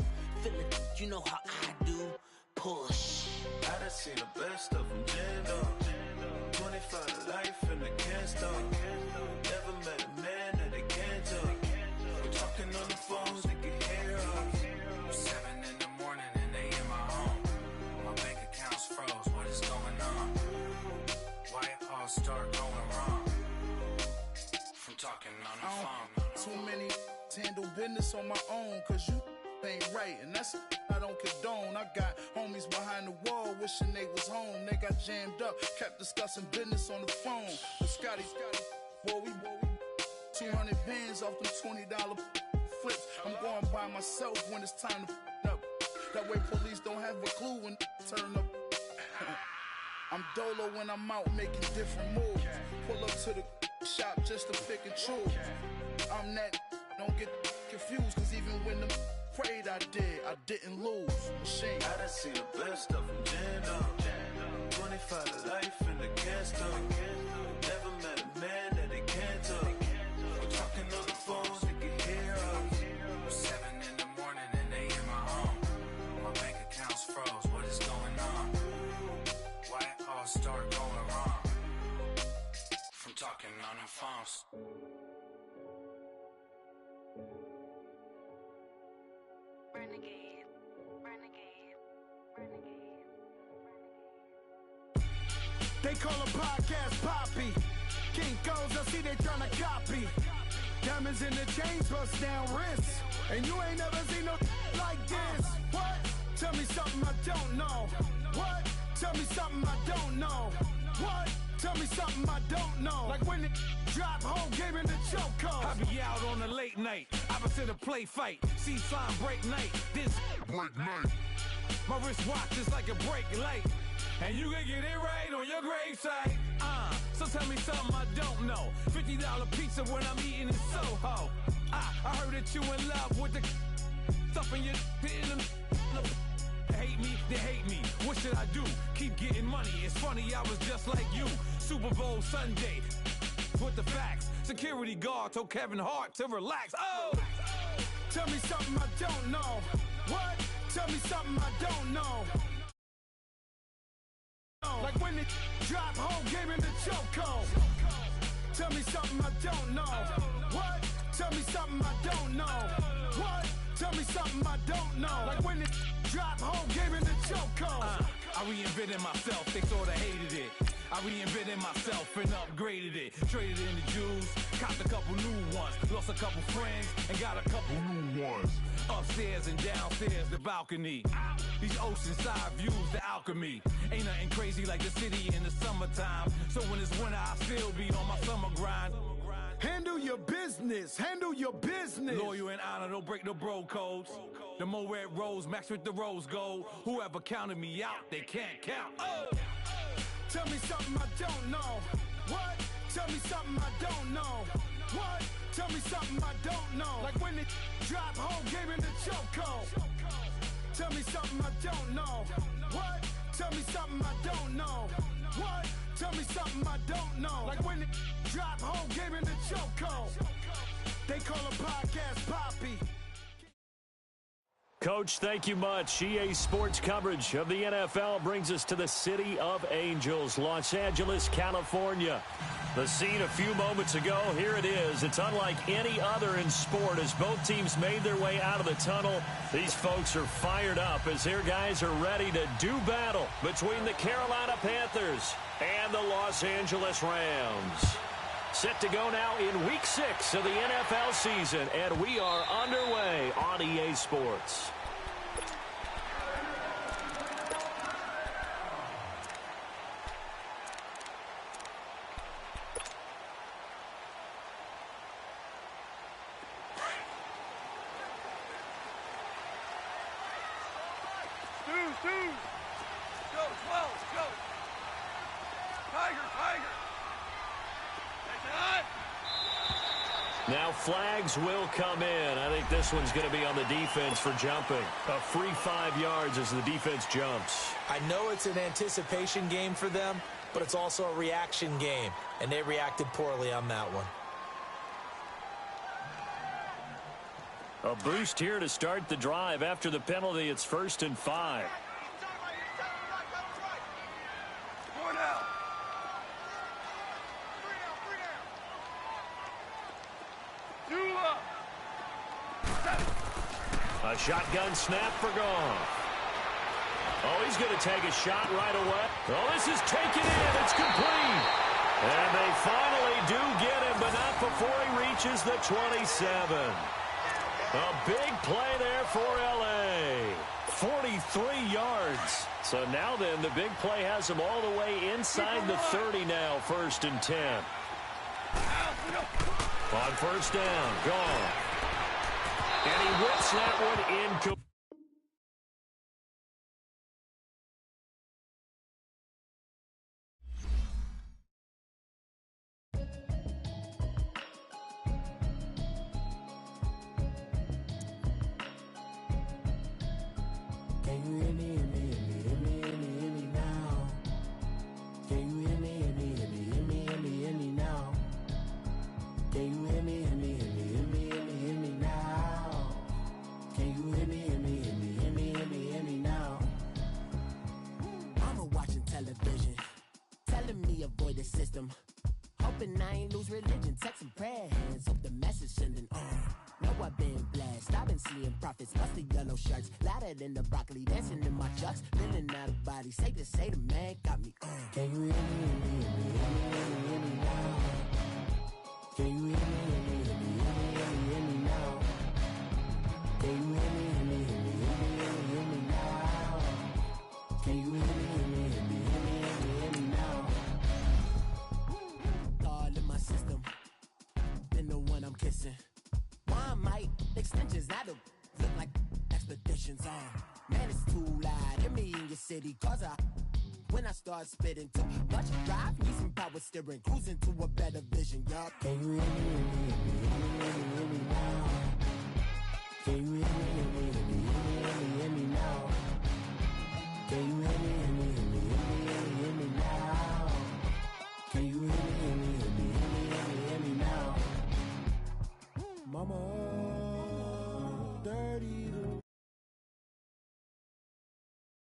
Feel it, you know how I do. Push. I done seen the best of them jammed up. 25 to life and they can't stop. Never met a man that they can't talk. We're talking on the phones, they can hear us. 7 in the morning and they in my home. My bank account's froze, what is going on? Why it all start going wrong? From talking on the phone. Too many handle business on my own, cause you ain't right, and that's I don't condone. I got homies behind the wall wishing they was home. They got jammed up, kept discussing business on the phone. But Scotty, boy, we 200 bands off them $20 flips. I'm going by myself when it's time to up. That way police don't have a clue when turn up. I'm dolo when I'm out making different moves. Pull up to the shop just to pick and choose. I'm that, don't get confused, cause even when the prayed I didn't lose. Machine. I done seen the best of them jammed up. 25 to life and they can't stop. Never met a man that they can't talk. We're talking on the phones, they can hear us. 7 in the morning and they in my home. My bank account's froze, what is going on? Why it all start going wrong? From talking on the phones. They call a podcast Poppy. King goes, I see they tryna copy. Diamonds in the chains, bust down wrists. And you ain't never seen no like this. What? Tell me something I don't know. What? Tell me something I don't know. What? Tell me something I don't know. Like when it drop, whole game in the chokehold. I be out on a late night, opposite a play fight. See sign break night, this break night. My wristwatch is like a break light. And you can get it right on your gravesite. So tell me something I don't know. $50 pizza when I'm eating in Soho. I heard that you in love with the stuff in your in them. Hate me, they hate me. What should I do? Keep getting money. It's funny, I was just like you. Super Bowl Sunday. With the facts. Security guard told Kevin Hart to relax. Oh! Tell me something I don't know. What? Tell me something I don't know. Like when it drop, whole game in the chokehold. Tell me something I don't know. What? Tell me something I don't know. What? Tell me something I don't know. Like when it drop, whole game in the chokehold. I reinvented myself, they sorta hated it. I reinvented myself and upgraded it. Traded in the Jews, copped a couple new ones. Lost a couple friends and got a couple new ones. Upstairs and downstairs, the balcony. These oceanside views, the alchemy. Ain't nothing crazy like the city in the summertime. So when it's winter, I still be on my summer grind. Handle your business, handle your business. Loyal and honor, don't break the bro codes. The more red rose, max with the rose gold. Whoever counted me out, they can't count. Oh! Tell me something I don't know. What? Tell me something I don't know. What? Tell me something I don't know. Like when it drop whole game in the chokehold. Tell me something I don't know. What? Tell me something I don't know. What? Tell me something I don't know. Like when it drop whole game in the chokehold. They call a podcast Poppy. Coach, thank you much. EA Sports coverage of the NFL brings us to the City of Angels, Los Angeles, California. The scene a few moments ago, here it is. It's unlike any other in sport as both teams made their way out of the tunnel. These folks are fired up as their guys are ready to do battle between the Carolina Panthers and the Los Angeles Rams. Set to go now in Week 6 of the NFL season, and we are underway on EA Sports. Go, 12, go. Tiger. Now flags will come in. I think this one's going to be on the defense for jumping. A free 5 yards as the defense jumps. I know it's an anticipation game for them, but it's also a reaction game, and they reacted poorly on that one. A boost here to start the drive. After the penalty, it's 1st and 5. A shotgun snap for Goff. Oh, he's going to take a shot right away. Oh, this is taken in. It's complete. And they finally do get him, but not before he reaches the 27. A big play there for L.A. 43 yards. So now then, the big play has him all the way inside the 30 now, 1st and 10. On 1st down, Goff. And he whips that one into. Can you hear me now? Can you hear me now? Can you hear me now? Can you hear me now? Mama watching television, telling me avoid the system. Hoping I ain't lose religion, texting prayer hands, hope the message sending on. Know I've been blessed, I've been seeing prophets, musty yellow shirts, louder than the broccoli, dancing in my chucks, feeling out of body, safe to say the man got me on. Can you hear me now? Can you hear me now? Can you hear me now? Can you hear me now? All in my system, been the one I'm kissing. Why might extensions that'll look like expeditions on? Man, it's too loud. Hear me in your city, cause when I start spitting too much drive, need some power steering, cruising to a better vision, y'all. Can you hear me now? Can you hear me now? Can you hear me now? Can you hear me now? Mama, dirty to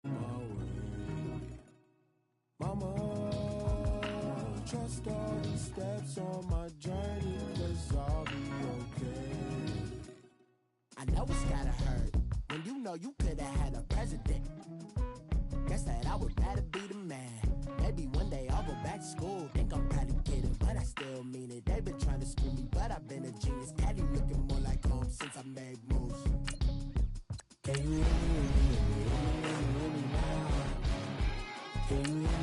my way. Mama, trust all the steps on my journey, 'cause I'll be okay. I know it's gotta hurt when you know you could've had a president. Guess that I would rather be the man. Maybe one day I'll go back to school. Think I'm probably kidding, but I still mean it. They've been trying to screw me, but I've been a genius. Caddy looking more like home since I made moves. Can you hear me now? Can you hear